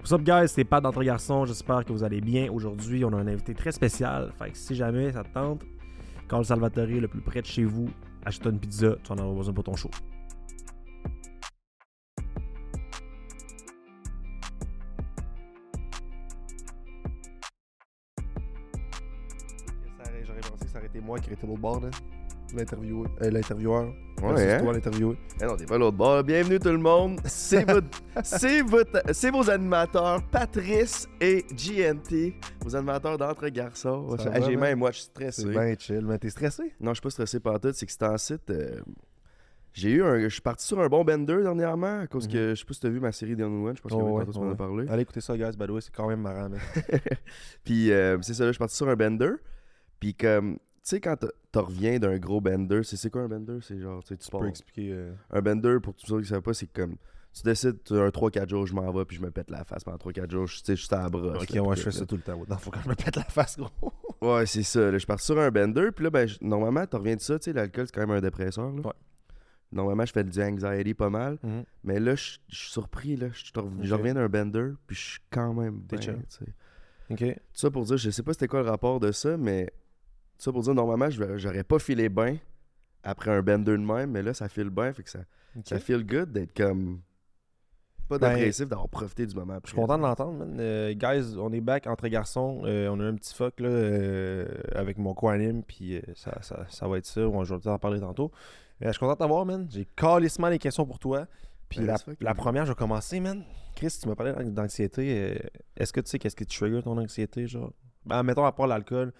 What's up guys, c'est Pat d'Entre Garçons, j'espère que vous allez bien. Aujourd'hui, on a un invité très spécial, fait que si jamais ça te tente, Carl Salvatore, le plus près de chez vous, achète une pizza, tu en auras besoin pour ton show. J'aurais pensé que ça aurait été moi qui aurait été l'autre bord, là. L'intervieweur. Ouais, C'est hein? toi l'intervieweur. Eh non, t'es pas l'autre bord. Bienvenue tout le monde. C'est vos animateurs Patrice et GNT, vos animateurs d'Entre Garçons. Ça va, J'ai man? même moi, je suis stressé. C'est bien chill, mais t'es stressé? Non, je suis pas stressé par tout. C'est que c'était en site. Je suis parti sur un bon bender dernièrement à cause que je sais pas si t'as vu ma série The Only One. Je pense que tantôt tu m'en as parlé. Allez écouter ça, guys, by the way, c'est quand même marrant. Mais... Puis c'est ça, là, je suis parti sur un bender. Puis comme, tu sais, quand tu reviens d'un gros bender, c'est quoi un bender? C'est genre, tu sais, tu peux expliquer. Un bender, pour tous ceux qui ne savent pas, c'est comme, tu décides, un 3-4 jours, je m'en vais, puis je me pète la face pendant 3-4 jours, tu sais, je suis à la brosse. Ok, là, ouais, puis je fais ça tout le temps. Non, faut que je me pète la face, gros. Ouais, c'est ça. Là, je suis parti sur un bender, puis là, ben, normalement, tu reviens de ça, tu sais, l'alcool, c'est quand même un dépresseur. Là. Ouais. Normalement, je fais du anxiety pas mal, mais là, je suis surpris, là. Je reviens d'un bender, puis je suis quand même bien, tu sais. Ok. Tout ça pour dire, je sais pas c'était quoi le rapport de ça, mais tout ça pour dire, normalement, j'aurais pas filé bien après un bender de même, mais là, ça file bien, fait que ça feel good d'être comme pas dépressif, d'avoir profité du moment. Je suis content de l'entendre, man. Guys, on est back entre garçons. On a un petit fuck là, avec mon co-anime, puis ça va être ça. Je vais en parler tantôt. Je suis content de t'avoir, man. J'ai calissement les questions pour toi. Puis la première, je vais commencer, man. Chris, tu m'as parlé d'anxiété. Est-ce que tu sais qu'est-ce qui trigger ton anxiété, genre? Ben, mettons, à part l'alcool,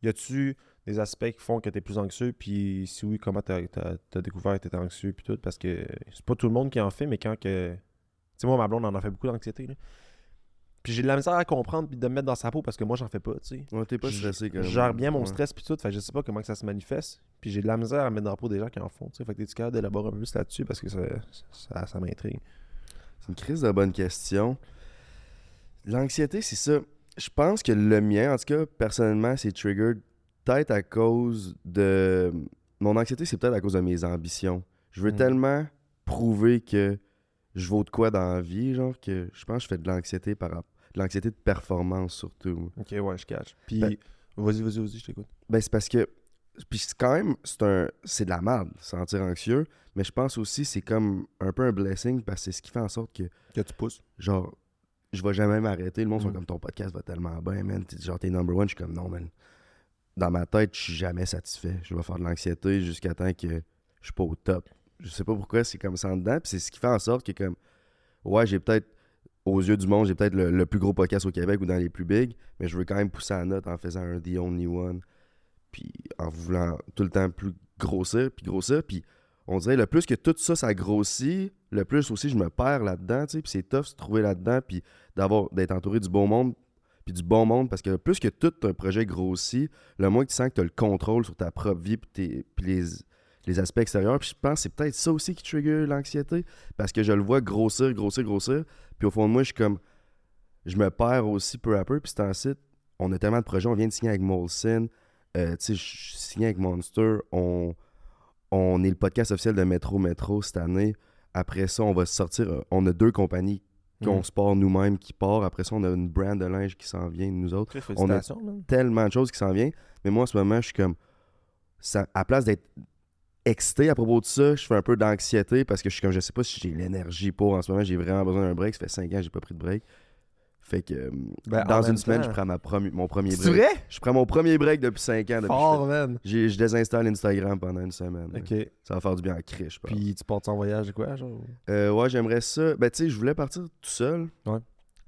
y a-tu des aspects qui font que t'es plus anxieux? Puis si oui, comment t'as découvert que t'étais anxieux, puis tout? Parce que c'est pas tout le monde qui en fait, mais quand que... Tu sais, moi, ma blonde en fait beaucoup d'anxiété, là. Puis j'ai de la misère à comprendre puis de me mettre dans sa peau parce que moi, j'en fais pas, tu sais. Ouais, t'es pas stressé quand même. Je gère bien mon stress puis tout, fait que je sais pas comment que ça se manifeste. Puis j'ai de la misère à me mettre dans la peau des gens qui en font, tu sais. Fait que t'es capable d'élaborer un peu plus là-dessus parce que ça m'intrigue. C'est une crise de bonne question. L'anxiété, c'est ça. Je pense que le mien, en tout cas, personnellement, c'est triggered peut-être à cause de... Mon anxiété, c'est peut-être à cause de mes ambitions. Je veux tellement prouver que je vaux de quoi dans la vie, genre, que je pense que je fais de l'anxiété de l'anxiété de performance, surtout. Ok, ouais, je cache. Puis, Ben, vas-y, je t'écoute. Ben, c'est parce que... Puis c'est quand même... C'est de la merde, se sentir anxieux, mais je pense aussi c'est comme un peu un blessing parce que c'est ce qui fait en sorte que... Que tu pousses. Genre, je vais jamais m'arrêter. Le monde sont comme ton podcast va tellement bien, man. Genre, t'es number one. Je suis comme non, man. Dans ma tête, je suis jamais satisfait. Je vais faire de l'anxiété jusqu'à temps que je suis pas au top. Je sais pas pourquoi c'est comme ça en dedans. Puis c'est ce qui fait en sorte que, comme, ouais, j'ai peut-être, aux yeux du monde, j'ai peut-être le plus gros podcast au Québec ou dans les plus big, mais je veux quand même pousser la note en faisant un The Only One. Puis en voulant tout le temps plus grossir. Puis on dirait, le plus que tout ça, ça grossit, le plus aussi je me perds là-dedans, tu sais, puis c'est tough de se trouver là-dedans, puis d'être entouré du bon monde, puis du bon monde, parce que le plus que tout un projet grossit, le moins que tu sens que tu as le contrôle sur ta propre vie, puis les aspects extérieurs, puis je pense que c'est peut-être ça aussi qui trigger l'anxiété, parce que je le vois grossir, puis au fond de moi, je me perds aussi peu à peu, puis c'est un site, on a tellement de projets, on vient de signer avec Molson, tu sais, je signe avec Monster, on est le podcast officiel de Métro cette année. Après ça, on va sortir. On a 2 compagnies qu'on se part nous-mêmes qui part. Après ça, on a une brand de linge qui s'en vient, nous autres. On a tellement de choses qui s'en viennent. Mais moi, en ce moment, je suis comme... Ça, à place d'être excité à propos de ça, je fais un peu d'anxiété parce que je suis comme, je sais pas si j'ai l'énergie pour. En ce moment, j'ai vraiment besoin d'un break. Ça fait 5 ans que j'ai pas pris de break. Fait que dans une semaine, je prends mon premier break. C'est vrai? Je prends mon premier break depuis 5 ans. Fort, man. Je désinstalle Instagram pendant une semaine. Ok. Ça va faire du bien à crier, je pense. Puis tu pars en voyage quoi, genre? Ouais, j'aimerais ça. Ben, tu sais, je voulais partir tout seul. Ouais.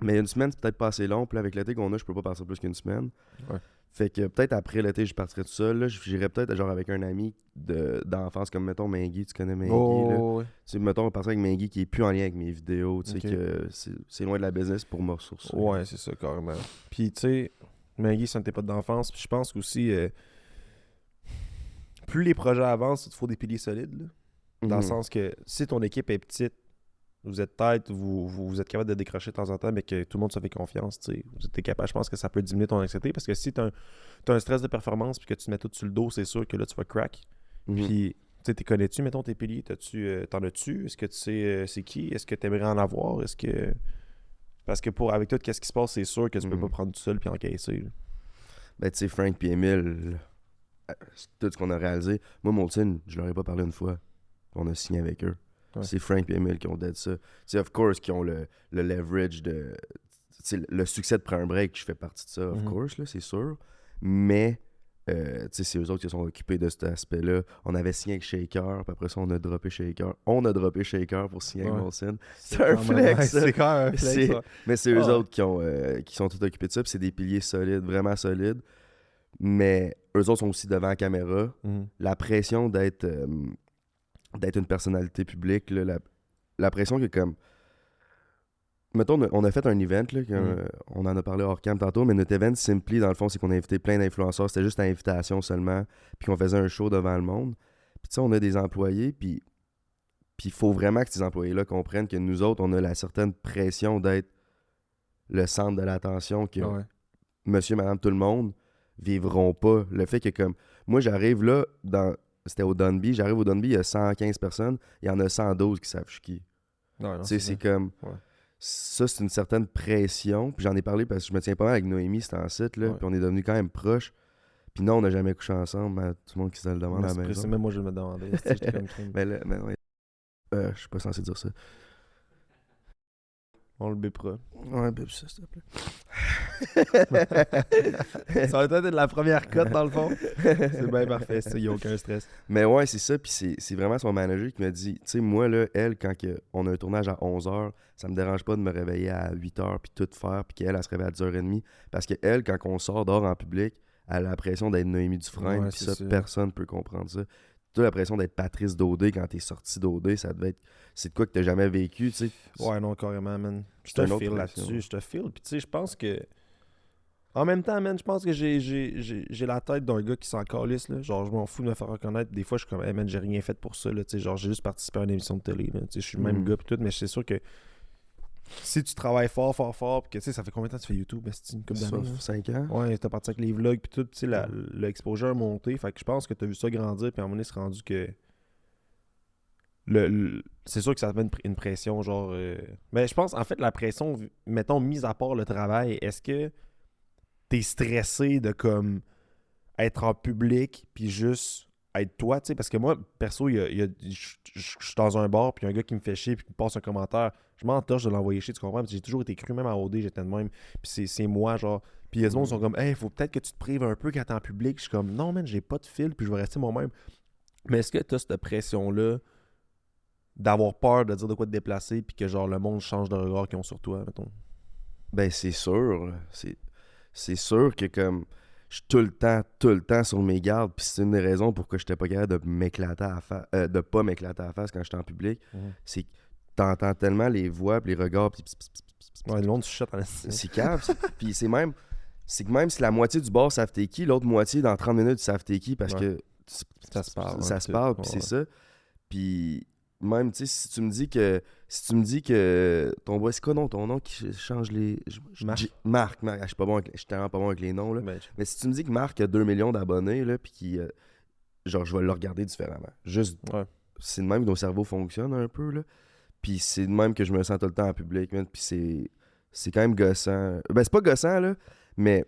Mais une semaine, c'est peut-être pas assez long. Puis là, avec l'été qu'on a, je peux pas partir plus qu'une semaine. Ouais. Fait que peut-être après l'été, je partirai tout seul. Là, j'irais peut-être genre avec un ami d'enfance, comme mettons Mengui. Tu connais Mengui, là? Ouais. Tu sais, mettons, on partir avec Mengui qui est plus en lien avec mes vidéos. Tu sais, que c'est loin de la business pour me ressourcer. Ouais, c'est ça, carrément. Puis, tu sais, Mengui, c'est un de tes potes d'enfance. Puis je pense qu'aussi, plus les projets avancent, il te faut des piliers solides, là. Dans le sens que si ton équipe est petite, vous êtes tête, vous êtes capable de décrocher de temps en temps, mais que tout le monde se fait confiance, tu sais. Vous êtes capable, je pense que ça peut diminuer ton anxiété parce que si tu as un stress de performance puis que tu te mets tout sur le dos, c'est sûr que là, tu vas crack. Puis, tu sais, t'es connais-tu, mettons, tes piliers? T'en as-tu? Est-ce que tu sais c'est qui? Est-ce que tu aimerais en avoir? Est-ce que... Parce que avec tout, qu'est-ce qui se passe, c'est sûr que tu peux pas prendre tout seul puis encaisser. Là. Ben, tu sais, Frank puis Emile, tout ce qu'on a réalisé. Moi, Molson, je leur ai pas parlé une fois. On a signé avec eux. Ouais. C'est Frank et Emile qui ont dit ça. Tu sais, of course, qui ont le leverage de. Tu sais, le succès de Prends un break, je fais partie de ça, of course, là, c'est sûr. Mais, tu sais, c'est eux autres qui sont occupés de cet aspect-là. On avait signé avec Shaker, puis après ça, on a droppé Shaker. On a droppé Shaker pour signer avec Molson. C'est un flex, ça. C'est quand même un flex, ça. Mais c'est eux autres qui sont tout occupés de ça, puis c'est des piliers solides, vraiment solides. Mais eux autres sont aussi devant la caméra. La pression d'être une personnalité publique, là, la pression que comme... Mettons, on a fait un event, là, on en a parlé hors cam tantôt, mais notre event, Simply, dans le fond, c'est qu'on a invité plein d'influenceurs. C'était juste à invitation seulement, puis qu'on faisait un show devant le monde. Puis tu sais, on a des employés, puis il faut vraiment que ces employés-là comprennent que nous autres, on a la certaine pression d'être le centre de l'attention, que monsieur, madame, tout le monde vivront pas. Le fait que comme... Moi, j'arrive là, c'était au Dunby, j'arrive au Dunby, il y a 115 personnes, il y en a 112 qui savent je suis qui. Tu sais, c'est comme... Ouais. Ça, c'est une certaine pression. Puis j'en ai parlé parce que je me tiens pas mal avec Noémie, c'était en site, là. Puis on est devenus quand même proches. Puis non, on n'a jamais couché ensemble, mais tout le monde qui se le demande à la maison. Même moi, je me demandais. J'étais comme mais ouais. Je suis pas censé dire ça. On le bipera. Ouais, bip ça, s'il te plaît. Ça va peut-être être la première cote, dans le fond. C'est bien parfait, il n'y a aucun stress. Mais ouais, c'est ça. Puis c'est vraiment son manager qui m'a dit, tu sais, moi, là, elle, quand on a un tournage à 11h, ça me dérange pas de me réveiller à 8h puis tout faire, puis qu'elle, elle se réveille à 10h30. Parce qu'elle, quand on sort dehors en public, elle a la pression d'être Noémie Dufresne, puis ça, personne peut comprendre ça. Tu as la pression d'être Patrice Daudé quand t'es sorti d'Audé, ça devait être... C'est de quoi que t'as jamais vécu, tu sais. Ouais, non, carrément, man. Je te file là-dessus, je te file. Puis tu sais, je pense que... En même temps, man, je pense que j'ai la tête d'un gars qui s'en calisse, là. Genre, je m'en fous de me faire reconnaître. Des fois, je suis comme, hey, man, j'ai rien fait pour ça, là. Tu sais, genre, j'ai juste participé à une émission de télé, là. Tu sais, je suis le même gars, pis tout, mais c'est sûr que si tu travailles fort, pis que, tu sais, ça fait combien de temps que tu fais YouTube? C'est une couple d'années? 5 ans. Ouais, t'as parti avec les vlogs, pis tout, tu sais, l'exposure a monté. Fait que je pense que t'as vu ça grandir, puis à un moment donné, c'est rendu que... c'est sûr que ça te met une pression, genre... Mais je pense, en fait, la pression, mettons, mise à part le travail, est-ce que t'es stressé de, comme, être en public, puis juste être toi, tu sais? Parce que moi, perso, je suis dans un bar, puis un gars qui me fait chier, puis qui me passe un commentaire, je m'entorche de l'envoyer chier, tu comprends? J'ai toujours été cru, même à OD, j'étais de même, puis c'est moi, genre... Puis les gens sont comme, hey, faut peut-être que tu te prives un peu quand t'es en public. Je suis comme, non, man, j'ai pas de fil, puis je vais rester moi-même. Mais est-ce que t'as cette pression-là d'avoir peur de dire de quoi te déplacer puis que genre le monde change de regard qu'ils ont sur toi, mettons? Ben c'est sûr. C'est sûr que comme je suis tout le temps sur mes gardes, puis c'est une des raisons pourquoi j'étais pas capable de m'éclater à la face, de pas m'éclater à la face quand j'étais en public. C'est que t'entends tellement les voix pis les regards pis ouais, le monde chuchote en c'est cave. Puis c'est que même si la moitié du bar savent t'es qui, l'autre moitié dans 30 minutes ils savent t'es qui parce que ça se parle. Ça se parle, puis c'est ça. Puis même, tu sais, si tu me dis que ton boy, c'est quoi non, ton nom qui change les... Marc, je suis tellement pas bon avec les noms, là. Mais si tu me dis que Marc a 2 millions d'abonnés, là, puis qui genre, je vais le regarder différemment. Juste, c'est de même que nos cerveaux fonctionnent un peu, là. Puis c'est de même que je me sens tout le temps en public, man. Puis c'est quand même gossant. Ben, c'est pas gossant, là, mais...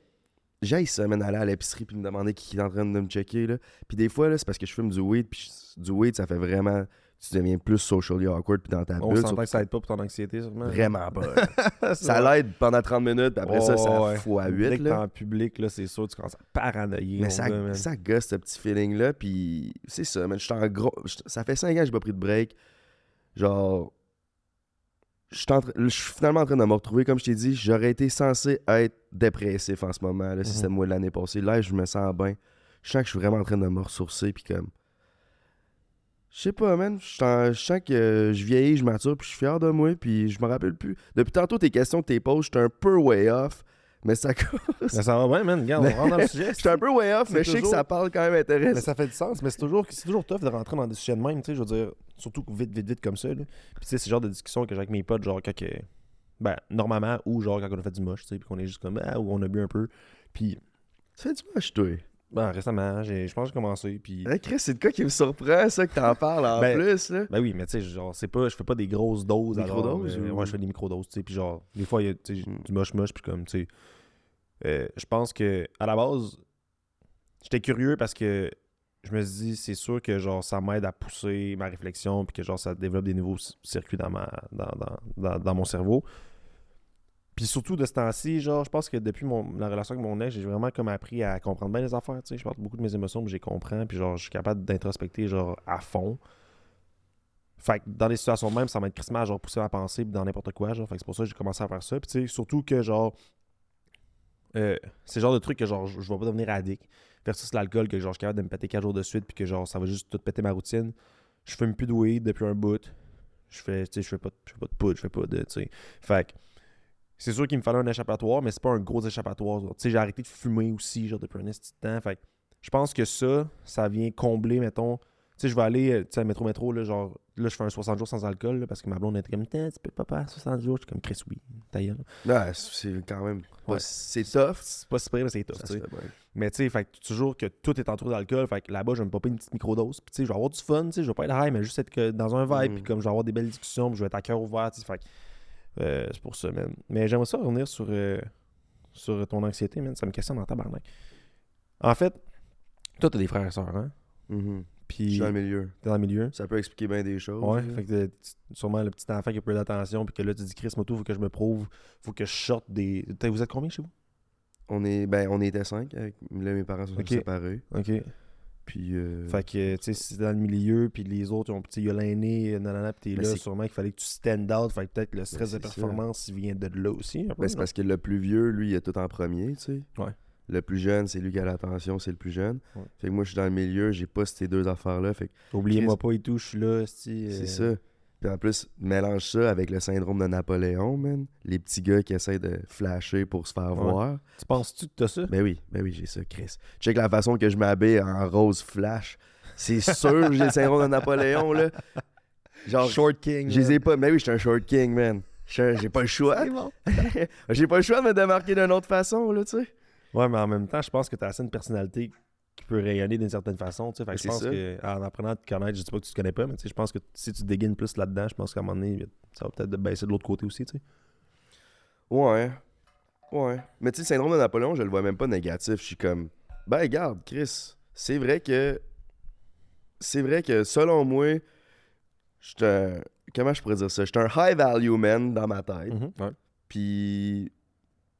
J'aille ça, man, aller à l'épicerie puis me demander qui est en train de me checker, là. Puis des fois, là, c'est parce que je fume du weed, puis du weed, ça fait vraiment... Tu deviens plus socially awkward puis dans ta bulle. On s'entend que ça aide pas pour ton anxiété, sûrement. Vraiment pas. Ça l'aide pendant 30 minutes, puis après ça fois 8. Dès que t'es en public, là, c'est sûr, tu commences à paranoïer. Mais ça gosse, ce petit feeling-là, puis c'est ça, man. J'étais en gros... Ça fait 5 ans que j'ai pas pris de break. Genre... Je suis finalement en train de me retrouver, comme je t'ai dit, j'aurais été censé être dépressif en ce moment, là, si c'était moi de l'année passée. Là, je me sens bien. Je sens que je suis vraiment en train de me ressourcer, puis comme... Je sais pas, man. Je sens que je vieillis, je mature, puis je suis fier de moi, puis je me rappelle plus. Depuis tantôt, tes questions que t'es poses, j'étais un peu way off, mais ça cause... Mais ça va bien, man. Regarde, on rentre dans le sujet. J'étais un peu way off, mais je sais que ça parle quand même intéressant. Mais ça fait du sens, mais c'est toujours tough de rentrer dans des sujets de même, tu sais, je veux dire, surtout vite comme ça, là. Puis tu sais, c'est le genre de discussion que j'ai avec mes potes, genre quand ben, normalement, ou genre quand on a fait du moche, tu sais, puis qu'on est juste comme, ou on a bu un peu, puis... Tu fais du moche, toi? Ben, récemment, je pense que j'ai commencé, puis... Hey, Chris, c'est le cas qui me surprend, ça, que t'en parles en Ben, plus, là. Ben oui, mais tu sais, genre, je fais pas des grosses doses. Microdoses ou... Ouais, je fais des microdoses, tu sais, puis genre, des fois, il y a du moche, puis comme, tu sais, je pense que, à la base, j'étais curieux parce que je me suis dit, c'est sûr que, genre, ça m'aide à pousser ma réflexion, puis que, genre, ça développe des nouveaux circuits dans mon cerveau. Puis surtout, de ce temps-ci, genre, je pense que depuis la relation avec mon ex, j'ai vraiment comme appris à comprendre bien les affaires, tu sais, je parle beaucoup de mes émotions, puis je les comprends, puis genre, je suis capable d'introspecter, genre, à fond. Fait que dans des situations de même, ça m'aide crissement à genre pousser ma pensée pis dans n'importe quoi, genre. Fait que c'est pour ça que j'ai commencé à faire ça. Puis tu sais, surtout que genre, c'est le genre de truc que genre, je vais pas devenir addict. Versus l'alcool, que genre, je suis capable de me péter 4 jours de suite puis que genre, ça va juste tout péter ma routine. Je fume plus de weed depuis un bout. Je fais pas de poudre, je fais pas de, tu sais. Fait que c'est sûr qu'il me fallait un échappatoire, mais c'est pas un gros échappatoire. Tu sais, j'ai arrêté de fumer aussi, genre, depuis un petit temps. Fait que je pense que ça vient combler, mettons. Tu sais, je vais aller, tu sais, métro, là, genre, là, je fais un 60 jours sans alcool, là, parce que ma blonde était comme, tu peux pas faire 60 jours. Je suis comme, Chris, oui, ta gueule. Ouais, c'est quand même. Ouais. C'est tough. C'est pas si pire, mais c'est tough, Ça tu se sais. fait bien. Mais tu sais, fait que toujours que tout est entouré d'alcool, fait que là-bas, je vais me popper une petite microdose. Puis tu sais, je vais avoir du fun, tu sais, je vais pas être high, mais juste être dans un vibe, puis comme je vais avoir des belles discussions, puis je vais être à cœur ouvert, tu sais. Fait que c'est pour ça, man. Mais j'aimerais ça revenir sur ton anxiété, man. Ça me questionne dans tabarnak. En fait, toi, t'as des frères et sœurs, hein? Je Puis suis dans le milieu. t'es dans le milieu. Ça peut expliquer bien des choses. Ouais, là. fait que sûrement le petit enfant qui a peu d'attention, puis que là, tu dis, Chris, Moto, faut que je me prouve, faut que je sorte des. Vous êtes combien chez vous? On était 5. Là, mes parents se sont séparés. Ok. Puis. Fait que, tu sais, si t'es dans le milieu, puis les autres, il y a l'aîné, nanana, puis t'es Ben, là, sûrement qu'il fallait que tu stand out. Fait que peut-être le stress de c'est performance, il vient de là aussi. Un peu, Ben, c'est parce que le plus vieux, lui, il est tout en premier, tu sais. Ouais. Le plus jeune, c'est lui qui a l'attention, c'est le plus jeune. Ouais. Fait que moi, je suis dans le milieu, j'ai pas ces deux affaires-là. Fait que Oubliez-moi pas et tout, je suis là. c'est ça. Puis en plus, mélange ça avec le syndrome de Napoléon, man. Les petits gars qui essaient de flasher pour se faire voir. Tu penses-tu que t'as ça? Ben oui, j'ai ça, Chris. Check la façon que je m'habille en rose flash. C'est sûr que j'ai le syndrome de Napoléon, là. Genre, Short King. je les ai pas. Mais oui, je suis un short king, man. J'ai pas le choix. C'est bon. J'ai pas le choix de me démarquer d'une autre façon, là, tu sais. Ouais, mais en même temps, je pense que t'as assez une personnalité qui peut rayonner d'une certaine façon. Fait que je C'est pense ça. qu'en apprenant à te connaître, je dis pas que tu te connais pas, mais je pense que si tu dégaines plus là-dedans, je pense qu'à un moment donné, ça va peut-être baisser de l'autre côté aussi, tu sais. Ouais. Mais tu sais, le syndrome de Napoléon, je le vois même pas négatif. Je suis comme, ben regarde, Chris, c'est vrai que selon moi, comment je pourrais dire ça? Je suis un high value man dans ma tête. Ouais. Puis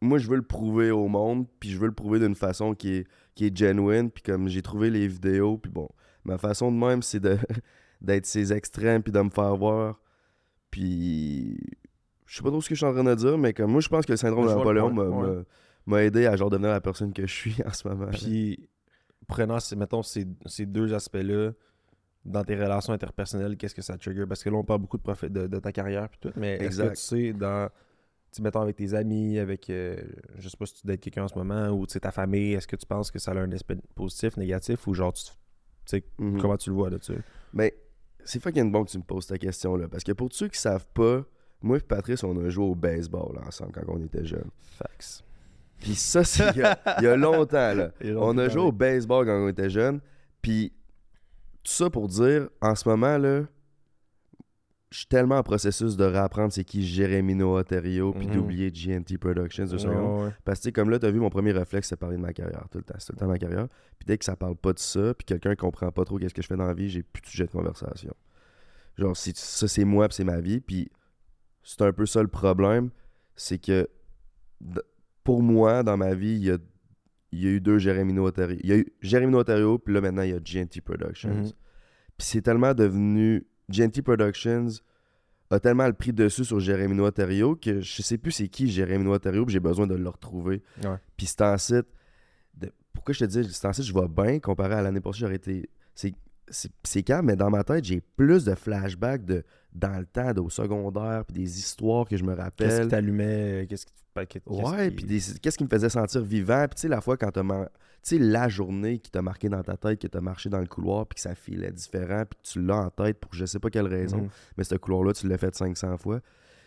moi, je veux le prouver au monde, puis je veux le prouver d'une façon qui est genuine. Puis comme j'ai trouvé les vidéos, puis bon, ma façon de même, c'est d'être ces extrêmes, puis de me faire voir. Puis je sais pas trop ce que je suis en train de dire, mais comme moi, je pense que le syndrome de Napoléon m'a aidé à genre devenir la personne que je suis en ce moment. Puis, prenant, mettons, ces deux aspects-là, dans tes relations interpersonnelles, qu'est-ce que ça trigger? Parce que là, on parle beaucoup de ta carrière, puis tout, mais est-ce que tu sais, mettons, avec tes amis, avec, je sais pas si tu dates quelqu'un en ce moment, ou tu sais, ta famille, est-ce que tu penses que ça a un aspect positif, négatif, ou genre, tu sais, comment tu le vois là-dessus? Mais c'est fucking bon que tu me poses ta question-là, parce que pour ceux qui savent pas, moi et Patrice, on a joué au baseball là, ensemble quand on était jeunes. Facts. Puis ça, c'est il y a longtemps, là. On a joué au baseball quand on était jeunes, puis tout ça pour dire, en ce moment, là, je suis tellement en processus de réapprendre c'est qui Jérémy Noah Thériault, puis d'oublier GNT Productions de secondes. Ouais. Parce que, tu sais, comme là, t'as vu, mon premier réflexe, c'est parler de ma carrière tout le temps. C'est tout le temps ma carrière. Puis dès que ça parle pas de ça, puis quelqu'un comprend pas trop qu'est-ce que je fais dans la vie, j'ai plus de sujet de conversation. Genre, ça, c'est moi, puis c'est ma vie. Puis c'est un peu ça le problème. C'est que, pour moi, dans ma vie, il y a eu deux Jérémy Noah Thériault. Il y a eu Jérémy Noah Thériault, puis là, maintenant, il y a GNT Productions. Puis c'est tellement devenu... GNT Productions a tellement le prix dessus sur Jérémy Noah Thériault que je sais plus c'est qui Jérémy Noah Thériault, puis j'ai besoin de le retrouver. Ouais. Puis c'est en site... Pourquoi je te dis, c'est en site, je vais bien, comparé à l'année passée, j'aurais été... C'est calme, mais dans ma tête, j'ai plus de flashbacks dans le temps, au secondaire, puis des histoires que je me rappelle. Qu'est-ce qui t'allumait? Ouais, puis qu'est-ce qui me faisait sentir vivant? Puis tu sais, la fois quand tu sais, la journée qui t'a marqué dans ta tête, que t'as marché dans le couloir, puis que ça filait différent, puis que tu l'as en tête pour je sais pas quelle raison, mais ce couloir-là, tu l'as fait 500 fois.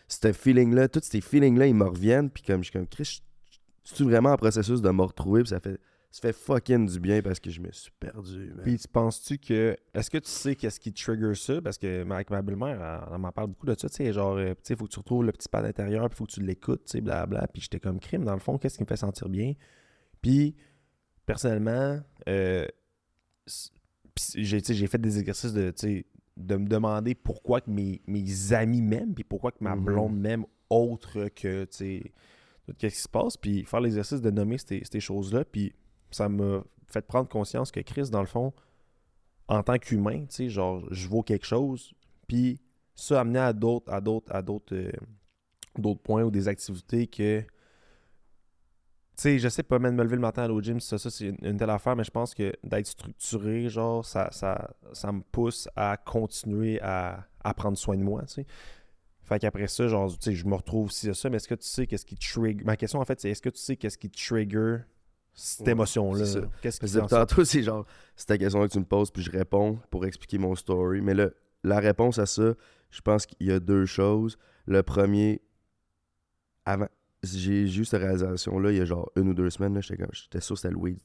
Ce feeling-là, tous ces feelings-là, ils me reviennent, puis comme je suis comme, Chris, je suis vraiment en processus de me retrouver, puis Ça fait fucking du bien parce que je me suis perdu, man. Puis tu penses-tu que. Est-ce que tu sais qu'est-ce qui trigger ça? Parce que avec ma belle-mère, elle m'en parle beaucoup de ça. Tu sais, genre, tu sais, faut que tu retrouves le petit pad intérieur, puis faut que tu l'écoutes, tu sais, blabla. Puis j'étais comme crime, dans le fond, qu'est-ce qui me fait sentir bien? Puis, personnellement, j'ai fait des exercices de me demander pourquoi que mes amis m'aiment, puis pourquoi que ma blonde m'aime autre que, qu'est-ce qui se passe, puis faire l'exercice de nommer ces choses-là, puis ça m'a fait prendre conscience que Chris, dans le fond, en tant qu'humain, genre, je vaux quelque chose, puis ça amené à d'autres points ou des activités que je sais pas, même me lever le matin à l'au gym, ça c'est une telle affaire, mais je pense que d'être structuré, genre, ça me pousse à continuer à prendre soin de moi, tu sais. Fait qu'après ça, genre, tu sais, je me retrouve aussi à ça, mais est-ce que tu sais qu'est-ce qui trigger... Ma question, en fait, c'est est-ce que tu sais qu'est-ce qui trigger cette émotion-là? C'est ça. Qu'est-ce qui Parce fait que en sorte? tantôt, c'est genre, c'est ta question que tu me poses, puis je réponds pour expliquer mon story. Mais là, la réponse à ça, je pense qu'il y a deux choses. Le premier, avant, j'ai eu cette réalisation-là il y a genre 1 ou 2 semaines. J'étais sûr que c'était le weed.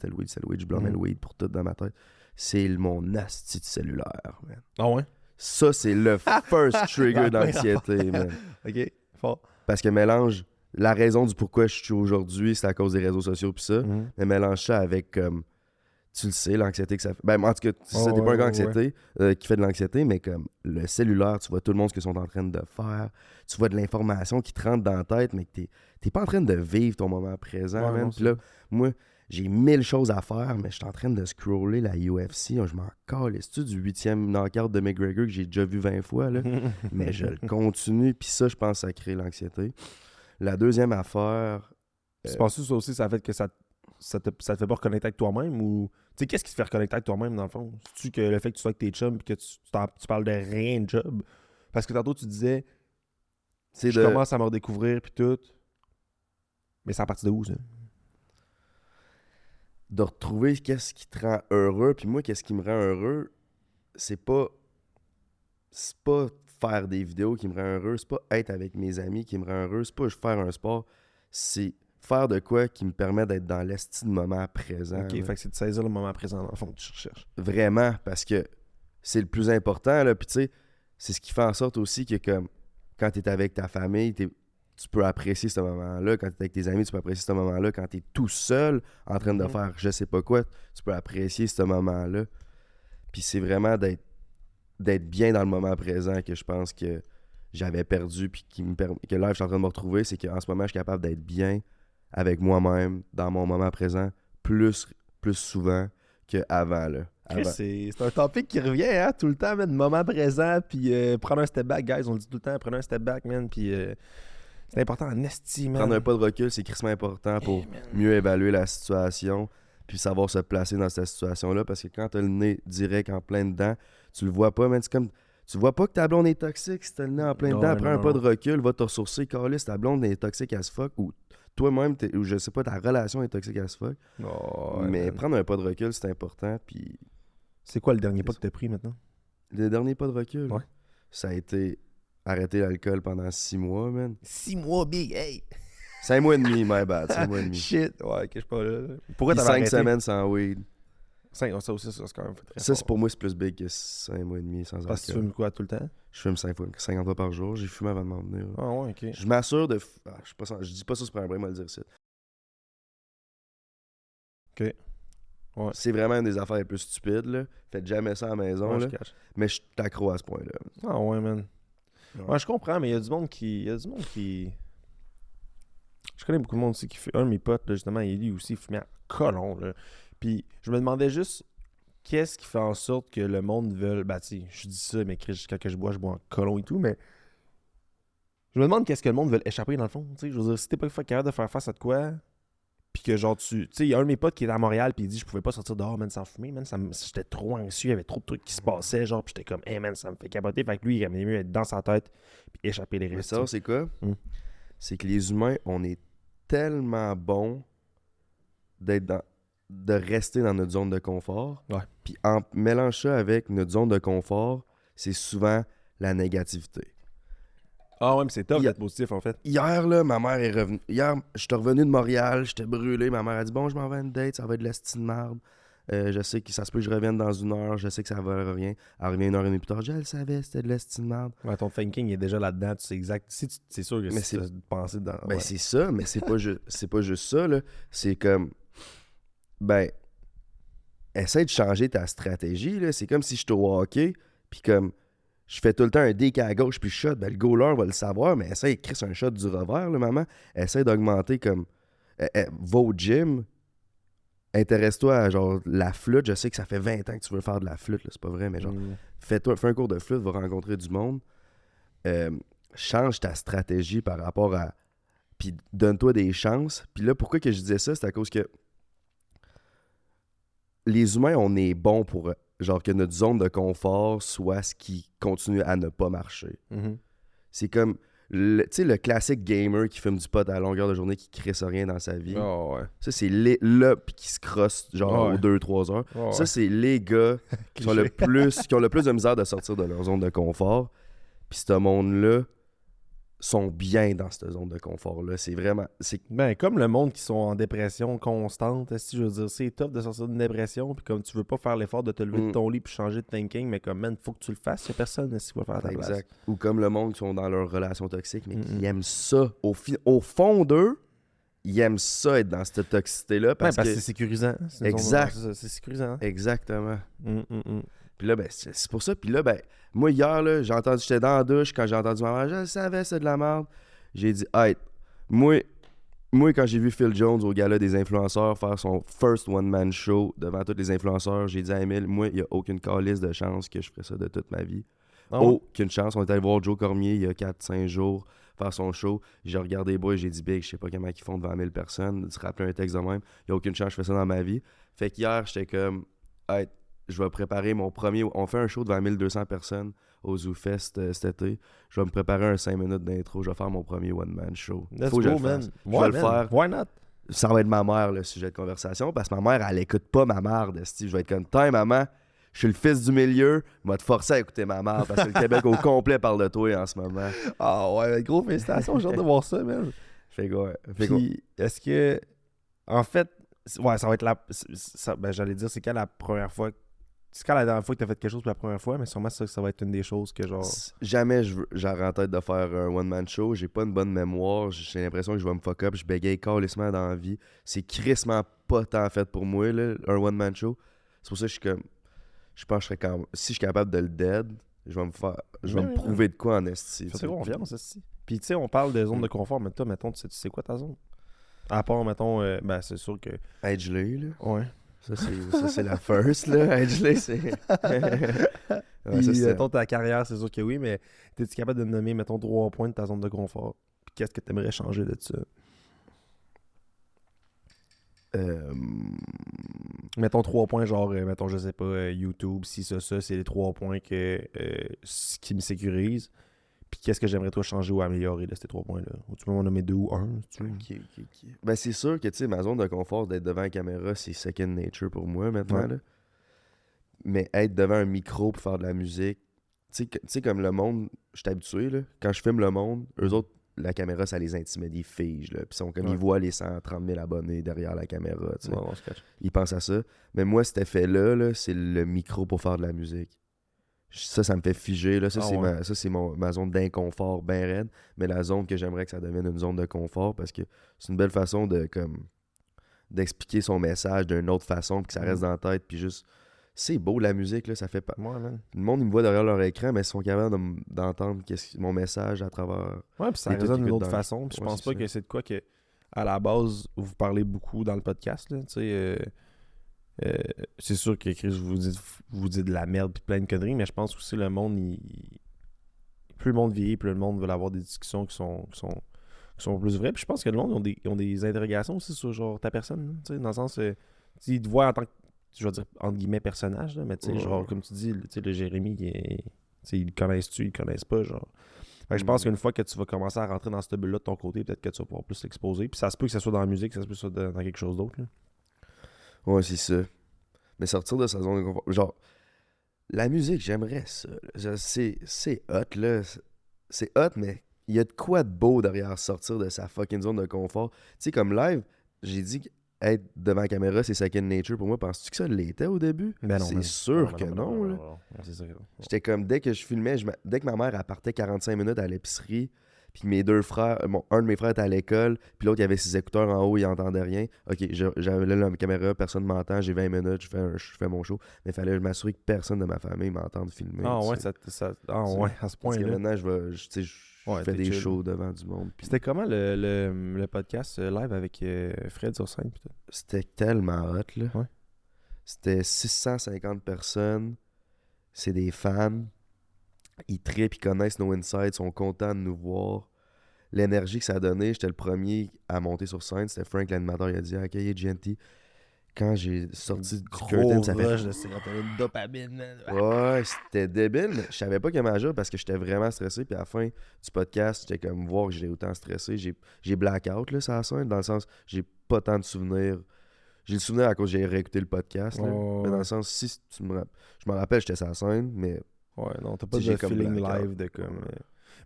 Je blâmais le weed pour tout dans ma tête. C'est mon asti de cellulaire, man. Ah ouais? Ça, c'est le first trigger d'anxiété, man. OK, fort. Parce que mélange la raison du pourquoi je suis aujourd'hui, c'est à cause des réseaux sociaux pis ça, Mhm. mais mélange ça avec, tu le sais, l'anxiété que ça fait. Ben, en tout cas, ça, t'es ouais, pas un gars ouais, anxiété, qui fait de l'anxiété, mais comme le cellulaire, tu vois tout le monde ce qu'ils sont en train de faire, tu vois de l'information qui te rentre dans la tête, mais que t'es pas en train de vivre ton moment présent, Ouais, man. non, Puis là, moi, j'ai 1000 choses à faire, mais je suis en train de scroller la UFC, je m'en calisse-tu du 8e knockout de McGregor que j'ai déjà vu 20 fois, là? Mais je le continue, puis ça, je pense que ça crée l'anxiété. La deuxième affaire... Tu penses que ça aussi, ça fait que ça te fait pas reconnecter avec toi-même ou... Tu sais, qu'est-ce qui te fait reconnecter avec toi-même, dans le fond? C'est-tu que le fait que tu sois avec tes chums et que tu parles de rien de job? Parce que tantôt, tu disais, c'est je de... commence à me redécouvrir puis tout. Mais c'est à partir de où, ça? de retrouver qu'est-ce qui te rend heureux. Puis moi, qu'est-ce qui me rend heureux, c'est pas faire des vidéos qui me rend heureux, c'est pas être avec mes amis qui me rend heureux, c'est pas faire un sport, c'est faire de quoi qui me permet d'être dans l'esti de moment présent. OK, là. fait que c'est de saisir le moment présent, dans le fond, que tu recherches. Vraiment, parce que c'est le plus important, là. Puis tu sais, c'est ce qui fait en sorte aussi que comme quand t'es avec ta famille, tu peux apprécier ce moment-là. Quand t'es avec tes amis, tu peux apprécier ce moment-là. Quand t'es tout seul en train de faire je sais pas quoi, tu peux apprécier ce moment-là. Puis c'est vraiment d'être bien dans le moment présent que je pense que j'avais perdu puis que là je suis en train de me retrouver, c'est qu'en ce moment je suis capable d'être bien avec moi-même dans mon moment présent plus souvent qu'avant là. Chris, Avant. c'est un topic qui revient, hein, tout le temps, man, moment présent, puis prendre un step back, guys, on le dit tout le temps, prenez un step back, man, puis c'est important en esti, man. Prendre un pas de recul, c'est crissement important pour mieux évaluer la situation puis savoir se placer dans cette situation-là parce que quand t'as le nez direct en plein dedans, tu le vois pas, man, c'est comme... Tu vois pas que ta blonde est toxique si t'as le nez en plein dedans, prends un pas de recul, va te ressourcer, calisse, ta blonde est toxique as fuck ou toi-même, ou je sais pas, ta relation est toxique as fuck. Oh, mais man. prendre un pas de recul, c'est important. Puis C'est quoi le dernier pas que t'as pris maintenant? le dernier pas de recul, Ouais. ça a été arrêter l'alcool pendant 6 mois, man. 6 mois, big, hey! 5 mois et demi, my bad, 5 mois et demi. Shit, ouais, ok, je suis pas là. Pourquoi Puis t'avais 5 arrêté? semaines sans weed. 5, ça aussi, ça, c'est quand même très Ça, fort. c'est pour moi, c'est plus big que 5 mois et demi sans Parce que tu alcool. fumes quoi tout le temps? Je fume 50 fois par jour. J'ai fumé avant de m'en venir. Ah ouais, ok. Je m'assure de... je dis pas ça, c'est pas un vrai, moi le dire ça. Ok. Ouais. C'est vraiment une des affaires les plus stupides, là. Faites jamais ça à la maison, Ouais, là. je cache. Mais je t'accro à ce point-là. Ah ouais, man. Ouais. Ouais, je comprends, mais il y a du monde qui... Je connais beaucoup de monde aussi qui fait... Un de mes potes, là, justement, il lui aussi fumait en colon, là. Puis je me demandais juste, qu'est-ce qui fait en sorte que le monde veut... Ben, tu sais, je dis ça, mais quand je bois en colon et tout, mais... Je me demande qu'est-ce que le monde veut échapper, dans le fond, tu sais. Je veux dire, si t'es pas capable de faire face à de quoi... Puis que genre tu sais, il y a un de mes potes qui est à Montréal puis il dit je pouvais pas sortir dehors man sans fumer man, j'étais trop anxieux, il y avait trop de trucs qui se passaient genre puis j'étais comme hey man ça me fait capoter, fait que lui il aimait mieux être dans sa tête puis échapper les Mais restes. ça, c'est quoi? C'est que les humains, on est tellement bons de rester dans notre zone de confort. Ouais. Puis en mélange ça avec notre zone de confort, c'est souvent la négativité. Ah ouais, mais c'est top Il y a- d'être positif, en fait. Hier, là, ma mère est revenue. Hier, j'étais revenu de Montréal, j'étais brûlé. Ma mère a dit bon, je m'en vais à une date, ça va être de la style marde. Je sais que ça se peut que je revienne dans 1 heure, je sais que ça va rien. Elle revient 1 heure et demie plus tard, je le savais, c'était de la style marde. Ouais, ton thinking est déjà là-dedans, tu sais exact. C'est sûr que Mais si tu c'est- as pensé dans. Ben, Ouais. c'est ça, mais c'est pas juste ça, là. C'est comme, ben, essaie de changer ta stratégie, là. C'est comme si je suis au hockey, puis comme, je fais tout le temps un dick à gauche, puis je shot, ben, le goaler va le savoir, mais essaie de créer un shot du revers, là, maman. Essaie d'augmenter comme, va au gym, intéresse-toi à, genre, la flûte. Je sais que ça fait 20 ans que tu veux faire de la flûte, là, c'est pas vrai, mais genre, Mm. fais un cours de flûte, va rencontrer du monde. Euh, Change ta stratégie par rapport à... Puis donne-toi des chances. Puis là, pourquoi que je disais ça, c'est à cause que les humains, on est bons pour, genre, que notre zone de confort soit ce qui continue à ne pas marcher. Mhm. C'est comme, tu sais, le classique gamer qui fume du pot à longueur de journée, qui crisse rien dans sa vie. Ah ouais. Ça, c'est puis qui se crosse, genre, Ouais. aux 2-3 heures. Ah Ça, ouais. c'est les gars qui ont le plus de misère de sortir de leur zone de confort. Puis ce monde-là sont bien dans cette zone de confort-là. C'est vraiment... Ben, comme le monde qui sont en dépression constante, si je veux dire, c'est top de sortir d'une dépression, puis comme tu veux pas faire l'effort de te lever de ton lit puis changer de thinking, mais comme, man, faut que tu le fasses, il y a personne qui va le faire à ta place. Exact. Ou comme le monde qui sont dans leur relation toxique, mais qui Mm-mm. aiment ça. Au fond d'eux, ils aiment ça être dans cette toxicité-là Ouais, parce parce que que... c'est sécurisant. Exact. C'est sécurisant. Exactement. Mm. Puis là, ben, c'est pour ça. Puis là, ben, moi, hier, là, j'étais dans la douche, quand j'ai entendu ma mère, je le savais, c'est de la merde. J'ai dit, hey, moi, quand j'ai vu Phil Jones au gala des influenceurs faire son first one-man show devant tous les influenceurs, j'ai dit à Emile, moi, il n'y a aucune calice de chance que je ferais ça de toute ma vie. Ah ouais? Aucune chance. On est allé voir Joe Cormier il y a 4-5 jours faire son show. J'ai regardé les boys, j'ai dit, Big, je sais pas comment ils font devant 1000 personnes. Tu te rappelles un texte de même. Il n'y a aucune chance que je fais ça dans ma vie. Fait qu'hier, j'étais comme, hey, je vais préparer mon premier. On fait un show devant 1200 personnes au ZooFest cet été. Je vais me préparer un 5 minutes d'intro. Je vais faire mon premier one-man show. Let's Faut que je go, le man. fasse. Je Ouais, vais le man. faire. Why not? Ça va être ma mère, le sujet de conversation, parce que ma mère, elle écoute pas ma mère de Steve. Je vais être comme, tiens, maman, je suis le fils du milieu, je vais te forcer à écouter ma mère, parce que le Québec au complet parle de toi en ce moment. Ah ouais, gros félicitations, j'ai hâte de voir ça, man. Fait quoi? Fait quoi? Puis, est-ce que, en fait, ouais, ça va être ben, j'allais dire, c'est quand la première fois, c'est quand la dernière fois que t'as fait quelque chose pour la première fois, mais sûrement ça va être une des choses que genre... Jamais j'aurais en tête de faire un one-man show. J'ai pas une bonne mémoire. J'ai l'impression que je vais me fuck up. Je bégaye calissement dans la vie. C'est crissement pas tant fait pour moi, là, un one-man show. C'est pour ça que je suis comme... Je pense que je serais quand... Si je suis capable de le dead, je vais me faire... Je vais Oui, me oui, prouver de quoi en esti. Fais-toi confiance, aussi. Puis, tu sais, on parle de zone de confort, mais toi, mettons, tu sais quoi ta zone? À part, mettons, ben, c'est sûr que... Être gelé, là. Ouais. Ça, c'est la first, là. Être gelé, c'est... Ouais, Puis, ça, c'est... mettons, ta carrière, c'est sûr que oui, mais t'es-tu capable de me nommer, mettons, 3 points de ta zone de confort? Puis, qu'est-ce que t'aimerais changer de ça? Mettons 3 points, genre, mettons, je sais pas, YouTube, si ça, c'est les 3 points qui me sécurisent. Puis qu'est-ce que j'aimerais toi changer ou améliorer de ces 3 points-là? Ou tu peux m'en nommer 2 ou 1, si tu veux. Ok. Ben, c'est sûr que, tu sais, ma zone de confort d'être devant la caméra, c'est second nature pour moi, maintenant, Ouais. là. Mais être devant un micro pour faire de la musique, tu sais, comme le monde, je suis habitué, là. Quand je filme le monde, eux autres, la caméra, ça les intimide, ils figent, là. Puis ils sont comme, Ouais. ils voient les 130 000 abonnés derrière la caméra, tu sais. Ouais, on se cache. Ils pensent à ça. Mais moi, cet effet-là, là, c'est le micro pour faire de la musique. Ça me fait figer. Là. Ça, Ah c'est ouais. ça, c'est ma zone d'inconfort bien raide. Mais la zone que j'aimerais que ça devienne une zone de confort parce que c'est une belle façon de comme d'expliquer son message d'une autre façon puis que ça reste dans la tête. Puis juste, c'est beau la musique, là, ça fait pas. Ouais, man. Le monde, il me voit derrière leur écran, mais ils sont capables d'entendre mon message à travers. Ouais, puis ça Les trucs résonne d'une qu'ils autre écoutent dans- façon. Puis je Ouais, pense c'est pas ça. que c'est de quoi que, à la base, vous parlez beaucoup dans le podcast, là. Tu sais, c'est sûr que Chris vous dit de la merde puis plein de conneries, mais je pense aussi le monde, plus le monde vieillit, plus le monde veut avoir des discussions qui sont plus vraies. Puis je pense que le monde, ils ont des interrogations aussi sur genre ta personne, là, tu sais, dans le sens, ils te voient en tant que, je vais dire, entre guillemets, personnage, là, mais tu sais, Ouais. genre, comme tu dis, tu sais, le Jérémy, tu sais, ils le connaissent-tu, ils le connaissent pas, genre. Fait que je pense qu'une fois que tu vas commencer à rentrer dans cette bulle-là de ton côté, peut-être que tu vas pouvoir plus l'exposer. Puis ça se peut que ce soit dans la musique, ça se peut que ce soit dans quelque chose d'autre, là. Ouais, c'est ça. Mais sortir de sa zone de confort. Genre, la musique, j'aimerais ça. C'est hot, là. C'est hot, mais il y a de quoi de beau derrière sortir de sa fucking zone de confort. Tu sais, comme live, j'ai dit être devant la caméra, c'est second nature pour moi. Penses-tu que ça l'était au début? Ben non, C'est man. sûr Non, que non, non, là. non, c'est ça que non. J'étais comme, dès que je filmais, dès que ma mère, elle partait 45 minutes à l'épicerie, puis mes deux frères, un de mes frères était à l'école, puis l'autre, il avait ses écouteurs en haut, il entendait rien. Ok, j'avais là la caméra, personne ne m'entend, j'ai 20 minutes, je fais mon show. Mais il fallait que je m'assure que personne de ma famille m'entende filmer. Ah tu ouais, sais. ouais, à ce Parce que point-là. maintenant, je Ouais, fais t'es des chill. shows devant du monde. puis C'était comment le podcast live avec Fred sur scène? Pis tout? C'était tellement hot, là. Ouais. C'était 650 personnes. C'est des fans. Ils trippent, ils connaissent nos insights, sont contents de nous voir. L'énergie que ça a donné, j'étais le premier à monter sur scène. C'était Frank, l'animateur, il a dit « Ok, GNT ». Quand j'ai sorti du curtain, ça fait... rush de sérotonine, dopamine, man. Ouais, c'était débile, mais je savais pas comment agir parce que j'étais vraiment stressé. Puis à la fin du podcast, j'étais comme voir que j'étais autant stressé. J'ai blackout, là, sur la scène, dans le sens, j'ai pas tant de souvenirs. J'ai le souvenir à cause que j'ai réécouté le podcast, là. Ouais. Mais dans le sens, si tu je me rappelle, j'étais sur la scène, mais Ouais, non, t'as pas J'ai de comme feeling blackout. live de comme.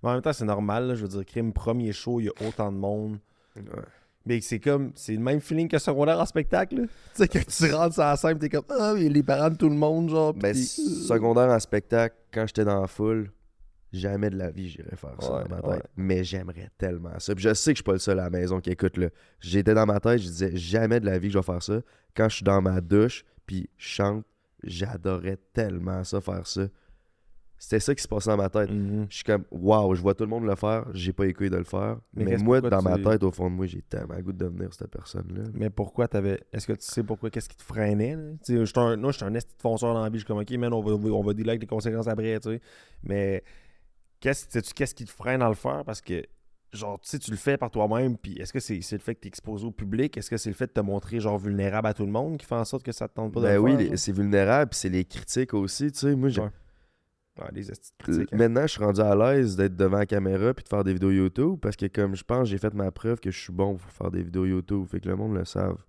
Mais en même temps, c'est normal, là, je veux dire, crime, premier show, il y a autant de monde. ouais. Mais c'est comme, c'est le même feeling que secondaire en spectacle, là. Tu sais, quand tu rentres sur la scène, t'es comme, ah, mais les parents de tout le monde, genre. Ben, pis- secondaire en spectacle, quand j'étais dans la foule, jamais de la vie j'irais faire ça Ouais, dans ma tête. ouais. Mais j'aimerais tellement ça. Puis je sais que je suis pas le seul à la maison qui écoute là. J'étais dans ma tête, je disais jamais de la vie que je vais faire ça. Quand je suis dans ma douche, puis je chante, j'adorais tellement ça, faire ça. C'était ça qui se passait dans ma tête. Mhm. Je suis comme, waouh, je vois tout le monde le faire, j'ai pas écouté de le faire. Mais Mais qu'est-ce- moi, pourquoi dans ma tu- tête, au fond de moi, j'ai tellement le goût de devenir cette personne-là. Mais pourquoi t'avais. Est-ce que tu sais pourquoi, qu'est-ce qui te freinait, là? Tu sais, moi, je suis un esti de fonceur dans la vie, je suis comme, ok, man, on va dealer avec les conséquences après, tu sais. Mais sais-tu qu'est-ce qui te freine à le faire? Parce que, genre, tu sais, tu le fais par toi-même, puis est-ce que c'est le fait que tu es exposé au public? Est-ce que c'est le fait de te montrer, genre, vulnérable à tout le monde qui fait en sorte que ça te tente pas de Ben le oui, faire? genre? c'est vulnérable, puis c'est les critiques aussi, tu sais. Moi, Ouais. Ouais, des estis de critiques, hein. maintenant, je suis rendu à l'aise d'être devant la caméra puis de faire des vidéos YouTube parce que, comme je pense, j'ai fait ma preuve que je suis bon pour faire des vidéos YouTube. Fait que le monde le savent.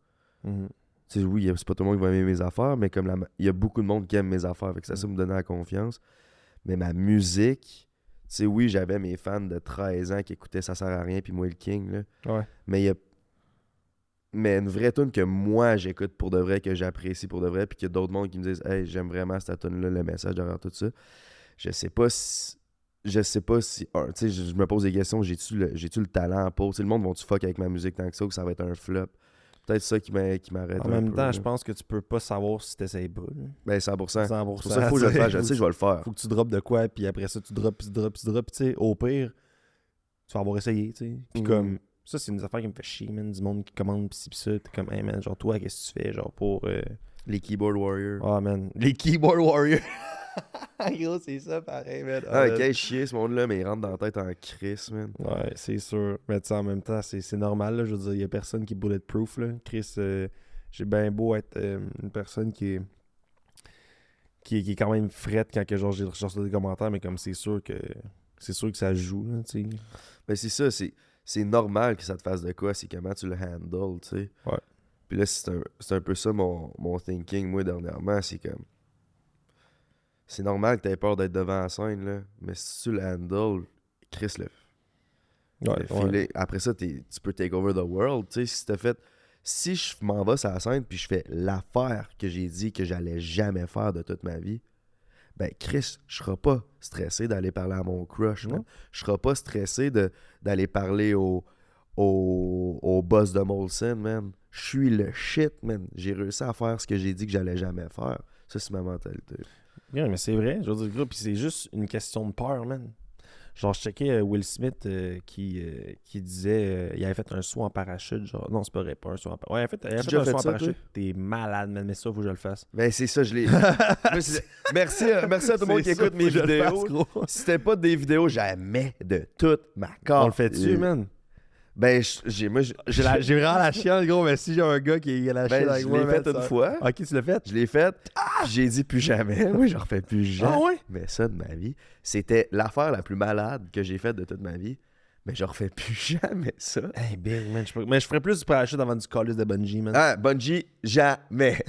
Mhm. Tu sais, oui, c'est pas tout le monde qui va aimer mes affaires, mais comme il y a beaucoup de monde qui aime mes affaires. Fait que ça me donnait la confiance. Mais ma musique, tu sais, oui, j'avais mes fans de 13 ans qui écoutaient Ça sert à rien puis moi le King, là. Ouais. Mais il y a. Mais une vraie tune que moi j'écoute pour de vrai, que j'apprécie pour de vrai, puis qu'il y a d'autres mondes qui me disent hey, j'aime vraiment cette tune-là, le message derrière tout ça. Je sais pas si. Tu sais, je me pose des questions, j'ai-tu le talent pour. Tu sais, le monde vont-tu fuck avec ma musique tant que ça ou que ça va être un flop? Peut-être ça qui m'arrête. En même temps, je pense que tu peux pas savoir si t'essayes pas. Là. Ben 100%. 100%. C'est pour ça qu'il faut que je le fasse. Je sais que je vais le faire. Faut que tu droppes de quoi, puis après ça, tu droppes, puis tu droppes, puis tu droppes. Tu sais, au pire, tu vas avoir essayé, tu sais. Puis comme, ça, c'est une affaire qui me fait chier, man. Du monde qui commande, pis ça. T'es comme, hey, man, genre, toi, qu'est-ce que tu fais, genre, pour. Les keyboard warriors. Ah, man. Les keyboard warriors. Gros, c'est ça, pareil, man. Ah, ok, chier ce monde-là, mais il rentre dans la tête en crise, man. Ouais, c'est sûr. Mais tu sais, en même temps, c'est normal, là. Je veux dire, il y a personne qui est bulletproof, là. Chris, j'ai bien beau être une personne qui est quand même frette quand que, genre, j'ai recherché des commentaires, mais comme c'est sûr que ça joue, là, tu sais. Ben c'est ça, c'est normal que ça te fasse de quoi, c'est comment tu le handles, tu sais. Ouais. Puis là, c'est un peu ça mon thinking, moi, dernièrement, c'est comme... C'est normal que t'aies peur d'être devant la scène, là, mais si tu le handles, Chris, le feeling- Après ça, tu peux take over the world, tu sais, si je m'en vais sur la scène puis je fais l'affaire que j'ai dit que j'allais jamais faire de toute ma vie, ben Chris, je serai pas stressé d'aller parler à mon crush, man. Je serai pas stressé d'aller parler au boss de Molson, man. Je suis le shit, man. J'ai réussi à faire ce que j'ai dit que j'allais jamais faire. Ça, c'est ma mentalité. Yeah, mais c'est vrai, je veux dire, gros, puis c'est juste une question de peur, man. Genre, je checkais Will Smith qui disait il avait fait un saut en parachute, genre. Non, c'est pas vrai, pas un saut en parachute. Ouais, il a fait déjà un fait saut en ça, parachute. T'es malade, man, mais ça, faut que je le fasse. Ben, c'est ça, je l'ai. Merci à tout le monde qui écoute mes vidéos. Si c'était pas des vidéos, jamais de toute ma carte. On le fait-tu, man? Ben, J'ai vraiment la chienne, gros, mais si j'ai un gars qui a la chienne avec je moi, l'ai man, fait une ça- fois. Ok, tu l'as fait? Je l'ai fait. J'ai dit plus jamais. Moi, je refais plus jamais. Ah ouais? Mais ça de ma vie, c'était l'affaire la plus malade que j'ai faite de toute ma vie. Mais je refais plus jamais ça. Hey, big, man. Mais je ferais plus du parachute avant du calice de bungee, man. Ah, bungee, jamais.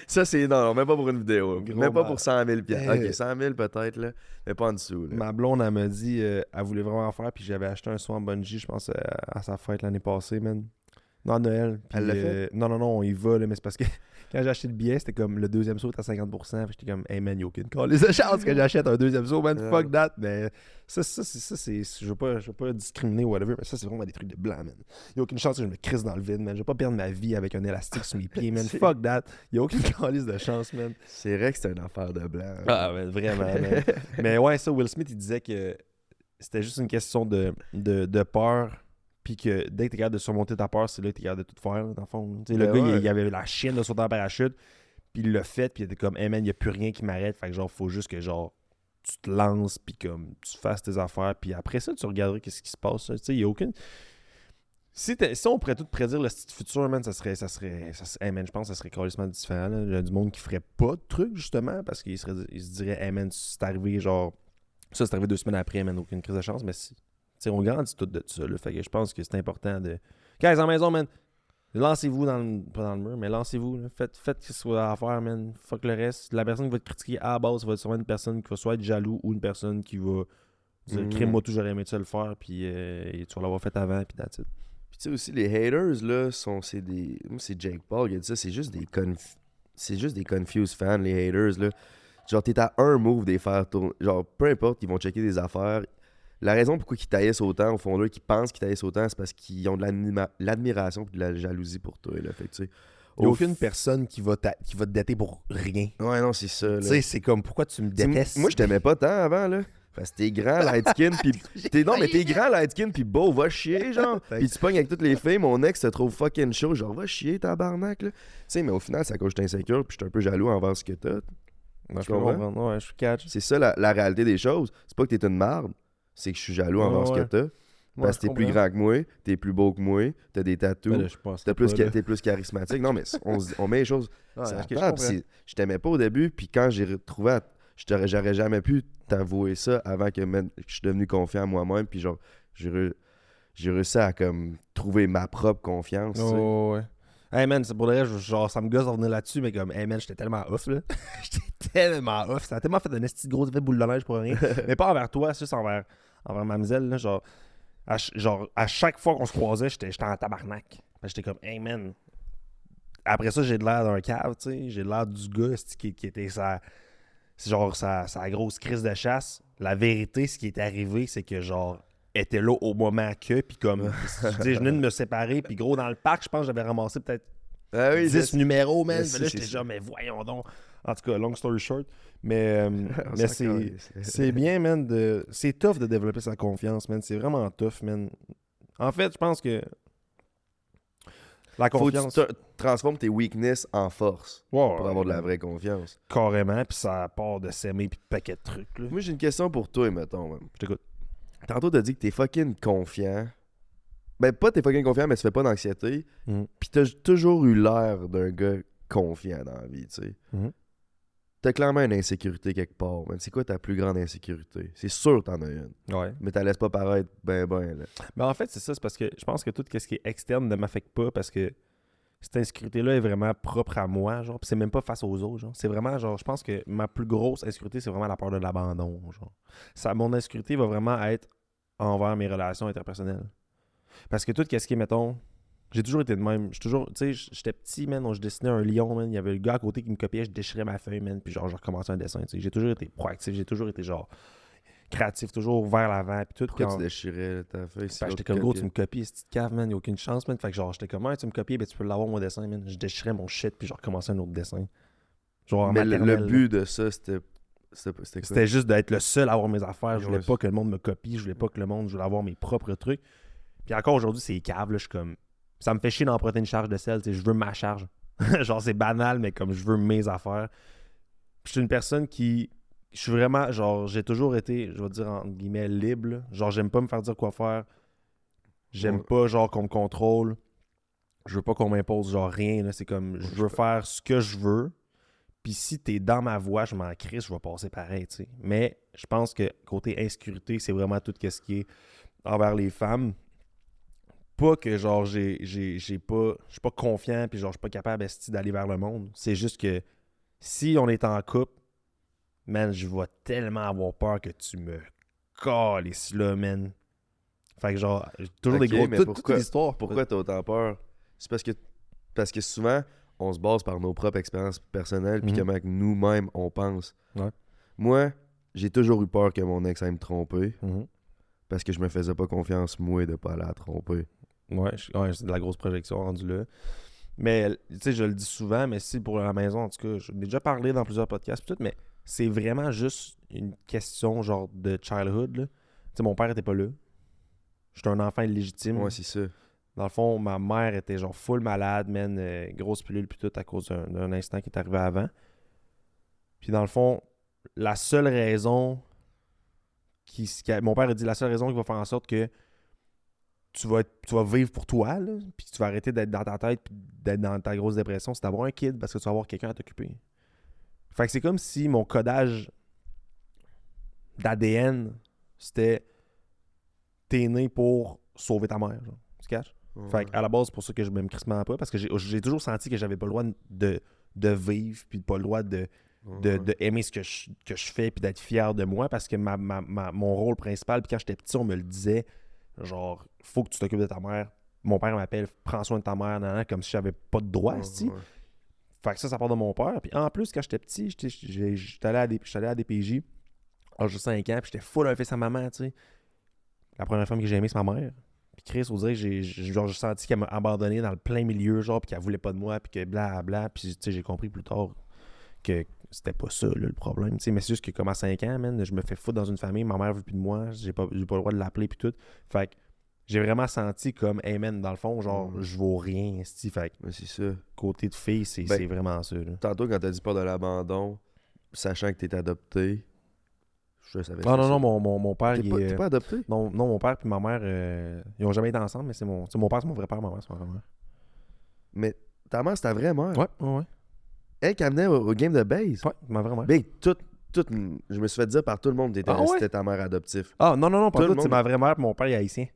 Ça, c'est non, même pas pour une vidéo. Gros Même pas mal. pour 100 000 piastres. Hey. Ok, 100 000 peut-être, là. Mais pas en dessous, là. Ma blonde, elle m'a dit, elle voulait vraiment en faire, puis j'avais acheté un saut en bungee, je pense, à sa fête l'année passée, man. Non, à Noël. Puis, Elle l'a fait? Non, on y va, là, mais c'est parce que quand j'ai acheté le billet, c'était comme le deuxième saut à 50%. Puis j'étais comme, hey man, y'a aucune calice de chance que j'achète un deuxième saut, man, fuck that. Mais ça c'est. Je veux pas discriminer ou whatever, mais ça, c'est vraiment des trucs de blanc, man. Y'a aucune chance que je me crisse dans le vide, man. Je vais pas perdre ma vie avec un élastique sur mes pieds, man. Fuck that. Y'a aucune calice de chance, man. C'est vrai que c'est une affaire de blanc. Ah, mais vraiment, man. Mais ouais, ça, Will Smith, il disait que c'était juste une question de peur. Puis que dès que t'es capable de surmonter ta peur, c'est là que t'es capable de tout faire, là, dans le fond. Le gars, il avait la chienne de sauter en parachute. Puis il l'a fait, puis il était comme, hey man, il n'y a plus rien qui m'arrête. Fait que genre, faut juste que genre, tu te lances, puis comme, tu fasses tes affaires. Puis après ça, tu regarderas qu'est-ce qui se passe. Tu sais, il n'y a aucune. Si on pourrait tout prédire le style futur, man, ça serait hey man, je pense que ça serait carrément différent. Là. Il y a du monde qui ferait pas de trucs, justement, parce qu'il se dirait, hey man, c'est arrivé, genre, ça, c'est arrivé 2 semaines après, man, aucune crise de chance, mais si. T'sais, on grandit tout de ça. Là. Fait que je pense que c'est important de. Guys, en maison, man, lancez-vous pas dans le mur, mais lancez-vous. Là. Faites ce qu'il soit à faire, man. Fuck le reste. La personne qui va te critiquer à la base va être sûrement une personne qui va soit être jaloux ou une personne qui va dire crime-moi tout, j'aurais aimé ça le faire, puis tu vas l'avoir fait avant, puis that's it. Puis tu sais aussi, les haters, là, c'est des. Moi, c'est Jake Paul qui a dit ça, c'est juste des confused fans, les haters, là. Genre, t'es à un move des faire tourner. Genre, peu importe, ils vont checker des affaires. La raison pourquoi ils taillissent autant, au fond d'eux, qu'ils pensent qu'ils taillissent autant, c'est parce qu'ils ont de l'admiration et de la jalousie pour toi. Là. Fait que, tu sais, il n'y a aucune personne qui va te dater pour rien. Ouais, non, c'est ça. Tu sais, c'est comme, pourquoi tu me détestes? Moi, je t'aimais pas tant avant, là. Parce que t'es grand, light skin, pis... Non, mais t'es grand, light skin, pis beau, va chier, genre. Pis tu pognes avec toutes les filles, mon ex te trouve fucking chaud, genre, va chier, tabarnak, là. Tu sais, mais au final, c'est à cause que j'étais insécure, pis j'étais un peu jaloux envers ce que t'as. Je comprends. Ouais, je suis catch. C'est ça, la réalité des choses. C'est pas que t'es une marde. C'est que je suis jaloux envers ce que t'as. Parce que t'es plus grand que moi, t'es plus beau que moi, t'as des tattoos, t'es plus charismatique. Non, mais on met les choses. Je t'aimais pas au début, puis quand j'ai retrouvé, j'aurais jamais pu t'avouer ça avant que je suis devenu confiant en moi-même, puis genre, j'ai réussi à comme trouver ma propre confiance. Oh, ouais. Hey man, c'est pour le reste, genre, ça me gosse de revenir là-dessus, mais comme, hey man, j'étais tellement off, là. J'étais tellement off. Ça a tellement fait un esti de gros effet boule de neige pour rien. Mais pas envers toi, c'est juste envers mademoiselle, là. Genre, à chaque fois qu'on se croisait, j'étais en tabarnak. J'étais comme, hey man. Après ça, j'ai de l'air d'un cave, tu sais. J'ai de l'air du gars qui était sa grosse crise de chasse. La vérité, ce qui est arrivé, c'est que genre, était là au moment que, puis comme, je venais de me séparer, puis gros, dans le parc, je pense que j'avais ramassé peut-être 10 numéros, man. Là, j'étais genre, mais voyons donc. En tout cas, long story short. Mais c'est bien, man, c'est tough de développer sa confiance, man. C'est vraiment tough, man. En fait, je pense que la confiance... Faut que tu transformes tes weaknesses en force pour avoir de la vraie confiance. Carrément, puis ça part de s'aimer, puis de paquet de trucs, là. Moi, j'ai une question pour toi, mettons, man. Je t'écoute. Tantôt, t'as dit que t'es fucking confiant. Ben, pas t'es fucking confiant, mais tu fais pas d'anxiété. Pis t'as toujours eu l'air d'un gars confiant dans la vie, tu sais. T'as clairement une insécurité quelque part, man. C'est quoi ta plus grande insécurité? C'est sûr que t'en as une. Ouais. Mais t'as laisses pas paraître ben, là. Ben, en fait, c'est ça. C'est parce que je pense que tout ce qui est externe ne m'affecte pas parce que cette insécurité-là est vraiment propre à moi, genre. Pis c'est même pas face aux autres, genre. C'est vraiment, genre, je pense que ma plus grosse insécurité, c'est vraiment la peur de l'abandon, genre. Mon insécurité va vraiment être envers mes relations interpersonnelles. Parce que tout ce qui est, mettons, j'ai toujours été de même. Tu sais, j'étais petit, man, je dessinais un lion, man. Il y avait le gars à côté qui me copiait, je déchirais ma feuille, man. Puis genre, je recommençais un dessin, tu sais. J'ai toujours été proactif, j'ai toujours été genre créatif, toujours vers l'avant. Puis tout. Pourquoi tu déchirais ta feuille? J'étais comme, gros, tu me copies, cette petite cave, man, il n'y a aucune chance, man. Fait que genre, j'étais comme, tu me copies, ben tu peux l'avoir mon dessin, man. Je déchirais mon shit, puis je recommençais un autre dessin. Genre, mais le but de ça, c'était juste d'être le seul à avoir mes affaires. Je voulais pas que le monde me copie, je voulais avoir mes propres trucs. Puis encore aujourd'hui, c'est cave, là, je suis comme... Ça me fait chier d'emprunter une charge de sel, tu sais, je veux ma charge. Genre, c'est banal, mais comme je veux mes affaires. Puis je suis une personne qui... Je suis vraiment, genre, j'ai toujours été, je vais dire, entre guillemets, libre, là. Genre, j'aime pas me faire dire quoi faire. J'aime pas, genre, qu'on me contrôle. Je veux pas qu'on m'impose, genre, rien, là. C'est comme, je veux faire ce que je veux. Puis si t'es dans ma voie, je m'en crisse, je vais passer pareil, tu sais. Mais je pense que côté insécurité, c'est vraiment tout ce qui est envers les femmes. Pas que genre j'ai pas. Je suis pas confiant puis genre je suis pas capable esti, d'aller vers le monde. C'est juste que si on est en couple, man, je vais tellement avoir peur que tu me calisses là, man. Fait que genre, j'ai toujours Ok, des gros. mais Toute l'histoire. Pourquoi t'as autant peur? C'est parce que souvent, on se base par nos propres expériences personnelles puis Mhm. comment que nous-mêmes on pense. Ouais. Moi, j'ai toujours eu peur que mon ex aille me tromper Mhm. parce que je me faisais pas confiance, moi, de pas la tromper. Ouais, ouais, c'est de la grosse projection rendue là. Mais, tu sais, je le dis souvent, mais si pour la maison, en tout cas, j'en ai déjà parlé dans plusieurs podcasts, pis tout, mais c'est vraiment juste une question, genre, de childhood, là. Tu sais, mon père était pas là. J'étais un enfant illégitime. Ouais, c'est ça. Dans le fond, ma mère était, genre, full malade, man, grosse pilule, puis tout, à cause d'un instant qui est arrivé avant. Puis, dans le fond, la seule raison mon père a dit, la seule raison qui va faire en sorte que tu vas vivre pour toi, là, puis tu vas arrêter d'être dans ta tête puis d'être dans ta grosse dépression, c'est d'avoir un kid parce que tu vas avoir quelqu'un à t'occuper. Fait que c'est comme si mon codage d'ADN, c'était t'es né pour sauver ta mère, genre. Tu catches? Ouais. Fait qu'à la base, c'est pour ça que je m'aime crissement pas, parce que j'ai toujours senti que j'avais pas le droit de vivre, puis pas le droit de aimer ce que je fais, puis d'être fier de moi, parce que mon rôle principal, puis quand j'étais petit, on me le disait, genre, faut que tu t'occupes de ta mère. Mon père m'appelle, prends soin de ta mère, comme si j'avais pas de droit, esti. Fait que ça part de mon père. Puis en plus, quand j'étais petit, j'étais allé à DPJ, à j'ai 5 ans, puis j'étais full un fils à maman, tu sais. La première femme que j'ai aimée, c'est ma mère. Puis Chris, on dirait que j'ai senti qu'elle m'a abandonné dans le plein milieu, genre, puis qu'elle voulait pas de moi, puis que blablabla. Puis, tu sais, j'ai compris plus tard que c'était pas ça, là, le problème. Tu sais, mais c'est juste que, comme à 5 ans, man, je me fais foutre dans une famille, ma mère veut plus de moi, j'ai pas le droit de l'appeler, puis tout. Fait que j'ai vraiment senti comme, hey man, dans le fond, genre, je vaux rien, esti. Fait que, Ouais, c'est ça. côté de fille, c'est vraiment ça, là. Tantôt, quand t'as dit peur de l'abandon, sachant que t'es adopté, je savais Ah non, ça. non, mon père, T'es pas adopté? Non, mon père et ma mère, ils ont jamais été ensemble, mais mon père, c'est mon vrai père, ma mère, c'est ma vraie mère. Mais ta mère, c'est ta vraie mère. Ouais. Elle qui amenait au game de base. Ouais, ma vraie mère. Big, je me suis fait dire par tout le monde que c'était ta mère adoptive. Ah non, pas Tout le tout, c'est monde- ma vraie mère et mon père, il est haïtien.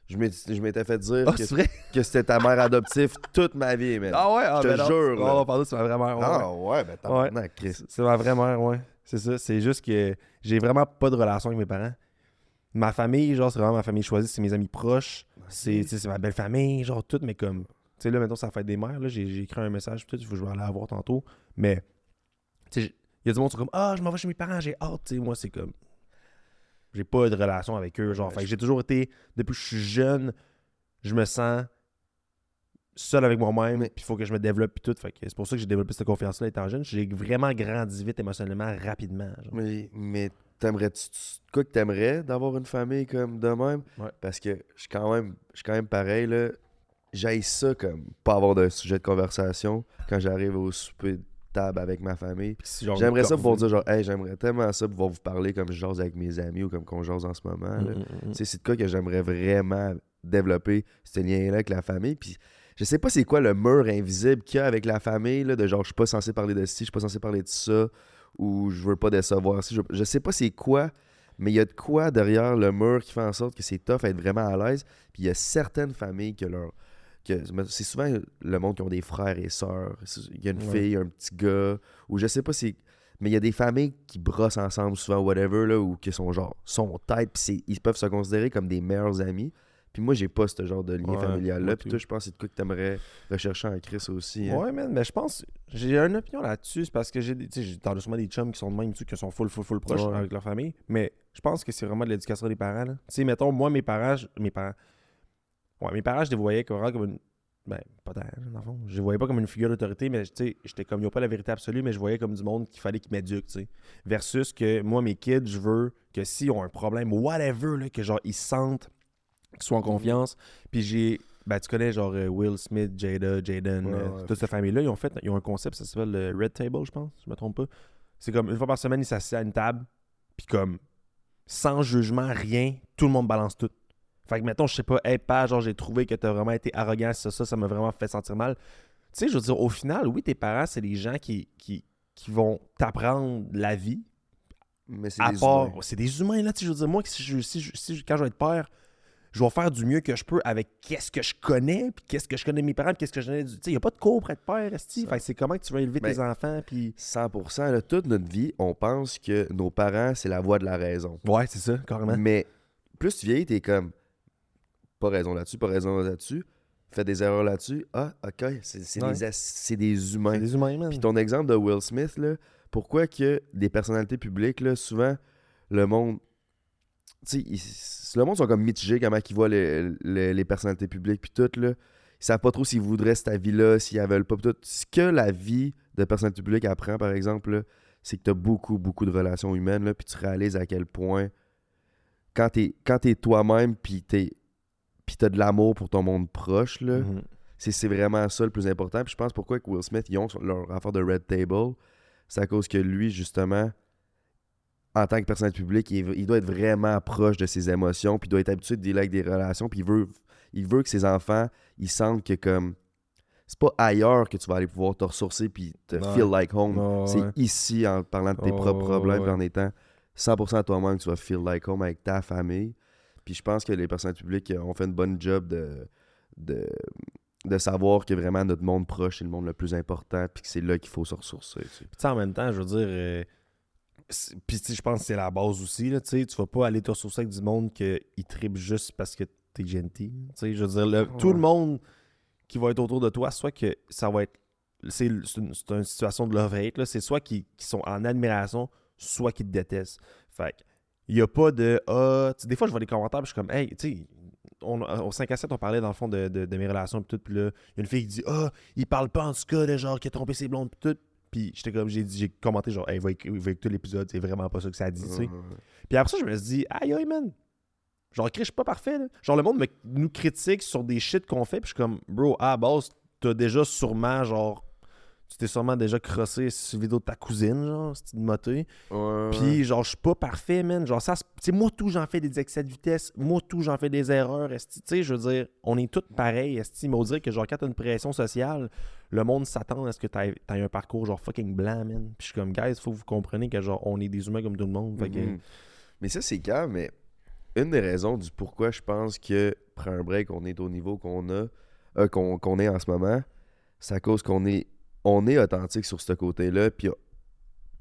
Je m'étais fait dire Ah, c'est vrai? que c'était ta mère adoptive toute ma vie, man. Ah ouais, Je te ben non. jure, là. Oh, pardon, c'est ma vraie mère. Ouais. Ah ouais, ben tabarnak, Chris. C'est ma vraie mère, ouais. C'est ça. C'est juste que j'ai vraiment pas de relation avec mes parents. Ma famille, genre, c'est vraiment ma famille choisie, c'est mes amis proches. C'est ma belle famille, genre, tout, mais comme. Tu sais, là, maintenant, c'est la fête des mères, là, j'ai écrit un message, peut-être, je vais aller la voir tantôt. Mais, tu sais, il y a du monde qui sont comme, ah, je m'en vais chez mes parents, j'ai hâte, tu sais, moi, c'est comme. J'ai pas de relation avec eux, genre. Ouais, Fait que j'ai toujours été, depuis que je suis jeune, je me sens seul avec moi-même, puis il faut que je me développe, puis tout. Fait que c'est pour ça que j'ai développé cette confiance-là étant jeune. J'ai vraiment grandi vite émotionnellement, rapidement. Genre. Mais t'aimerais-tu quoi que t'aimerais d'avoir une famille comme de même? Ouais. Parce que je suis quand même pareil, là. J'haïs ça comme pas avoir de sujet de conversation quand j'arrive au souper de table avec ma famille. Si, genre, J'aimerais ça pouvoir dire genre, hey, j'aimerais tellement ça pouvoir vous parler comme je jase avec mes amis ou comme qu'on jase en ce moment. Là. Tu sais, c'est de quoi que j'aimerais vraiment développer ce lien-là avec la famille. Puis je sais pas c'est quoi le mur invisible qu'il y a avec la famille, là, de genre, je suis pas censé parler de ci, je suis pas censé parler de ça, ou je veux pas décevoir ci. Je sais pas c'est quoi, mais il y a de quoi derrière le mur qui fait en sorte que c'est tough à être vraiment à l'aise. Puis il y a certaines familles c'est souvent le monde qui ont des frères et sœurs. Il y a une fille, un petit gars, ou je sais pas si. Mais il y a des familles qui brossent ensemble souvent, whatever, là, ou qui sont genre, sont tête, puis ils peuvent se considérer comme des meilleurs amis. Puis moi, j'ai pas ce genre de lien familial-là. Puis toi, je pense que c'est de quoi que t'aimerais rechercher en Chris aussi. Hein. Ouais, man, mais je pense. J'ai une opinion là-dessus. C'est parce que j'ai entendu souvent des chums qui sont de même, qui sont full proches avec leur famille. Mais je pense que c'est vraiment de l'éducation des parents. Tu sais, mettons, moi, mes parents, je les voyais comme une. Ben, pas tant, dans le fond. Je les voyais pas comme une figure d'autorité, mais tu sais, j'étais comme, ils n'ont pas la vérité absolue, mais je voyais comme du monde qu'il fallait qu'ils m'éduquent, tu sais. Versus que moi, mes kids, je veux que s'ils ont un problème, whatever, là, que genre, ils se sentent, qu'ils soient en confiance. Puis j'ai. Ben, tu connais genre Will Smith, Jaden, toute cette famille-là, ils ont un concept, ça s'appelle le Red Table, je pense, je me trompe pas. C'est comme une fois par semaine, ils s'assiedent à une table, puis comme, sans jugement, rien, tout le monde balance tout. Fait que, mettons, je sais pas, hey, pas, genre, j'ai trouvé que t'as vraiment été arrogant, ça m'a vraiment fait sentir mal. Tu sais, je veux dire, au final, oui, tes parents, c'est des gens qui vont t'apprendre la vie, Mais c'est À des part, humains. c'est des humains, là, tu sais, je veux dire, moi, quand je vais être père, je vais faire du mieux que je peux avec qu'est-ce que je connais, puis qu'est-ce que je connais de mes parents, puis qu'est-ce que je connais du... Tu sais, il n'y a pas de cours pour être père, esti. Ça. Fait que c'est comment que tu vas élever Ben, tes enfants, puis... 100%, là, toute notre vie, on pense que nos parents, c'est la voie de la raison. Ouais, c'est ça, carrément. Mais plus tu vieillis, t'es comme, pas raison là-dessus, pas raison là-dessus, fais des erreurs là-dessus. Ah, ok, c'est Ouais. c'est des humains. C'est des humains, man. Puis ton exemple de Will Smith, là, pourquoi que des personnalités publiques, là, souvent, le monde... Tu sais, le monde sont comme mitigés comment ils voient les personnalités publiques puis tout, là. Ils savent pas trop s'ils voudraient cette vie-là, s'ils la veulent pas. Pis tout. Ce que la vie de personnalité publique apprend, par exemple, là, c'est que tu as beaucoup, beaucoup de relations humaines, là, puis tu réalises à quel point, quand t'es toi-même, puis t'as de l'amour pour ton monde proche, là, Mhm. c'est vraiment ça le plus important. Puis je pense pourquoi que Will Smith, ils ont leur affaire de Red Table, c'est à cause que lui, justement, en tant que personnalité publique, il doit être vraiment proche de ses émotions, puis il doit être habitué de dealer avec des relations, puis il veut que ses enfants, ils sentent que comme c'est pas ailleurs que tu vas aller pouvoir te ressourcer puis te Ouais. feel like home. Ouais, C'est ouais. ici, en parlant de tes Ouais, propres problèmes, puis ouais. en étant 100% toi-même que tu vas feel like home avec ta famille. Puis je pense que les personnalités publiques ont fait une bonne job de, de savoir que vraiment notre monde proche est le monde le plus important, puis que c'est là qu'il faut se ressourcer. Tu sais. Puis tu sais, en même temps, je veux dire... Puis tu sais, je pense que c'est la base aussi, là, tu sais. Tu vas pas aller te ressourcer avec du monde qui tripe juste parce que t'es gentil. Tu sais, je veux dire, tout le monde qui va être autour de toi, soit que ça va être... C'est une situation de love-hate, là. C'est soit qui sont en admiration, soit qui te détestent. Fait que, il y a pas de... tu sais, des fois, je vois des commentaires, puis je suis comme, hey, tu sais... Au 5 à 7, on parlait dans le fond de mes relations, puis tout. Puis là, il y a une fille qui dit, il parle pas en tout cas de genre qui a trompé ses blondes, puis tout. Puis j'étais comme, j'ai commenté genre, hey, va écouter l'épisode, c'est vraiment pas ça que ça dit, tu sais. Puis après ça, je me suis dit, aïe, aïe, man. Genre, je suis pas parfait, là. Genre, le monde nous critique sur des shit qu'on fait, puis je suis comme, bro, à la base, t'as déjà sûrement, genre, tu t'es sûrement déjà crossé sur une vidéo de ta cousine, genre, c'est une motée. Puis, genre, je suis pas parfait, man. Genre, ça, tu sais, moi, tout, j'en fais des excès de vitesse. Moi, tout, j'en fais des erreurs. Tu sais, je veux dire, on est tous pareils, esti. Mais on dirait que, genre, quand t'as une pression sociale, le monde s'attend à ce que t'aies un parcours, genre, fucking blanc, man. Puis je suis comme, guys, faut que vous compreniez que, genre, on est des humains comme tout le monde. Fait que... Mais ça, c'est calme, mais une des raisons du pourquoi je pense que, après un break, on est au niveau qu'on a, qu'on est en ce moment, c'est à cause qu'on est authentique sur ce côté-là, puis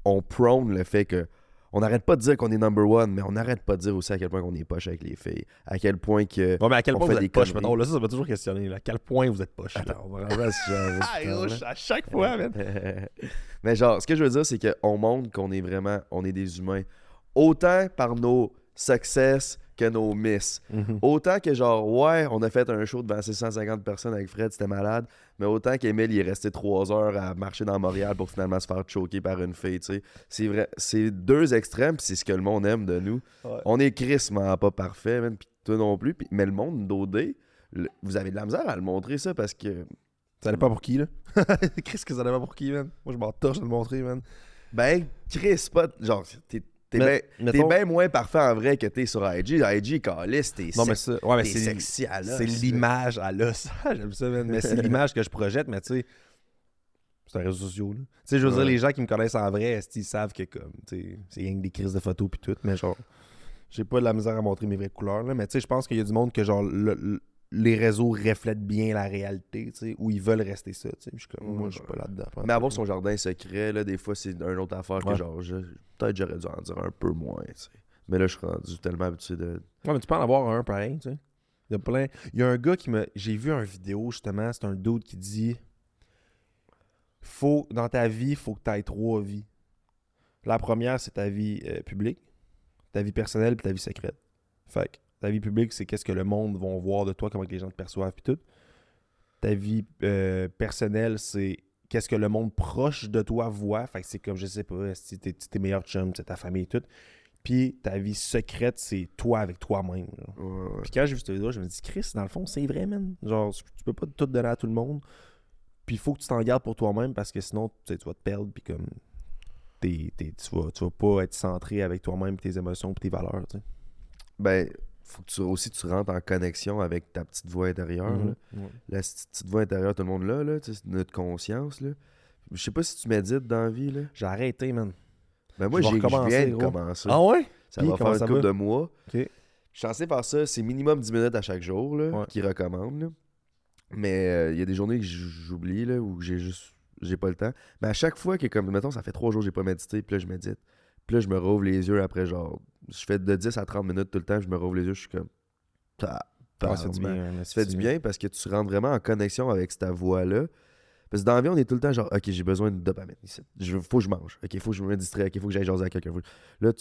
on prône le fait que on n'arrête pas de dire qu'on est number one, mais on n'arrête pas de dire aussi à quel point on est poche avec les filles, à quel point que Ouais, mais à quel on point fait vous des êtes poche, conneries. mettons, là, ça m'a toujours questionné. Là. À quel point vous êtes poche. Là. Attends, on va rentrer à ce sujet. Ah, gros, à chaque fois, man. Mais genre, ce que je veux dire, c'est qu'on montre qu'on est vraiment, on est des humains. Autant par nos success que nos miss. Autant que genre, ouais, on a fait un show devant 650 personnes avec Fred, c'était malade, mais autant qu'Emile, il est resté 3 heures à marcher dans Montréal pour finalement se faire choquer par une fille, tu sais. C'est vrai, c'est deux extrêmes, puis c'est ce que le monde aime de nous. Ouais. On est crissement pas parfait, même, puis toi non plus, mais le monde d'OD, vous avez de la misère à le montrer ça, parce que Ça dépend pour qui, là. Chris, que ça dépend pour qui, man. Moi, je m'en torche de le montrer, man. ben, Chris, pas, genre, t'es bien moins parfait en vrai que t'es sur IG. IG, calisse, Non, mais ça, ouais, mais t'es c'est sexy à l'os. c'est l'image à l'os. J'aime ça, man. Mais c'est l'image que je projette, mais tu sais, c'est un réseau social, là. Tu sais, je veux dire, les gens qui me connaissent en vrai, ils savent que, comme, tu sais, c'est rien que des crises de photos puis tout, mais genre, j'ai pas de la misère à montrer mes vraies couleurs, là. Mais tu sais, je pense qu'il y a du monde que, genre, les réseaux reflètent bien la réalité, tu sais, où ils veulent rester ça, tu sais. Je suis comme, moi, je suis pas là-dedans. Mais avoir son jardin secret, là, des fois, c'est une autre affaire que, Ouais. genre, peut-être j'aurais dû en dire un peu moins, tu sais. Mais là, je suis rendu tellement habitué de... Ouais, mais tu peux en avoir un pareil, tu sais. Il y a plein. Il y a un gars qui m'a. J'ai vu une vidéo, justement, c'est un dude qui dit dans ta vie, il faut que tu aies 3 vies. La première, c'est ta vie publique, ta vie personnelle puis ta vie secrète. Fait que ta vie publique, c'est qu'est-ce que le monde va voir de toi, comment que les gens te perçoivent puis tout. Ta vie personnelle, c'est qu'est-ce que le monde proche de toi voit. Fait que c'est comme, je sais pas, si tes meilleurs chums, c'est ta famille et tout. Puis ta vie secrète, c'est toi avec toi-même. Genre. Ouais. Puis quand j'ai vu cette vidéo, je me dis, Chris, dans le fond, c'est vrai, man. Genre, tu peux pas tout donner à tout le monde. Puis il faut que tu t'en gardes pour toi-même parce que sinon, tu vas te perdre. Puis comme, tu vas pas être centré avec toi-même, tes émotions, puis tes valeurs, tu sais. Ben, faut que tu rentres en connexion avec ta petite voix intérieure, là. Ouais. La petite voix intérieure, tout le monde là, tu sais, c'est notre conscience, là. Je sais pas si tu médites dans la vie, là. J'ai arrêté, man. Ben moi, je vais je recommencer, viens de gros. commencer. Ah ouais? Ça Puis, va comment faire ça une couple va? de mois. Ok. Je suis censé faire ça, c'est minimum 10 minutes à chaque jour, là, Ouais. qu'ils recommandent. Là. Mais il y a des journées que j'oublie, là, ou que j'ai pas le temps. Mais à chaque fois que, comme, mettons, ça fait 3 jours que j'ai pas médité, puis là, je médite. Puis là, je me rouvre les yeux après, genre, je fais de 10 à 30 minutes tout le temps, je me rouvre les yeux, je suis comme, Ah, ça fait du bien. ça fait du bien parce que tu rentres vraiment en connexion avec ta voix-là. Parce que dans la vie, on est tout le temps genre, OK, j'ai besoin de dopamine ici. Faut que je mange. OK, faut que je me distrais. OK, faut que j'aille jaser à quelqu'un. Là,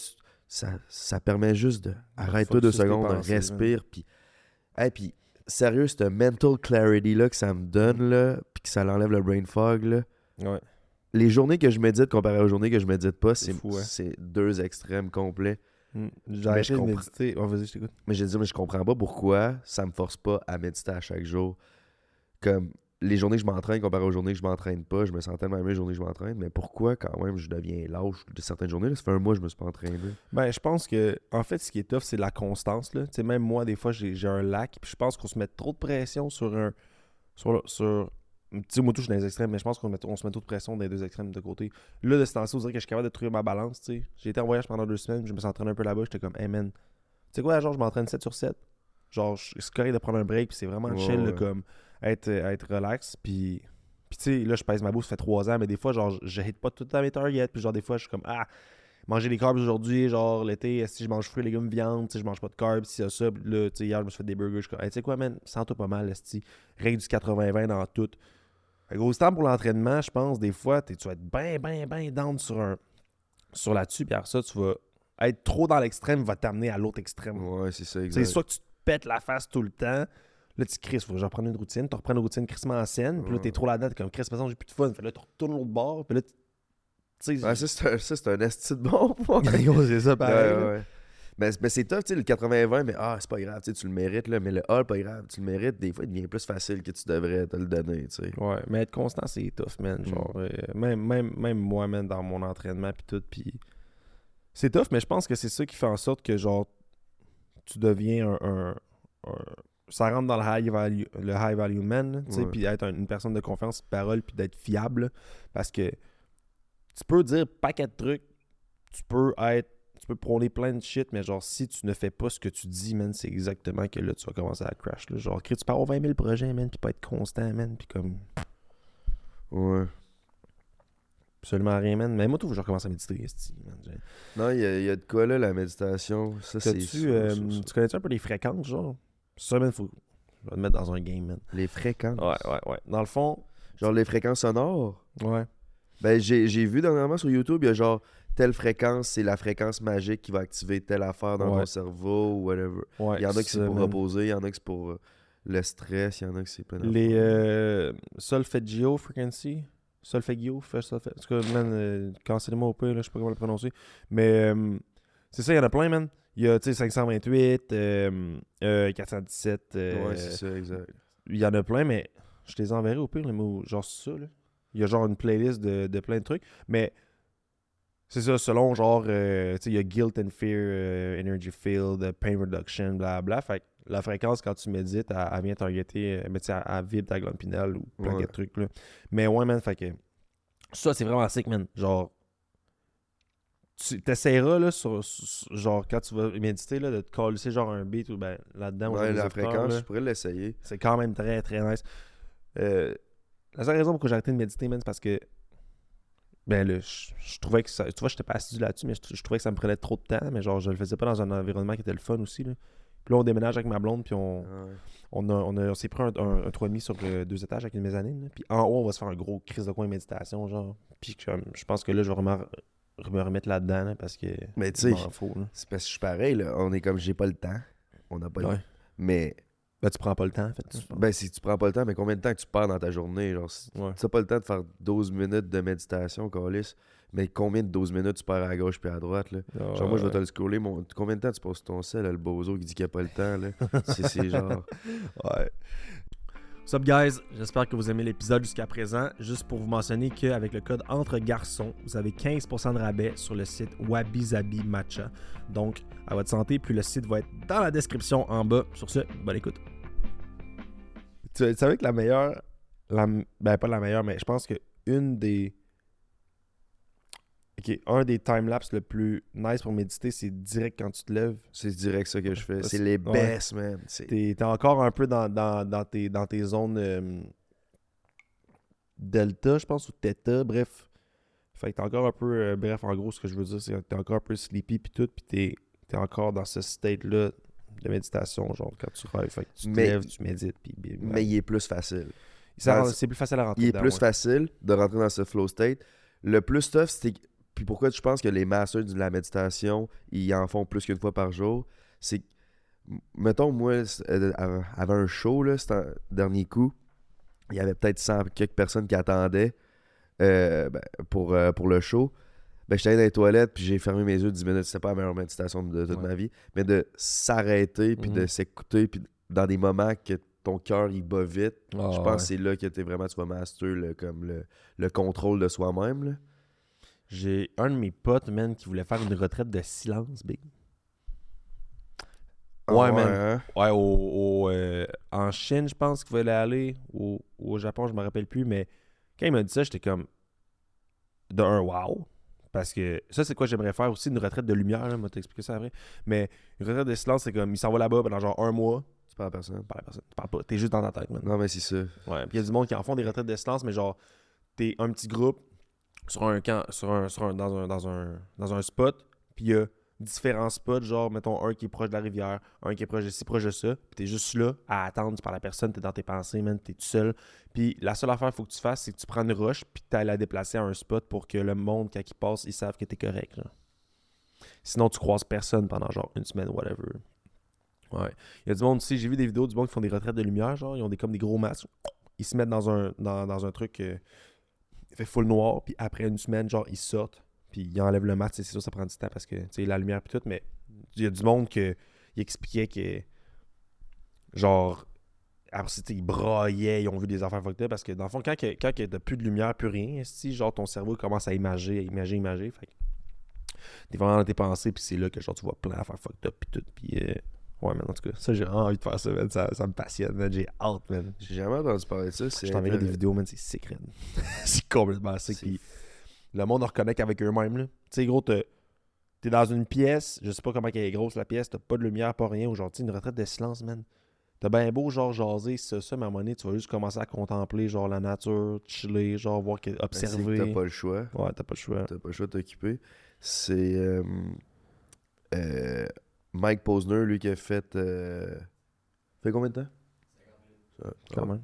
ça permet juste de arrête-toi 2 focuser tes secondes, pensées, respire. Puis, sérieux, cette mental clarity-là que ça me donne, là, puis que ça l'enlève le brain fog, là. Ouais. Les journées que je médite comparé aux journées que je médite pas, C'est fou, hein. c'est 2 extrêmes complets. J'ai Mais arrêté je de comprends. méditer. Oh, vas-y, je t'écoute. Mais j'ai dit, mais je comprends pas pourquoi ça me force pas à méditer à chaque jour. Comme les journées que je m'entraîne comparé aux journées que je m'entraîne pas, je me sens tellement mieux les journées que je m'entraîne. Mais pourquoi quand même je deviens lâche de certaines journées? Là, ça fait un mois que je me suis pas entraîné. Ben, je pense que, en fait, ce qui est tough, c'est la constance, là. Tu sais, même moi, des fois, j'ai un lac, puis je pense qu'on se met trop de pression sur un. Sur tu sais, moi, tout, je suis dans les extrêmes, mais je pense on se met trop de pression dans les deux extrêmes de côté. Là, de ce temps-ci, on dirait que je suis capable de trouver ma balance, tu sais. J'ai été en voyage pendant 2 semaines, je me suis entraîné un peu là-bas, j'étais comme, hey man, tu sais quoi, genre, je m'entraîne 7/7. Genre, c'est correct de prendre un break, puis c'est vraiment Ouais, chill, là, ouais. comme, être relax, puis tu sais, là, je pèse ma bouffe, ça fait 3 ans, mais des fois, genre, je hit pas tout le temps mes targets, puis genre, des fois, je suis comme, manger des carbs aujourd'hui, genre, l'été, si je mange fruits, légumes, viande, tu sais, je mange pas de carbs, si ça, puis là, tu sais, hier, je me suis fait des burgers, je suis comme, hey, tu sais quoi, man, sens-toi pas mal, esti, règle du 80-20 dans tout. Fait que, autant pour l'entraînement, je pense, des fois, tu vas être bien down sur là-dessus, puis après ça, tu vas être trop dans l'extrême, va t'amener à l'autre extrême. Ouais, c'est ça, C'est exact. soit que tu te pètes la face tout le temps, là, tu crisses, faut que je reprenne une routine, tu reprends une routine crissement en scène, puis là, t'es trop là-dedans, t'es comme, crisse, j'ai plus de fun, fait là, tu retournes l'autre bord, puis là, tu sais, Ouais, ça, c'est un esti de bon point. Yo, c'est ça, pareil. Ouais, là. ouais. Mais c'est tough, tu sais, le 80-20, mais c'est pas grave, tu sais, tu le mérites, là. Mais le pas grave, tu le mérites, des fois, il devient plus facile que tu devrais te le donner, tu sais. Ouais, mais être constant, c'est tough, man. Genre, même moi, man, dans mon entraînement, puis tout, puis c'est tough, mais je pense que c'est ça qui fait en sorte que, genre, tu deviens ça rentre dans le high value man, tu sais, Ouais. puis être une personne de confiance, de parole, puis d'être fiable, là, parce que tu peux dire paquet de trucs, tu peux prôner plein de shit, mais genre, si tu ne fais pas ce que tu dis, man, c'est exactement que là, tu vas commencer à crash, là. Genre, tu peux avoir 20 000 projets, man, puis pas être constant, man, puis comme Ouais. absolument rien, man. Mais moi, tout, je recommence à méditer, esti, man. Non, il y a de quoi, là, la méditation. Ça, c'est Tu sûr. connais-tu un peu les fréquences, genre? Ça, man, je vais te mettre dans un game, man. Les fréquences. Ouais. Dans le fond, Genre les fréquences sonores. ouais. Ben, j'ai vu dernièrement sur YouTube, il y a genre telle fréquence, c'est la fréquence magique qui va activer telle affaire dans Ouais. ton cerveau ou whatever. Ouais, Il y en a qui c'est ça, pour man. reposer, il y en a qui c'est pour le stress, il y en a qui c'est plein d'affaires. Les solfeggio frequency. Solfeggio. En tout cas, man, cancellez-moi au pire, là, je sais pas comment le prononcer. Mais c'est ça, il y en a plein, man. Il y a, tu sais, 528, 417. Ouais, c'est ça, exact. Il y en a plein, mais je te les enverrai au pire, les mots, genre ça, là. Il y a genre une playlist de plein de trucs. Mais c'est ça, selon genre, tu sais, il y a Guilt and Fear, Energy Field, Pain Reduction, blablabla. Fait que la fréquence, quand tu médites, elle vient targeter, mais tu sais, elle vibre ta glande pinale ou plein de trucs, là. Mais ouais, man, fait que ça, c'est vraiment sick, man. Genre, tu t'essaieras, là, genre, quand tu vas méditer, là, de te coller genre un beat ou ben là-dedans. Ouais, la là, fréquence, je pourrais l'essayer. c'est quand même très, très nice. La seule raison pourquoi j'ai arrêté de méditer, man, c'est parce que ben là, je trouvais que ça. Tu vois, j'étais pas assidu là-dessus, mais je trouvais que ça me prenait trop de temps. Mais genre, je le faisais pas dans un environnement qui était le fun aussi, là. Puis là, on déménage avec ma blonde, puis on s'est pris un 3,5 sur 2 étages avec une mezzanine. Là. Puis en haut, on va se faire un gros crise de coin méditation, genre. Puis je pense que là, je vais vraiment me remettre là-dedans, là, parce que Mais tu sais, m'en faut, là. c'est parce que je suis pareil, là. On est comme j'ai pas le temps. On n'a pas le Ouais. temps. Mais Ben, tu prends pas le temps, en fait. ben si tu prends pas le temps, mais combien de temps que tu perds dans ta journée? Genre, si Ouais. tu n'as pas le temps de faire 12 minutes de méditation, câlisse, mais combien de 12 minutes tu perds à gauche puis à droite, là? Genre, moi, je vais te le scroller. Combien de temps tu passes sur ton sel, là, le bozo qui dit qu'il a pas le temps, là? c'est genre... Ouais. What's up, guys? J'espère que vous aimez l'épisode jusqu'à présent. Juste pour vous mentionner qu'avec le code Entre Garçons, vous avez 15% de rabais sur le site Wabi Sabi Matcha. Donc, à votre santé, puis le site va être dans la description en bas. Sur ce, bonne écoute. Tu savais que la meilleure... ben, pas la meilleure, mais je pense que une des Ok, un des timelapses le plus nice pour méditer, c'est direct quand tu te lèves. C'est direct ça que je fais. Ouais, C'est les ouais. best, man. T'es encore un peu dans tes zones delta, je pense, ou theta, bref. Fait que t'es encore un peu. Bref, en gros, ce que je veux dire, c'est que t'es encore un peu sleepy, puis tout, puis t'es encore dans ce state-là de méditation, genre quand tu rêves. Fait que tu te lèves, tu médites, puis Mais il est plus facile. c'est plus facile à rentrer Il est dedans, plus ouais. facile de rentrer dans ce flow state. Le plus tough, c'est... Puis pourquoi je pense que les masters de la méditation, ils en font plus qu'une fois par jour, c'est... Mettons, moi, avant un show, là, c'était un dernier coup, il y avait peut-être 100 quelques personnes qui attendaient pour le show. J'étais allé dans les toilettes, puis j'ai fermé mes yeux 10 minutes. C'était pas la meilleure méditation de toute ma vie. Mais de s'arrêter, puis de s'écouter, puis dans des moments que ton cœur, il bat vite, je pense que c'est là que tu vas master le contrôle de soi-même. Là. J'ai un de mes potes, man, qui voulait faire une retraite de silence, big. Ouais, man. Hein? Ouais, en Chine, je pense qu'il fallait aller. Au Japon, je me rappelle plus. Mais quand il m'a dit ça, j'étais comme... De un, wow. Parce que ça, c'est quoi j'aimerais faire aussi, une retraite de lumière. Là, moi, t'expliquer ça après. Mais une retraite de silence, c'est comme... Il s'en va là-bas pendant genre un mois. Tu parles à personne. Tu parles à personne. Tu parles pas. T'es juste dans ta tête, man. Non, mais c'est ça. Ouais. Puis il y a du monde qui en font des retraites de silence, mais genre... T'es un petit groupe sur un camp... dans un spot. Puis il y a... différents spots, genre, mettons, un qui est proche de la rivière, un qui est proche de ci, proche de ça, puis t'es juste là à attendre, tu parles à personne, t'es dans tes pensées, man, t'es tout seul. Puis la seule affaire qu'il faut que tu fasses, c'est que tu prends une roche, puis t'ailles la déplacer à un spot pour que le monde, quand il passe, ils savent que t'es correct, genre. Sinon, tu croises personne pendant, genre, une semaine, whatever. Ouais. Il y a du monde aussi, j'ai vu des vidéos du monde qui font des retraites de lumière, genre, ils ont comme des gros masques. Ils se mettent dans un truc, il fait full noir, puis après une semaine, genre, ils sortent. Puis il enlève le masque, c'est sûr, ça prend du temps parce que, tu sais, la lumière et tout, mais il y a du monde qui expliquait que, genre, après, ils braillaient, ils ont vu des affaires fucked up parce que, dans le fond, quand t'as plus de lumière, plus rien, genre, ton cerveau commence à imager. Fait que t'es vraiment dans tes pensées, puis c'est là que, genre, tu vois plein d'affaires fucked up et tout, puis ouais, mais en tout cas, ça, j'ai vraiment envie de faire ça, man. Ça me passionne, man. J'ai hâte, man. J'ai jamais entendu parler de ça. Je t'enverrai des vidéos, man, c'est sick, man. C'est complètement sick, puis le monde en reconnecte avec eux-mêmes, là. Tu sais, gros, t'es dans une pièce, je sais pas comment elle est grosse la pièce, t'as pas de lumière, pas rien. Aujourd'hui, une retraite de silence, man. T'as bien beau, genre, jaser, ça, mais à un moment donné, tu vas juste commencer à contempler, genre, la nature, chiller, genre, voir, observer. T'as pas le choix. Ouais, t'as pas le choix. T'as pas le choix de t'occuper. C'est Mike Posner, lui, qui a fait... fait combien de temps? 50 minutes. Quand même.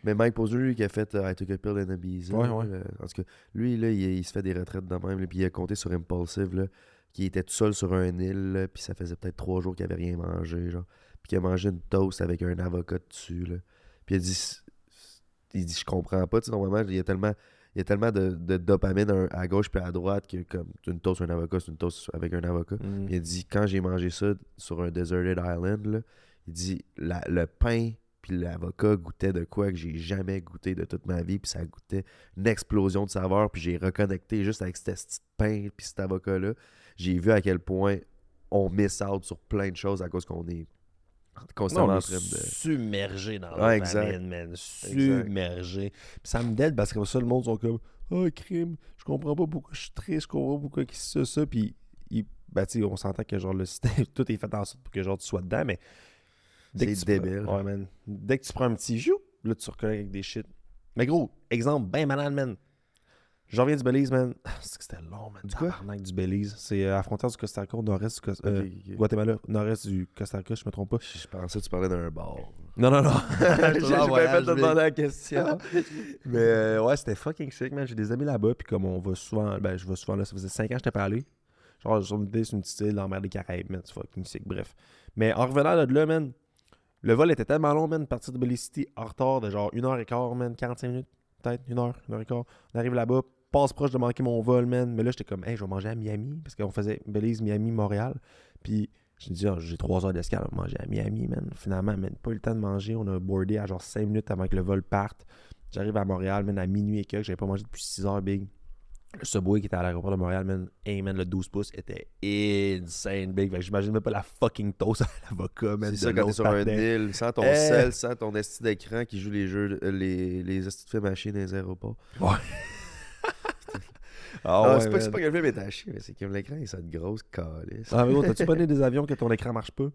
Mais Mike Posner, lui, qui a fait I Took a Pill in Ibiza. Ouais. En tout cas, lui, là, il se fait des retraites de même. Là, puis il a compté sur Impulsive, là, qui était tout seul sur un île. Là, puis ça faisait peut-être 3 jours qu'il avait rien mangé. Genre. Puis qu'il a mangé une toast avec un avocat dessus. Là. Puis il dit je comprends pas. Normalement, il y a tellement de dopamine à gauche puis à droite que comme une toast, un avocat, c'est une toast avec un avocat. Puis il dit quand j'ai mangé ça sur un deserted island, là, il dit le pain puis l'avocat goûtait de quoi que j'ai jamais goûté de toute ma vie, puis ça goûtait une explosion de saveur, puis j'ai reconnecté juste avec ce petit pain puis cet avocat-là. J'ai vu à quel point on miss out sur plein de choses à cause qu'on est constamment en train de... submergé dans Ouais, la famine, man. Submergé. Puis ça me dead parce que ça, le monde sont comme « Ah, crime, je comprends pas pourquoi je suis triste, je comprends pas pourquoi c'est ça. » Puis, ben, tu sais, on s'entend que genre le système, tout est fait en sorte pour que genre tu sois dedans, mais... C'est débile. Ouais, man. Dès que tu prends un petit jou, là, tu reconnectes avec des shit. Mais gros, exemple ben malade, man. Je reviens du Belize, man. C'est que c'était long, man. Du quoi? Du Belize. C'est à la frontière du Costa Rica, au nord-est du Ok. Guatemala, nord-est du Costa Rica, je me trompe pas. Je pensais que tu parlais d'un bar. Non. J'ai pas fait te demander la question. Mais ouais, c'était fucking sick, man. J'ai des amis là-bas, puis comme on va souvent... Ben, je vais souvent là. Ça faisait 5 ans que je t'ai pas allé. Genre, sur une petite île dans la mer des Caraïbes, man. C'est fucking sick, bref. Mais en revenant de là, man... Le vol était tellement long, man, partir de Belize City en retard de genre 1h15, man, 45 minutes, peut-être, 1h15. On arrive là-bas, passe proche de manquer mon vol, man. Mais là, j'étais comme, hey, je vais manger à Miami, parce qu'on faisait Belize, Miami, Montréal. Puis, je me dis, j'ai 3 heures d'escale à manger à Miami, man. Finalement, man, pas eu le temps de manger. On a boardé à genre 5 minutes avant que le vol parte. J'arrive à Montréal, man, à minuit et quelques. J'avais pas mangé depuis 6 heures, big. Le Subway qui était à l'aéroport de Montréal, man, hey, man, le 12 pouces était insane big. Fait que j'imagine même pas la fucking toast à l'avocat, man. C'est ça, quand t'es sur un île, sans ton sel, sans ton esti d'écran qui joue les jeux, les esti de films machines dans les aéroports. Ouais. Ah Non, ouais, c'est man. pas que le film est à chier, mais c'est que l'écran, il a une grosse calice. Ah, mais gros, t'as-tu pogné des avions que ton écran marche pas?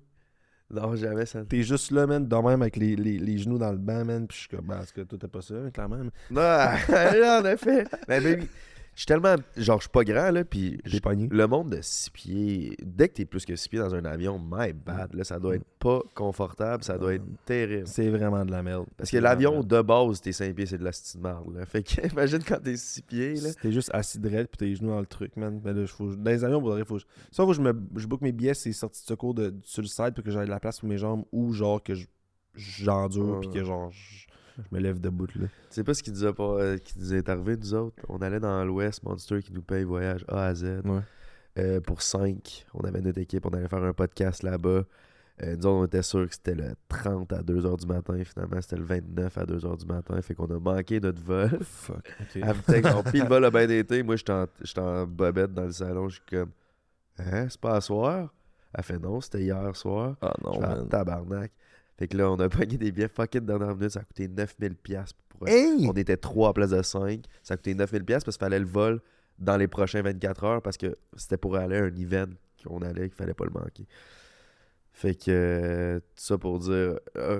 Non, jamais ça. T'es juste là, man, de même avec les genoux dans le banc, man. Puis je suis comme, ben, est-ce que toi, t'as pas ça, clairement? Non, là, en effet. Mais baby, je suis tellement. Genre, je suis pas grand, là. Puis J'ai pogné. le monde de 6 pieds. Dès que t'es plus que 6 pieds dans un avion, my bad, là, ça doit être pas confortable, ça doit être terrible. C'est vraiment de la merde. Parce que l'avion, de base, t'es 5 pieds, c'est de la style marde, là. Fait que, imagine quand t'es 6 pieds, là. T'es juste assis direct puis tes genoux dans le truc, man. Ben là, dans les avions, faut soit je book mes billets, c'est sortie de secours sur le site pour que j'aille de la place pour mes jambes ou genre que j'endure puis que genre je me lève debout, là. Tu sais pas ce qui nous a pas, qui nous est arrivé, nous autres? On allait dans l'Ouest, Monster qui nous paye voyage A à Z. Ouais. Pour 5, on avait notre équipe, on allait faire un podcast là-bas. Nous autres, on était sûrs que c'était le 30 à 2h du matin. Finalement, c'était le 29 à 2h du matin. Fait qu'on a manqué notre vol. Fuck, ok. Puis le vol a bien été. Moi, j'étais en bobette dans le salon. Je suis comme, hein, c'est pas à soir? Elle fait non, c'était hier soir. Ah non, Je fais, ah, man. tabarnak. Fait que là, on a pogné des billets fucking de dernière minute. Ça a coûté 9000$ pour Hey! On était 3 à place de 5. Ça a coûté 9000$ parce qu'il fallait le vol dans les prochains 24 heures parce que c'était pour aller à un event qu'on allait, qu'il fallait pas le manquer. Fait que, tout ça pour dire...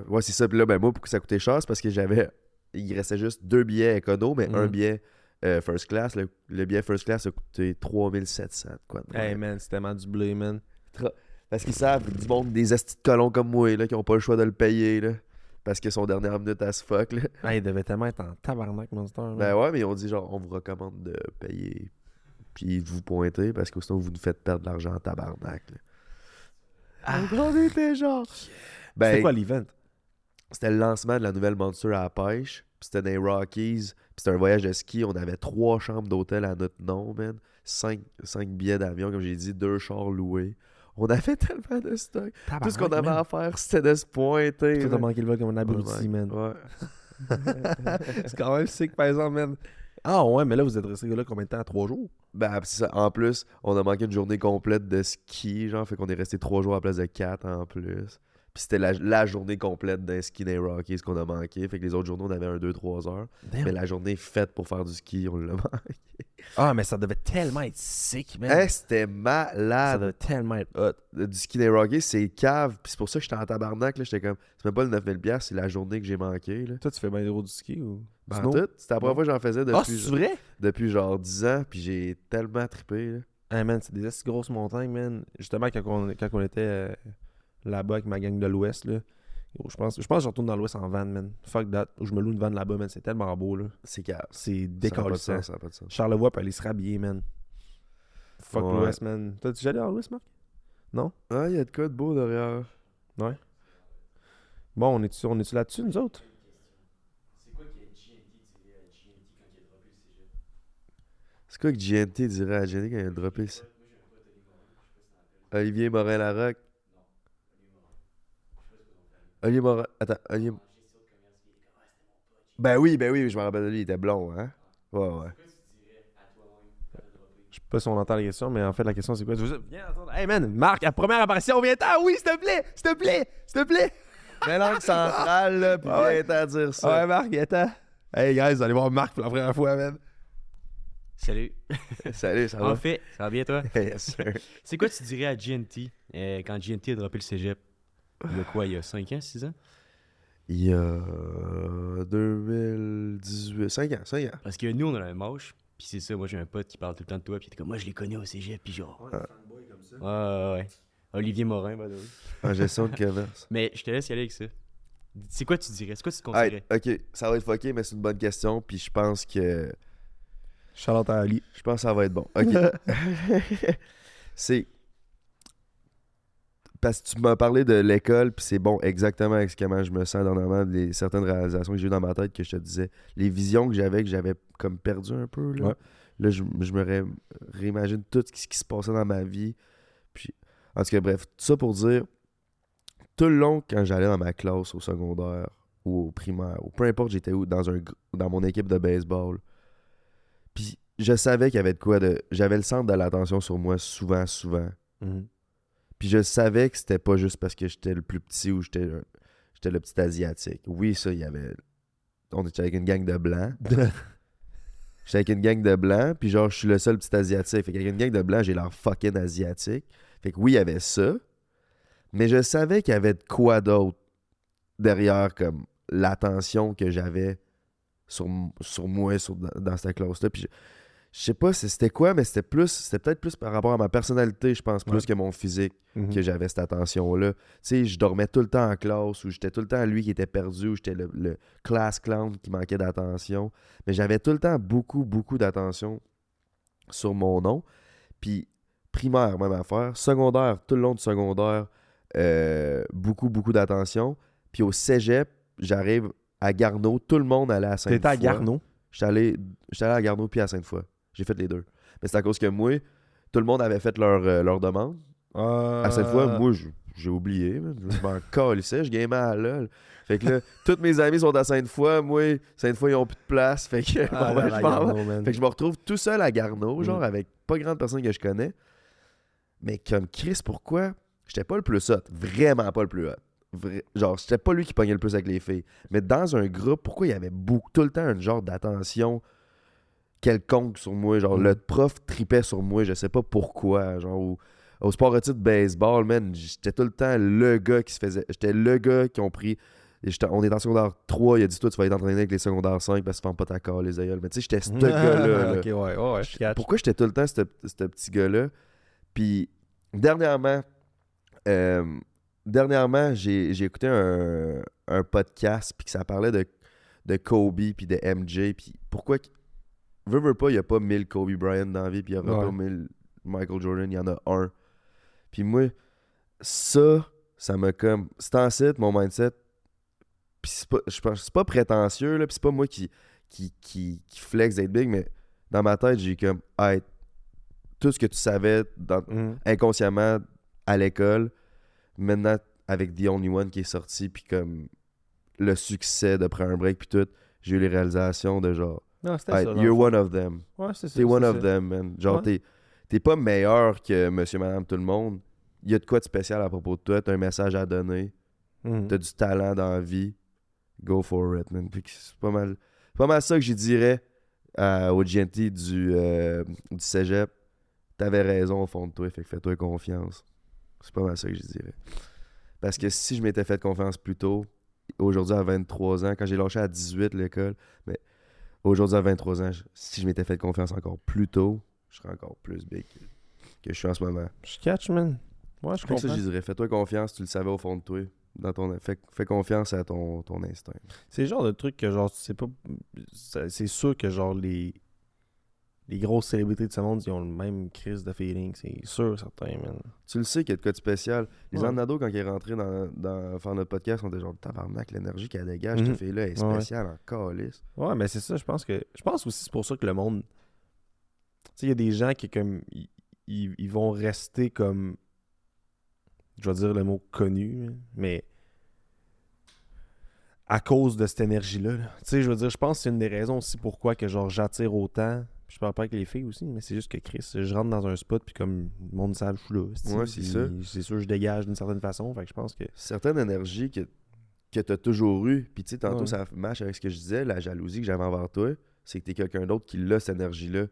ouais, c'est ça. Puis là, ben moi, pourquoi ça coûtait cher, c'est parce que il restait juste 2 billets écono, mais un billet first class. Le billet first class a coûté 3700, quoi. Hey, man, c'est tellement du blé, man. Parce qu'ils savent, du monde, des astis de colons comme moi, là, qui ont pas le choix de le payer, là. Parce que son dernière minute à ce fuck, là. Ah, il devait tellement être en tabarnak, Monster. Man. Ben ouais, mais ils ont dit, genre, on vous recommande de payer, puis de vous pointer, parce que sinon, vous nous faites perdre de l'argent en tabarnak, là. Donc, on était genre... Ben, C'était quoi l'event? c'était le lancement de la nouvelle Monster à la pêche. Puis c'était dans les Rockies. Puis c'était un voyage de ski. On avait 3 chambres d'hôtel à notre nom, man. 5 billets d'avion, comme j'ai dit. 2 chars loués. On avait tellement de stock. Tout ce qu'on avait à faire, c'était de se pointer. Toi, t'as là. manqué le vol comme un abruti, man. Ouais. C'est quand même sick, par exemple, man. Ah ouais, mais là, vous êtes resté là combien de temps? 3 jours? Ben, c'est ça. En plus, on a manqué une journée complète de ski, genre. Fait qu'on est resté 3 jours à la place de 4 en plus. Puis c'était la journée complète d'un ski dans les Rockies qu'on a manqué. Fait que les autres journées, on avait 2-3 heures. Damn. Mais la journée faite pour faire du ski, on l'a manqué. Ah, mais ça devait tellement être sick, man. Hey, c'était Ça malade. devait tellement être hot. Du ski des Rockies, c'est cave. Puis c'est pour ça que j'étais en tabarnak. Là. J'étais comme, c'est même pas le 9000$, c'est la journée que j'ai manqué. Là. Toi, tu fais bien des du ski ou? Ben, Snow? tout. C'était la première fois que j'en faisais Ah, depuis, c'est vrai? depuis genre 10 ans. Puis j'ai tellement trippé. Là. Hey, man, c'est des assez grosses montagnes, man. Justement, quand on était là-bas avec ma gang de l'Ouest, là. Gros, je pense que je retourne dans l'Ouest en van, man. Fuck that. Ou je me loue une van là-bas, man. C'est tellement beau, là. C'est cave. C'est Ça n'a pas de décalissant. sens, ça n'a pas de sens. Charlevoix peut aller se rhabiller, man. Fuck Ouais. l'Ouest, man. T'as déjà allé dans l'Ouest, Marc? Non? Ah, il y a de quoi de beau derrière. Ouais. Bon, on est-tu là-dessus, nous autres? C'est quoi que GNT dirait à GNT quand il a droppé ça? Olivier Morin-Larocque. Olivier Morin. Attends, Olivier. Ben oui, je me rappelle de lui, il était blond, hein? Ouais, ouais. Je sais pas si on entend la question, mais en fait, la question, c'est quoi? Viens entendre. Hey, man, Marc, à première apparition, viens-t'en! Oui, s'il te plaît! S'il te plaît! S'il te plaît! Mais langue centrale, là, pis Ouais. viens à dire ça. Ouais, Marc, viens-t'en! Hey, guys, vous allez voir Marc pour la première fois, man. Salut. Salut, ça va? En fait, ça va bien toi? Yes, sir. C'est quoi tu dirais à GNT quand GNT a droppé le cégep? Il y a quoi, il y a 5 ans, 6 ans? Il y a 2018, 5 ans. Parce que nous, on a la même âge. Puis c'est ça, moi j'ai un pote qui parle tout le temps de toi. Puis il était comme, moi je les connais au cégep. Puis genre. Ouais. Olivier Morin, by the way. En gestion de commerce. Mais je te laisse y aller avec ça. C'est quoi tu dirais? C'est quoi tu te Hey, conseillerais? ok, ça va être fucké, mais c'est une bonne question. Puis je pense que Charlotte à Ali. Je pense que ça va être bon. Ok. C'est. Parce que tu m'as parlé de l'école, puis c'est bon exactement avec comment je me sens dernièrement, certaines réalisations que j'ai eues dans ma tête, que je te disais, les visions que j'avais comme perdu un peu. Là, Ouais. là je me réimagine tout ce qui se passait dans ma vie. Puis, en tout cas, bref, tout ça pour dire, tout le long, quand j'allais dans ma classe au secondaire ou au primaire, ou peu importe, j'étais où, dans mon équipe de baseball, puis je savais qu'il y avait de quoi de. J'avais le centre de l'attention sur moi souvent. Mhm. Puis je savais que c'était pas juste parce que j'étais le plus petit ou j'étais le petit asiatique. Oui, ça, il y avait. On était avec une gang de blancs. J'étais avec une gang de blancs, puis genre, je suis le seul petit asiatique. Fait qu'avec une gang de blancs, j'ai l'air fucking asiatique. Fait que oui, il y avait ça. Mais je savais qu'il y avait de quoi d'autre derrière, comme l'attention que j'avais sur moi dans cette classe-là. Puis je sais pas c'était quoi, mais c'était peut-être plus par rapport à ma personnalité, je pense, plus que mon physique, que j'avais cette attention-là. Tu sais, je dormais tout le temps en classe, ou j'étais tout le temps lui qui était perdu, ou j'étais le class clown qui manquait d'attention. Mais j'avais tout le temps beaucoup, beaucoup d'attention sur mon nom. Puis primaire, même affaire. Secondaire, tout le long du secondaire, beaucoup, beaucoup d'attention. Puis au cégep, j'arrive à Garneau, tout le monde allait à Sainte-Foy. T'étais à Garneau? J'étais allé à Garneau puis à Sainte-Foy. J'ai fait les deux. Mais c'est à cause que moi, tout le monde avait fait leur demande. À Sainte-Foy, moi, j'ai oublié. Je m'en calissais, je gamais à LOL. Fait que là, tous mes amis sont à Sainte-Foy. Moi, Sainte-Foy, ils ont plus de place. Fait que, je me retrouve tout seul à Garneau, genre avec pas grande personne que je connais. Mais comme Chris, pourquoi? J'étais pas le plus hot. Vraiment pas le plus hot. Genre, c'était pas lui qui pognait le plus avec les filles. Mais dans un groupe, pourquoi il y avait tout le temps un genre d'attention quelconque sur moi? Genre, le prof tripait sur moi, je sais pas pourquoi. Genre, au sport études de baseball, man, j'étais tout le temps le gars qui se faisait... J'étais le gars qui ont pris... On est en secondaire 3, il a dit, toi, tu vas être entraîné avec les secondaires 5 parce que tu fais pas ta call, les aïeuls. Mais tu sais, j'étais ce gars-là. Ok, ouais, je catch. Pourquoi j'étais tout le temps ce petit gars-là? Puis, dernièrement, j'ai écouté un podcast puis que ça parlait de Kobe puis de MJ. Puis pourquoi... Veux pas, il n'y a pas 1000 Kobe Bryant dans la vie, puis il n'y aura pas 1000 Michael Jordan, il y en a un. Puis moi, ça m'a comme... C'est en site, mon mindset. Puis je pense c'est pas prétentieux, là, puis c'est pas moi qui flex d'être big, mais dans ma tête, j'ai comme... Hey, tout ce que tu savais inconsciemment à l'école, maintenant, avec The Only One qui est sorti, puis comme le succès d'après un break, puis tout, j'ai eu les réalisations de genre... Non, c'était ça. You're one of them. Ouais, c'est ça. T'es one of them, man. Genre, t'es pas meilleur que monsieur, madame, tout le monde. Il y a de quoi de spécial à propos de toi. T'as un message à donner. T'as du talent dans la vie. Go for it, man. Puis c'est pas mal ça que je dirais au GNT du cégep. T'avais raison au fond de toi. Fait que fais-toi confiance. C'est pas mal ça que je dirais. Parce que si je m'étais fait confiance plus tôt, aujourd'hui à 23 ans, quand j'ai lâché à 18 l'école, mais aujourd'hui, à 23 ans, si je m'étais fait confiance encore plus tôt, je serais encore plus big que je suis en ce moment. Je catch, man. Ouais, je comprends. Ça, je dirais, fais-toi confiance, tu le savais au fond de toi. Fais confiance à ton instinct. C'est le genre de truc que, genre, tu sais pas... C'est sûr que, genre, les grosses célébrités de ce monde, ils ont le même crise de feeling. C'est sûr, certain, man. Tu le sais qu'il y a de quoi de spécial. Les Nado, quand il est rentré dans faire notre podcast, on était genre, tabarnak, l'énergie qu'elle dégage, cette fille-là est spéciale en calice. Ouais, mais c'est ça, je pense aussi c'est pour ça que le monde... Tu sais, il y a des gens qui, comme... Ils vont rester comme... Je vais dire le mot connu, mais... À cause de cette énergie-là. Tu sais, je veux dire, je pense que c'est une des raisons aussi pourquoi que, genre, j'attire autant... Je parle pas avec les filles aussi, mais c'est juste que Chris, je rentre dans un spot puis comme le monde sait que je suis là. Ouais, c'est ça. C'est sûr que je dégage d'une certaine façon, fait que je pense que... Certaines énergies que t'as toujours eu, puis tu sais, tantôt ça match avec ce que je disais, la jalousie que j'avais envers toi, c'est que t'es quelqu'un d'autre qui l'a cette énergie-là.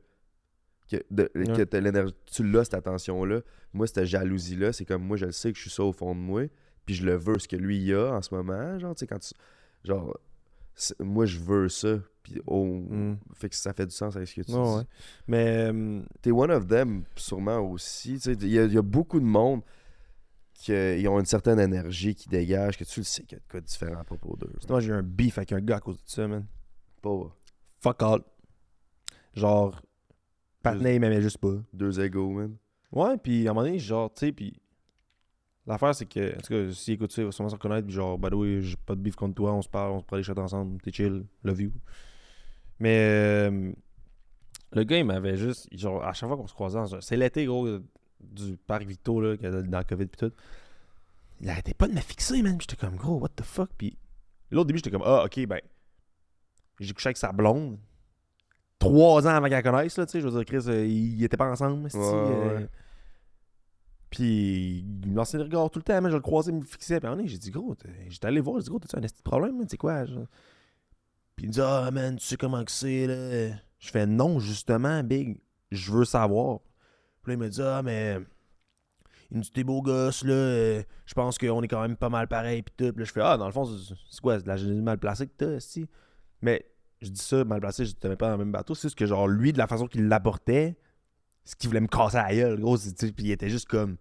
Que t'as l'énergie, tu l'as cette attention-là. Moi, cette jalousie-là, c'est comme moi, je le sais que je suis ça au fond de moi, puis je le veux, ce que lui il a en ce moment, genre, tu sais, quand tu... Genre, moi, je veux ça. Puis fait que ça fait du sens avec ce que tu dis. Ouais. Mais t'es one of them sûrement aussi. Il y a beaucoup de monde qui ont une certaine énergie qui dégage, que tu le sais qu'il y a de quoi de différent à propos d'eux. Moi, j'ai eu un beef avec un gars à cause de ça, man. Pas. Fuck all. Genre, Patnay, il m'aimait juste pas. Deux égos, man. Ouais, puis à un moment donné, genre, tu sais, puis l'affaire, c'est que, en tout cas, s'il écoute ça, il va sûrement se reconnaître, puis genre, by the way, j'ai pas de beef contre toi, on se parle, on se prend les shots ensemble, t'es chill, love you. Mais le gars, il m'avait juste, genre, à chaque fois qu'on se croisait, c'est l'été, gros, du parc Victo, là, dans le COVID, pis tout. Il arrêtait pas de me fixer, man. J'étais comme, gros, what the fuck? Puis là, au début, j'étais comme, ah, ok, ben, j'ai couché avec sa blonde 3 ans avant qu'elle connaisse, là, tu sais, je veux dire, Chris, ils étaient pas ensemble, ouais. Puis il me lançait des regards tout le temps, man, je le croisais, il me fixait, puis à un moment donné, j'ai dit, gros, j'étais allé voir, j'ai dit, gros, t'as-tu un petit problème, man, c'est quoi, genre? Puis il me dit, ah, man, tu sais comment que c'est, là. Je fais non, justement, Big. Je veux savoir. Puis là, il me dit, ah, mais. Il me dit, t'es beau gosse, là. Je pense qu'on est quand même pas mal pareil. Puis tout. Puis là, je fais, ah, dans le fond, c'est quoi? C'est de la jalousie mal placée que t'as, si. Mais je dis ça, mal placé, je te mets pas dans le même bateau. C'est ce que, genre, lui, de la façon qu'il l'apportait, ce qu'il voulait me casser la gueule, gros. Puis il était juste comme.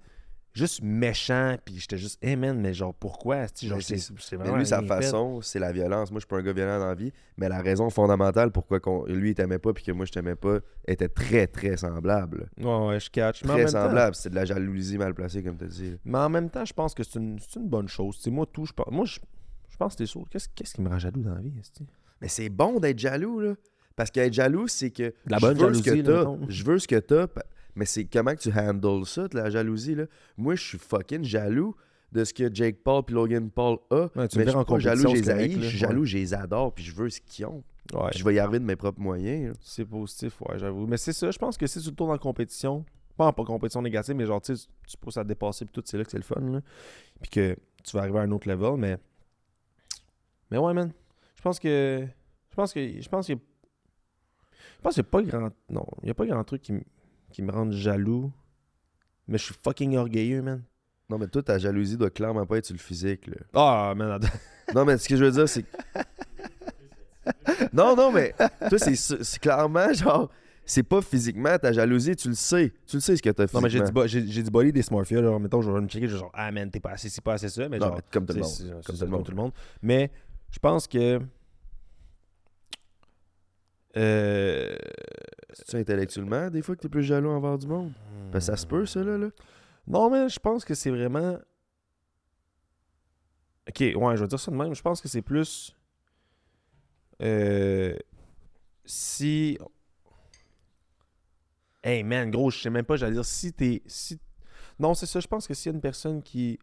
Juste méchant, puis j'étais juste, hey man, mais genre pourquoi? Genre, c'est Mais vraiment lui, sa rien fait. façon, c'est la violence. Moi, je suis pas un gars violent dans la vie, mais la raison fondamentale pourquoi lui, il t'aimait pas puis que moi, je t'aimais pas était très, très semblable. Ouais, je catch. Mais en Très même temps- semblable. C'est de la jalousie mal placée, comme tu as dit. Mais en même temps, je pense que c'est une bonne chose. T'sais, moi, tout, je pense que t'es sûr. Qu'est-ce qui me rend jaloux dans la vie? Esti? Mais c'est bon d'être jaloux, là. Parce qu'être jaloux, c'est que De la bonne je veux ce jalousie, que là, t'as. mettons. Je veux ce que t'as. Mais c'est comment que tu handles ça, de la jalousie, là. Moi, je suis fucking jaloux de ce que Jake Paul puis Logan Paul a. Ouais, tu Mais me je verras suis en pas jaloux, compétition, je les c'est correct, haïs. là. Je suis jaloux, je les adore, puis je veux ce qu'ils ont. Ouais, Puis je vais y arriver de mes propres moyens, là. c'est positif, ouais, j'avoue. Mais c'est ça, je pense que si tu tournes en compétition, pas en compétition négative, mais genre, tu sais, tu pousses à te dépasser, puis tout, c'est là que c'est le fun, là. Puis que tu vas arriver à un autre level, mais. Mais ouais, man. Je pense qu'il y a pas grand. Non, il y a pas grand truc qui me rende jaloux. Mais je suis fucking orgueilleux, man. Non, mais toi, ta jalousie doit clairement pas être sur le physique, là. Ah, man, attends. Non, mais ce que je veux dire, c'est que... Non, mais toi, c'est clairement, genre... C'est pas physiquement ta jalousie, tu le sais. Tu le sais ce que t'as Non, mais physiquement. j'ai du body dysmorphia, là. Mettons, je vais me checker, je vais genre, ah, man, t'es pas assez, c'est pas assez ça. Mais Non, genre, mais comme tout le monde. Comme tout le monde. Mais je pense que. C'est-tu intellectuellement, des fois, que t'es plus jaloux envers du monde? Parce que ça se peut, ça, là. Non, mais je pense que c'est vraiment. Ok, ouais, je vais dire ça de même. Je pense que c'est plus. Si. Hey man, gros, je sais même pas, j'allais dire si t'es. Si... Non, c'est ça, je pense que s'il y a une personne qui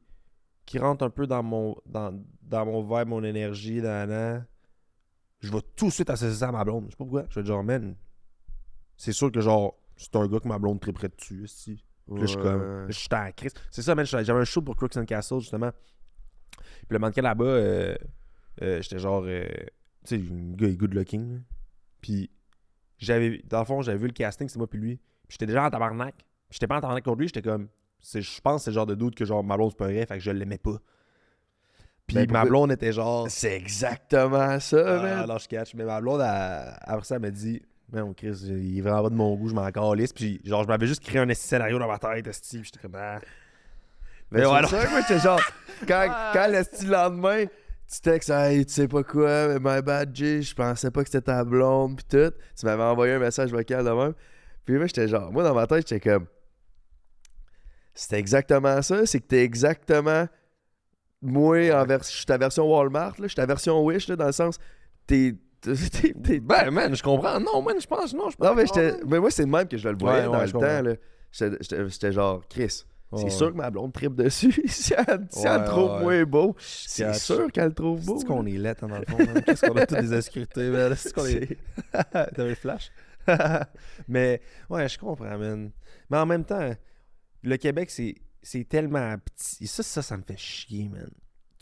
rentre un peu dans mon vibe, mon énergie, je vais tout de suite associer ça à ma blonde. Je sais pas pourquoi. Je vais dire, genre, man, c'est sûr que genre, c'est un gars que ma blonde triperait dessus. Puis là, je suis comme. Là, je suis en crise. C'est ça, man. J'avais un show pour Crooks and Castle, justement. Puis le mannequin là-bas, j'étais genre. Tu sais, le gars est good looking. Là. Puis, dans le fond, j'avais vu le casting, c'est moi puis lui. Puis j'étais déjà en tabarnak. Puis j'étais pas en tabarnak contre lui, j'étais comme. Je pense que c'est le genre de doute que genre ma blonde se pleurait, fait que je l'aimais pas. Puis Ben, ma blonde était genre. C'est exactement ça, Ah, man. alors je catch. Mais ma blonde, après ça, elle m'a dit. Mais mon Chris, il est vraiment pas de mon goût, je m'en calisse. Puis genre, je m'avais juste créé un scénario dans ma tête, esti. Puis j'étais comme. Ah. Mais voilà. c'est ça que moi, j'étais genre... Quand le lendemain, tu textes, hey, tu sais pas quoi, my bad, J, je pensais pas que c'était ta blonde, pis tout. Tu m'avais envoyé un message vocal de même. Puis moi, j'étais genre... Moi, dans ma tête, j'étais comme... C'était exactement ça, c'est que t'es exactement... Moi, je suis ta version Walmart, là, je suis ta version Wish, là, dans le sens... T'es... Ben, man, je comprends. Non, man, je pense. Non, mais moi, c'est le même que je le voyais Ouais, dans ouais, le je temps, comprends. là. J'étais genre, Chris, c'est Ouais. sûr que ma blonde tripe dessus. si elle Ouais, trouve ouais. moins beau, c'est catch. sûr qu'elle le trouve beau. C'est qu'on est lettre dans le fond. Man. Qu'est-ce qu'on a toutes des insécurités, man. C'est qu'on est. T'avais le flash? Mais, ouais, je comprends, man. Mais en même temps, le Québec, c'est tellement petit. Ça me fait chier, man.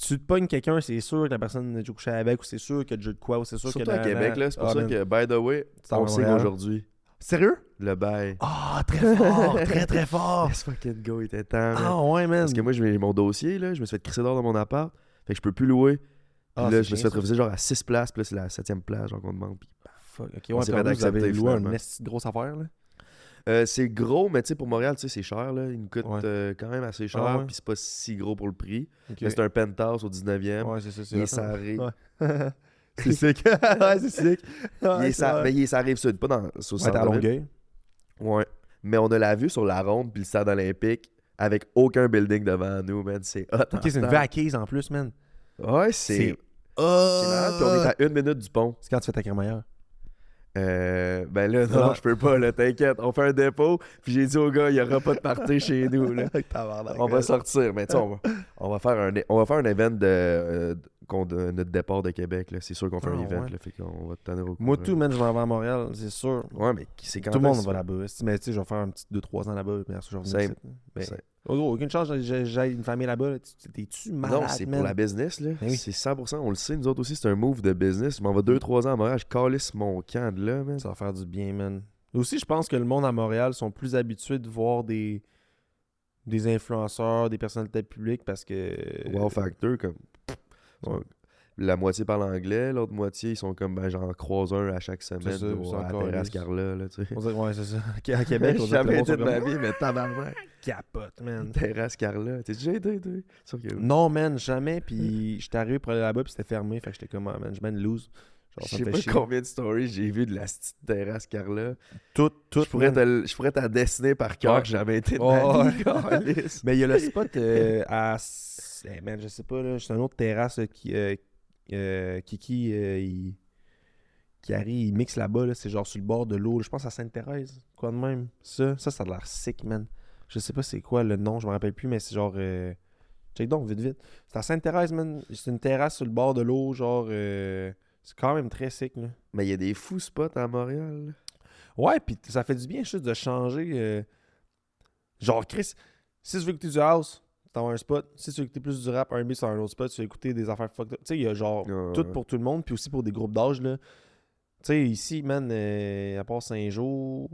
Tu te pognes quelqu'un, c'est sûr que la personne a déjà couché avec, ou c'est sûr qu'il y a déjà de quoi, ou c'est sûr Surtout que. à Québec, là. C'est pour ça man. que, by the way, C'est en on sait Montréal. qu'aujourd'hui, Sérieux? le bail. Ah, très fort, très très fort. Let's fucking go, il était temps. man. Ah, ouais, man. Parce que moi, j'ai mon dossier, là, je me suis fait crisser dehors dans mon appart. Fait que je peux plus louer. Puis Ah, là, c'est je me suis bien, fait ça. refuser genre à 6 places, puis là, c'est la 7e place, genre qu'on demande. Puis, Fuck, ok, On ouais, s'est puis en fait plus, vous avez accepter, loué finalement. une esti de grosse affaire, là. c'est gros, mais tu sais, pour Montréal, tu sais, c'est cher, là. Il nous coûte Ouais. quand même assez cher, Ah ouais. puis c'est pas si gros pour le prix. Ok. Mais c'est un penthouse au 19e. Ouais, c'est ça. Il est hot, sarré. Ouais. C'est sick. Ouais, c'est sick. Mais il est sarré sud, pas dans, sur Ouais, t'es à Longueuil. Ouais. Mais on a la vue sur la ronde puis le stade olympique avec aucun building devant nous, man. C'est hot. Ok, c'est une vue acquise en plus, man. Ouais, c'est C'est malade. Puis on est à 1 minute du pont. C'est quand tu fais ta crémaillère. Ben là, non, je peux pas, là, t'inquiète. On fait un dépôt, puis j'ai dit au gars, il y aura pas de party chez nous, là. On va sortir, mais tu sais, on va faire un event de notre départ de Québec, là. C'est sûr qu'on fait un Ah, event, ouais. là, fait qu'on va te tenir au courant. Moi, tout, man, je m'en vais à Montréal, c'est sûr. Ouais, mais c'est quand Tout le monde est-ce va que- là-bas. Mais tu sais, je vais faire un petit 2-3 ans là-bas, puis après ça, je vais Same. revenir ici. Ben, Same. Aucune chance, j'ai une famille là-bas. Là. T'es-tu malade, Non, c'est man? pour la business, là. Ben oui. C'est 100%. On le sait, nous autres aussi, c'est un move de business. Je m'en vais 2-3 ans à Montréal, je calisse mon camp de là, man. Ça va faire du bien, man. Aussi, je pense que le monde à Montréal sont plus habitués de voir des influenceurs, des personnalités publiques parce que... Wow Factor, comme... Ouais. La moitié parle anglais, l'autre moitié, ils sont comme, ben, j'en croise un à chaque semaine ça, ils sont à la encore terrasse lisses. Carla, là, tu sais. On dirait, ouais, c'est ça. À Québec, on dirait que le Jamais monde été sont de ma comme... vie, mais tabarnak. Capote, man. Terrasse Carla. T'es déjà été, toi? Sûr que oui. Non, man, jamais. Puis j'étais arrivé pour aller là-bas, puis c'était fermé. Fait que j'étais comme, ah, man, je mène loose. Genre, Je ça sais me fait pas chier. combien de stories j'ai vu de la petite terrasse Carla. Tout, Je pourrais man. te la dessiner par cœur Ouais. que jamais été de Oh, ma vie, câlisse. Mais il y a le spot man, je sais pas, là, c'est une autre terrasse là, Kiki, qui arrive, il mixe là-bas, là, c'est genre sur le bord de l'eau, là, je pense à Sainte-Thérèse, quoi de même. Ça a l'air sick, man. Je sais pas c'est quoi le nom, je me rappelle plus, mais c'est genre... check donc, vite. C'est à Sainte-Thérèse, man. C'est une terrasse sur le bord de l'eau, genre... c'est quand même très sick, là. Mais il y a des fous spots à Montréal. Là. Ouais, pis ça fait du bien, juste de changer. Genre, Chris, si tu veux écouter du house, t'as un spot. Si tu veux écouter plus du rap, R&B, c'est un autre spot. Tu veux écouter des affaires fucked up. Tu sais, il y a genre tout pour tout le monde, puis aussi pour des groupes d'âge, là. Tu sais, ici, man, à part Saint-Jean,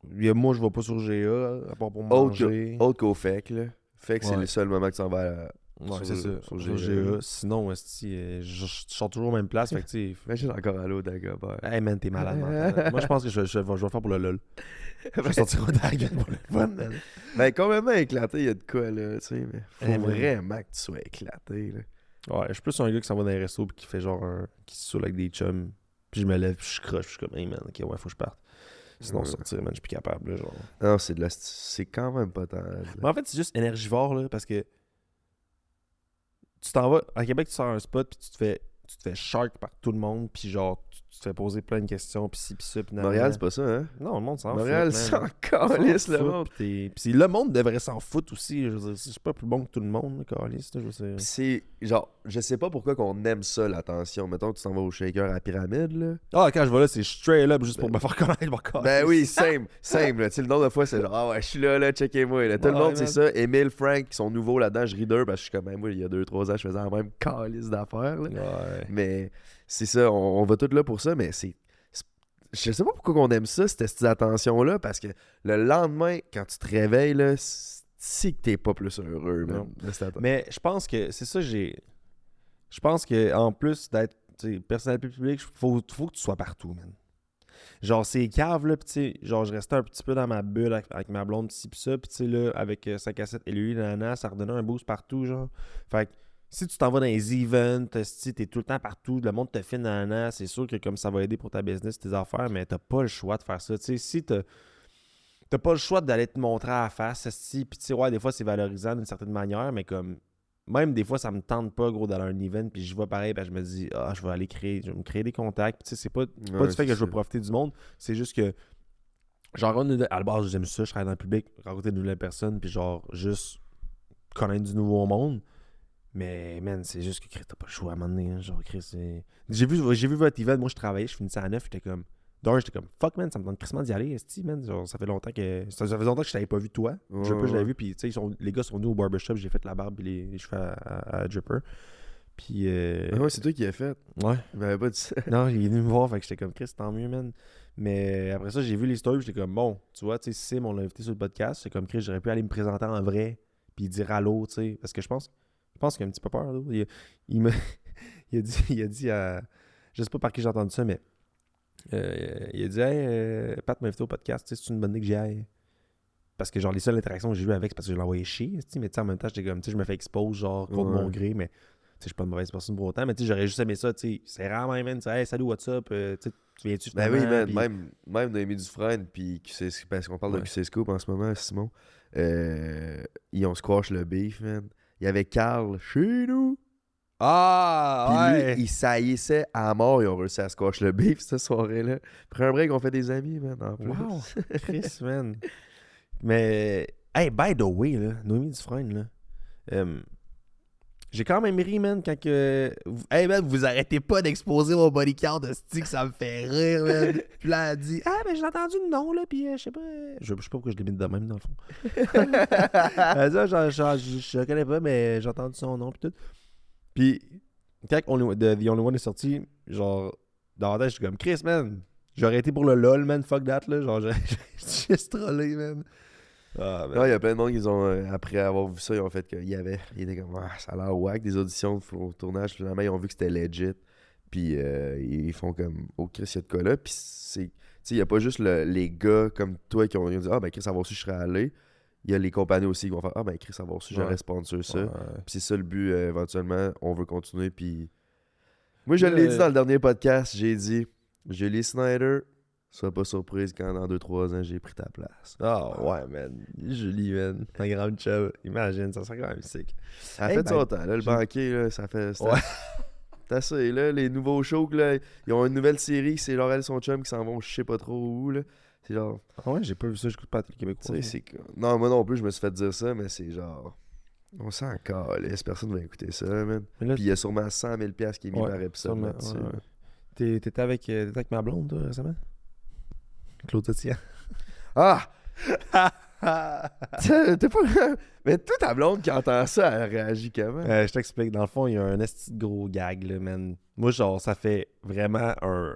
moi, je vais pas sur GA, à part pour manger. Autre qu'au FEC, là. FEC, c'est Ouais. le seul moment que tu s'en vas Ouais, sur- c'est ça. sur Sur GA. GA. Sinon, je sors toujours aux mêmes places. Fait que, tu sais. Imagine encore à l'eau d'Agobert. Hey, man, t'es malade, man. Moi, je pense que je vais faire pour le LOL. Je vais sortir au Dragon pour le fun, man. Ben, complètement éclaté, il y a de quoi, là, tu sais, mais faut Eh, man. vraiment que tu sois éclaté, là. Ouais, je suis plus un gars qui s'en va dans les restos pis qui fait genre qui se saoule avec des chums. Puis je me lève, puis je croche, puis je suis comme, hey man, ok, ouais, faut que je parte. Sinon, Ouais. sortir, man, je suis plus capable, là, genre. Non, c'est quand même pas tant. Mais en fait, c'est juste énergivore, là, parce que tu t'en vas, à Québec, tu sors un spot, puis tu te fais shark par tout le monde, puis genre, tu te fais poser plein de questions, puis ci, puis ça, puis Montréal, c'est pas ça, hein? Non, le monde s'en fout. Montréal, man. c'est encore lisse, le monde. Puis le monde devrait s'en foutre aussi. Je veux dire, je suis pas plus bon que tout le monde, calice, là, je sais. Pis c'est genre, je sais pas pourquoi qu'on aime ça, l'attention. Mettons que tu t'en vas au shaker à pyramide, là. Ah, quand je vais là, c'est straight up juste pour me faire connaître, mon calice. Ben oui, same, là. Tu sais, le nombre de fois, c'est genre, ah ouais, je suis là, checkez-moi. Là. Tout le Ouais, monde, c'est man. ça. Emile, Frank, qui sont nouveaux là-dedans, je ris d'eux parce que je suis comme, ben, moi, il y a 2-3 ans, je faisais la même calice d'affaires, là. Ouais. Mais c'est ça, on va tous là pour ça, mais je sais pas pourquoi on aime ça, cette attention-là, parce que le lendemain, quand tu te réveilles, là, c'est que t'es pas plus heureux, man. Non. de cette attention. Mais je pense que c'est ça, je pense que en plus d'être personnalité publique, faut que tu sois partout, man. Genre, c'est cave, là, pis tu sais, genre, je restais un petit peu dans ma bulle avec ma blonde, pis ci, pis ça, pis tu sais, là, avec 5 à 7 et lui, nana, ça redonnait un boost partout, genre. Fait que, si tu t'en vas dans les events, si t'es tout le temps partout, le monde te filme, nana, c'est sûr que comme ça va aider pour ta business, tes affaires, mais t'as pas le choix de faire ça. Tu sais, si t'as pas le choix d'aller te montrer à la face, pis tu sais, ouais, des fois, c'est valorisant d'une certaine manière, mais comme, même des fois, ça me tente pas, gros, d'aller à un event, puis je vais pareil, puis je me dis, je vais me créer des contacts, puis tu sais, c'est pas du fait que je veux profiter du monde, c'est juste que, genre, à la base, j'aime ça, je travaille dans le public, rencontrer de nouvelles personnes, puis genre, juste connaître du nouveau monde. Mais, man, c'est juste que Chris, t'as pas le choix à un moment donné. Hein, genre, Chris, c'est. J'ai vu votre event, moi je travaillais, je finissais à 9, j'étais comme. J'étais comme, fuck, man, ça me donne crissement d'y aller, esti, man. Genre, ça fait longtemps que je t'avais pas vu, toi. Ouais, Dripper, je l'avais ouais. vu, puis, tu sais, les gars sont venus au barbershop, j'ai fait la barbe et les cheveux à Dripper. Puis. Ah ouais, c'est toi qui l'as fait. Ouais. Il m'avait pas dit ça. Non, il est venu me voir, fait que j'étais comme, Chris, tant mieux, man. Mais après ça, j'ai vu les stories, j'étais comme, bon, tu vois, tu sais, Sim, on l'a invité sur le podcast, c'est comme, Chris, j'aurais pu aller me présenter en vrai, puis dire allô, tu sais, parce que je pense qu'il a un petit peu peur, là. Il a dit à... Je sais pas par qui j'ai entendu ça, mais... il a dit, hey, Pat m'a invité au podcast, tu sais, c'est une bonne idée que j'y aille. Parce que, genre, les seules interactions que j'ai eues avec, c'est parce que je l'ai envoyé chier, tu sais, mais tu sais, en même temps, j'étais comme, tu sais, je me fais expose, genre, contre mon gré, mais... Tu sais, je suis pas une mauvaise personne pour autant, mais tu sais, j'aurais juste aimé ça, tu sais. C'est rare, même, tu sais, hey, salut, what's up, tu sais, tu viens-tu Ben oui, finalement? man, Puis- même Noémie Dufresne, puis parce qu'on parle de Ouais. QC Scoop en ce moment, Simon, ils ont squash le beef, man. Il y avait Carl chez nous. Ah, Puis ouais! lui, il saillissait à mort. Ils ont réussi à squash le beef cette soirée-là. Après un break, on fait des amis, man. En plus. Wow! Chris, man. Mais, hey, by the way, là, Noémie Dufresne, là, J'ai quand même ri, man, quand que... Hey, man, vous arrêtez pas d'exposer mon body count, que ça me fait rire, man. Puis là, elle dit, ah, ben j'ai entendu le nom, là, puis je sais pas... Je sais pas pourquoi je l'ai mis de même, dans le fond. Elle dit, ah, je le connais pas, mais j'ai entendu son nom, puis tout. Puis, quand The Only One est sorti, genre, dans la tête, je suis comme, Chris, man, j'aurais été pour le LOL, man, fuck that, là. Genre, j'ai juste trollé, man. Ah, ben. Non, il y a plein de monde qui ont, après avoir vu ça, ils ont fait qu'il y avait. Ils étaient comme, ça a l'air wack des auditions au tournage. Finalement, ils ont vu que c'était legit. Puis ils font comme, oh Chris, il y a de quoi là. Puis c'est. Tu sais, il n'y a pas juste les gars comme toi qui ont dit, ah ben Chris, avoir su, je serais allé. Il y a les compagnies aussi qui vont faire, ah ben Chris, avoir su, j'aurais sponsor ça. Ouais. Puis c'est ça le but, éventuellement. On veut continuer. Puis. Moi, je l'ai dit dans le dernier podcast, j'ai dit, Julie Snyder. Sois pas surprise quand dans 2-3 ans j'ai pris ta place. Ah ouais, man. Julie, man. Un grand chum. Imagine, ça serait quand même sick. Ça fait son temps, là, le banquier, là, ça fait. Ouais. C'est assez, là, les nouveaux shows, là, ils ont une nouvelle série, c'est genre elle et son chum qui s'en vont, je sais pas trop où, là. C'est genre. Ah ouais, j'ai pas vu ça, j'écoute pas la télé québécoise. Tu sais, c'est. Non, moi non plus, je me suis fait dire ça, mais c'est genre. On s'en calisse, personne va écouter ça, man. Là, Puis il y a sûrement 100 000$ qui est mis par épisode sûrement, là-dessus. ouais. T'étais avec ma blonde, toi, récemment? Claude Tatian. Ah! T'es pas. Mais toi, ta blonde qui entend ça, elle réagit comment? Je t'explique. Dans le fond, il y a un esti de gros gag, là, man. Moi, genre, ça fait vraiment un...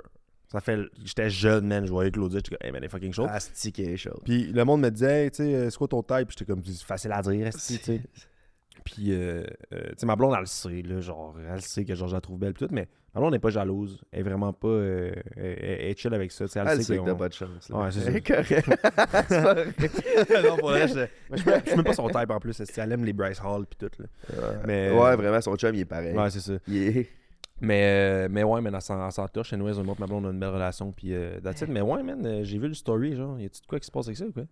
Ça fait... J'étais jeune, man. Je voyais Claudia. J'étais comme, hey, man, elle est fucking chaud. Asti qui est chaud. Puis le monde me disait, hey, tu sais, c'est quoi ton type? Puis j'étais comme, c'est facile à dire, esti, tu sais. Puis, tu sais, ma blonde, elle le sait, là. Genre, elle sait que genre, je la trouve belle, pis tout. Mais ma blonde n'est pas jalouse. Elle est vraiment pas... elle est chill avec ça, tu sais. Elle sait que t'as pas de chance. Là. Ouais, c'est ça. C'est correct. C'est pas vrai. Non, pour vrai, je suis même pas son type en plus. Elle aime les Bryce Hall pis tout. Là. Mais, ouais, vraiment, son chum, il est pareil. Ouais, c'est ça. Mais ouais, man, elle s'en touche. Et nous, moi, ma blonde, on a une belle relation. Puis, that's it. Mais ouais, man, j'ai vu le story. Genre, y a-tu de quoi qui se passe avec ça ou quoi?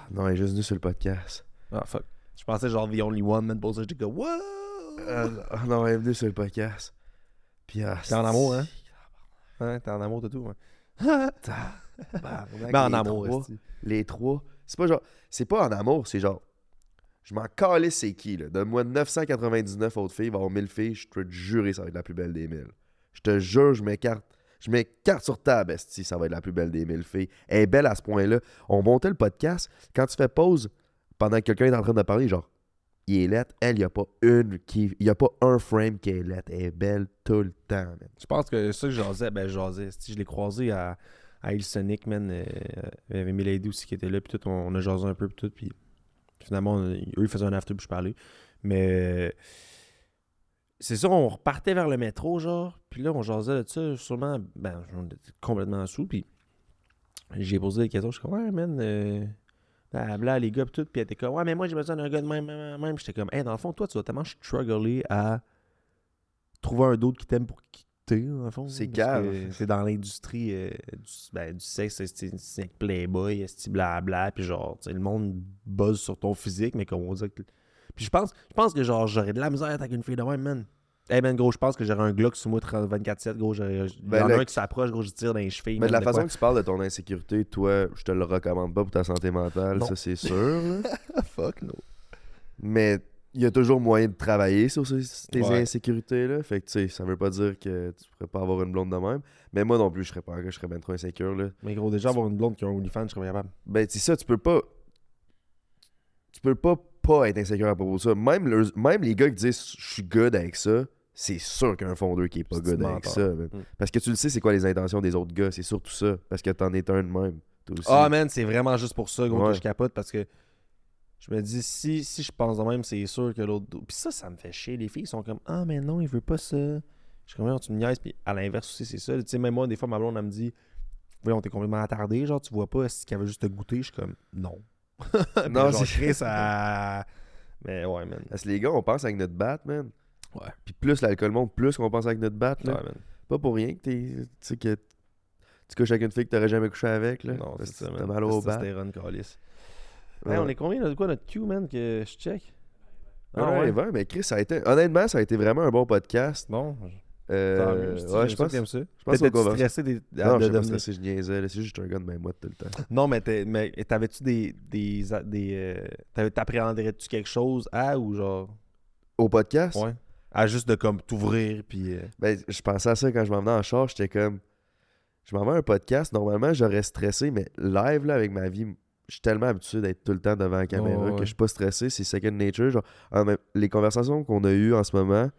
Non, il est juste venu sur le podcast. Ah, fuck. Je pensais genre The Only One, man. Pour ça, j'étais comme, wow! Non, il est venu sur le podcast. Puis, T'es en amour, hein? Hein? T'es en amour de tout, ouais. Mais en amour, les trois. C'est pas genre. C'est pas en amour, c'est genre. Je m'en calisse c'est qui, là. Donne-moi 999 autres filles, il va y avoir 1000 filles, je peux te jurer, ça va être la plus belle des 1000. Je te jure, je m'écarte. Je mets carte sur table, esti, ça va être la plus belle des 1000 filles. Elle est belle à ce point-là. On montait le podcast. Quand tu fais pause, pendant que quelqu'un est en train de parler, genre, il est lettre. Elle, il n'y a pas il y a pas un frame qui est lettre. Elle est belle tout le temps, man. Je pense que ça que jasais. Je l'ai croisé à Hillsonic, man. Il y avait Milady aussi qui était là, puis tout, on a jasé un peu, puis tout, puis finalement, eux, ils faisaient un after, puis je parlais. Mais c'est ça, on repartait vers le métro, genre, puis là, on jasait de ça, sûrement, ben, on était complètement sous, puis j'ai posé des questions, je suis comme, ouais, man, blabla, les gars, pis tout. Puis elle était comme, ouais, mais moi, j'ai besoin d'un gars de même. J'étais comme, hey, dans le fond, toi, tu vas tellement struggler à trouver un d'autre qui t'aime pour quitter, dans le fond. C'est calme. C'est dans l'industrie du sexe, c'est avec Playboy, c'est blabla. Puis genre, tu sais, le monde buzz sur ton physique, mais comme on dit. Puis je pense que genre, j'aurais de la misère avec une fille de même, man. Hey man, gros, je pense que j'aurais un Glock sous moi 24/7, gros. Il y en a un qui s'approche, gros, je tire dans les chevilles. Mais de la façon que tu parles de ton insécurité, toi, je te le recommande pas pour ta santé mentale, non. Ça c'est sûr. Fuck no. Mais il y a toujours moyen de travailler sur tes insécurités-là. Fait que tu sais, ça veut pas dire que tu pourrais pas avoir une blonde de même. Mais moi non plus, je serais bien trop insécure, là. Mais gros, déjà avoir une blonde qui a un OnlyFans, je serais pas capable. Ben, c'est ça, tu peux pas être insécure à propos de ça. Même les gars qui disent je suis good avec ça, c'est sûr qu'un fondeur qui est pas good avec ça. Parce que tu le sais, c'est quoi les intentions des autres gars. C'est surtout ça. Parce que t'en es un de même. Ah, man, c'est vraiment juste pour ça, gros, que je capote. Parce que je me dis, si je pense de même, c'est sûr que l'autre. Puis ça me fait chier. Les filles sont comme, ah, mais non, il veut pas ça. Je suis comme, tu me niaises. Puis à l'inverse aussi, c'est ça. Tu sais, même moi, des fois, ma blonde, elle me dit, voyons, t'es complètement attardé. Genre, tu vois pas si qu'elle veut juste te goûter. Je suis comme, non. Non, c'est créé ça. Mais ouais, man. Parce que les gars, on pense avec notre batte, man. Ouais. Puis plus l'alcool monte, plus qu'on pense avec notre batte, là. Ouais, man. Pas pour rien que tu sais que tu couches avec une fille que t'aurais jamais couché avec, là. Non, c'est ça, man. T'as mal au bat. Hey, on est combien, là, de quoi, notre queue, man, que je check? Ouais, mais Chris, honnêtement, ça a été vraiment un bon podcast. Bon. Ouais, je pense que ça. Je pense qu'on va stressé des. Non, je suis pas stressé, je niaisais. C'est juste un gars de même moi tout le temps. Non, mais t'avais-tu t'appréhenderais-tu quelque chose à ou genre. Au podcast? Ouais. à juste de comme t'ouvrir, puis... Ben, je pensais à ça quand je m'en venais en char. J'étais comme. Je m'en vais à un podcast. Normalement, j'aurais stressé, mais live, là, avec ma vie, je suis tellement habitué d'être tout le temps devant la caméra ouais. que je suis pas stressé. C'est second nature. Genre, les conversations qu'on a eues en ce moment,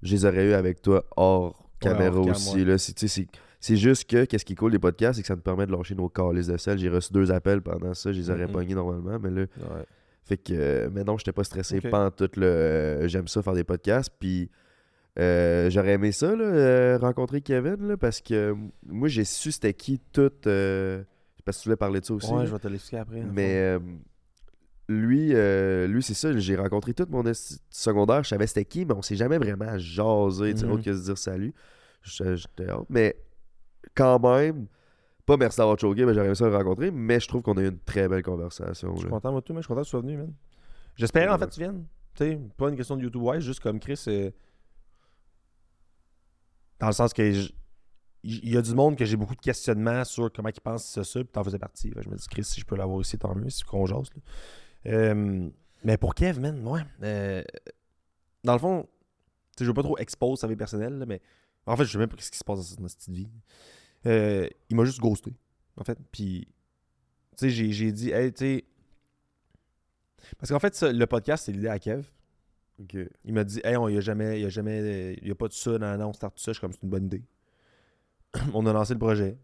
je les aurais eues avec toi hors caméra hors cam, aussi. ouais. Là. C'est juste que, qu'est-ce qui est cool des podcasts, c'est que ça nous permet de lâcher nos calices de sel. J'ai reçu 2 appels pendant ça. Je les aurais pognés normalement, mais là. Ouais. Fait que, mais non, j'étais pas stressé. Ok. Pantoute, là. J'aime ça faire des podcasts. Puis. J'aurais aimé ça, là, rencontrer Kevin, là, parce que moi, j'ai su c'était qui tout. Parce que tu voulais parler de ça aussi. Ouais, là. je vais te l'expliquer après. Mais lui, c'est ça, j'ai rencontré tout mon secondaire. Je savais c'était qui, mais on s'est jamais vraiment jasé, tu sais, autre que se dire salut. J'étais hâte. Mais quand même, pas merci d'avoir choqué, mais j'aurais aimé ça le rencontrer. Mais je trouve qu'on a eu une très belle conversation. Je suis là. content, moi, tout, mais je suis content que tu sois venu, man. J'espérais, en fait, que tu viennes. Tu sais, pas une question de YouTube Wise, juste comme Chris... Dans le sens que il y a du monde que j'ai beaucoup de questionnements sur comment ils pensent ça, puis t'en faisais partie. Fait que je me dis, Chris, si je peux l'avoir ici, tant mieux, si qu'on jase. Là. Mais pour Kev, man, ouais. Dans le fond, tu sais, je veux pas trop expose sa vie personnelle, là, mais en fait, je sais même pas ce qui se passe dans cette petite vie. Il m'a juste ghosté, en fait. Puis, tu sais, j'ai dit, hey, tu sais. Parce qu'en fait, le podcast, c'est l'idée à Kev. Ok. Il m'a dit, hey, il y a pas de ça, non, on start tout ça. Je suis comme, c'est une bonne idée. On a lancé le projet.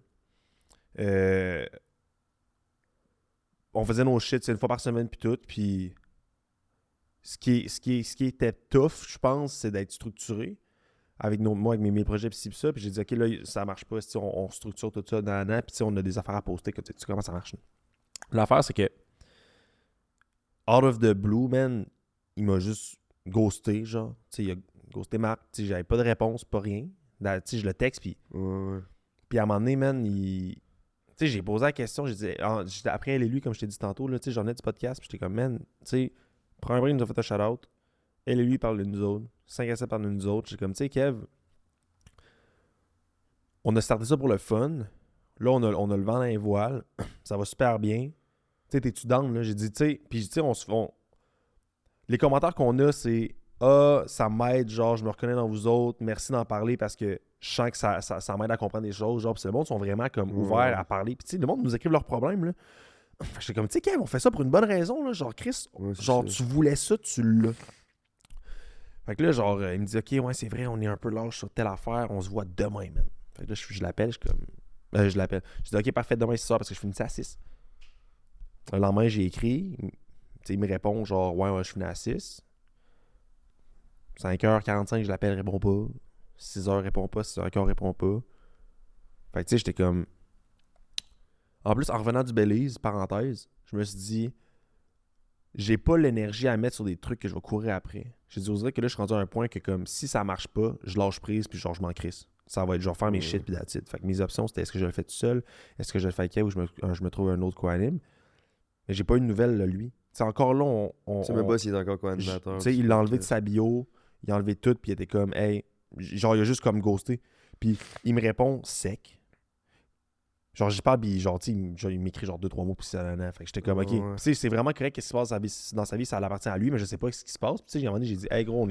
On faisait nos shit, c'est une fois par semaine, puis tout. Puis, ce qui était tough, je pense, c'est d'être structuré. Moi, avec mes projets, puis ça. Puis j'ai dit, OK, là, ça marche pas. On structure tout ça dans un an, puis on a des affaires à poster. Tu sais comment ça marche. L'affaire, c'est que, out of the blue, man, il m'a juste ghosté, genre. Tu sais, il a ghosté Marc. Tu sais, j'avais pas de réponse, pas rien. Tu sais, je le texte, puis Ouais. à un moment donné, man, tu sais, j'ai posé la question, j'ai dit, après elle et lui, comme je t'ai dit tantôt, là, tu sais, j'en ai du podcast, puis j'étais comme, man, tu sais, prends un break, il nous a fait un shout-out. Elle et lui parlent de nous autres. 5 à 7 parlent de nous autres. J'étais comme, tu sais, Kev, on a starté ça pour le fun. Là, on a le vent dans les voiles. Ça va super bien. Tu sais, t'es-tu down, là? J'ai dit, tu sais, puis tu sais, les commentaires qu'on a, c'est ça m'aide, genre, je me reconnais dans vous autres, merci d'en parler parce que je sens que ça m'aide à comprendre des choses, genre, puis le monde sont vraiment comme ouverts à parler. Puis tu sais, le monde nous écrive leurs problèmes, là. J'étais comme, tu sais, Kev, on fait ça pour une bonne raison, là. Genre, Chris, genre, tu voulais ça, tu l'as. Fait que là, genre, il me dit, OK, ouais, c'est vrai, on est un peu lâche sur telle affaire, on se voit demain, man. Fait que là, je l'appelle, je suis comme. Je l'appelle. Je dis, OK, parfait, demain, c'est ça, parce que je finissais à 6. Le lendemain, j'ai écrit. Il me répond, genre, ouais, je finis à 6. 5h45, je l'appelle, répond pas. 6h, répond pas. 6h15, répond pas. Fait que tu sais, j'étais comme. En plus, en revenant du Belize, parenthèse, je me suis dit, j'ai pas l'énergie à mettre sur des trucs que je vais courir après. J'ai dit, oserais que là, je suis rendu à un point que, comme, si ça marche pas, je lâche prise, puis genre, je m'en crisse. Ça va être genre faire mes shit, puis that's it. Fait que mes options, c'était est-ce que je le fais tout seul, est-ce que je le fais avec elle, ou je me trouve un autre co-anime. Mais j'ai pas eu de nouvelles de lui. C'est encore là, Tu sais même pas s'il est encore co-animateur. Tu sais, il l'a enlevé de sa bio, il a enlevé tout, puis il était comme, hey, genre, il a juste comme ghosté. Puis il me répond sec. Genre, j'y parle, puis genre, tu sais, il m'écrit genre 2-3 mots, puis c'est un. Fait que j'étais comme, ok. Ouais. Tu sais, c'est vraiment correct qu'est-ce qui se passe dans sa vie, ça appartient à lui, mais je sais pas ce qui se passe. Puis tu sais, à un moment donné, j'ai dit, hey, gros,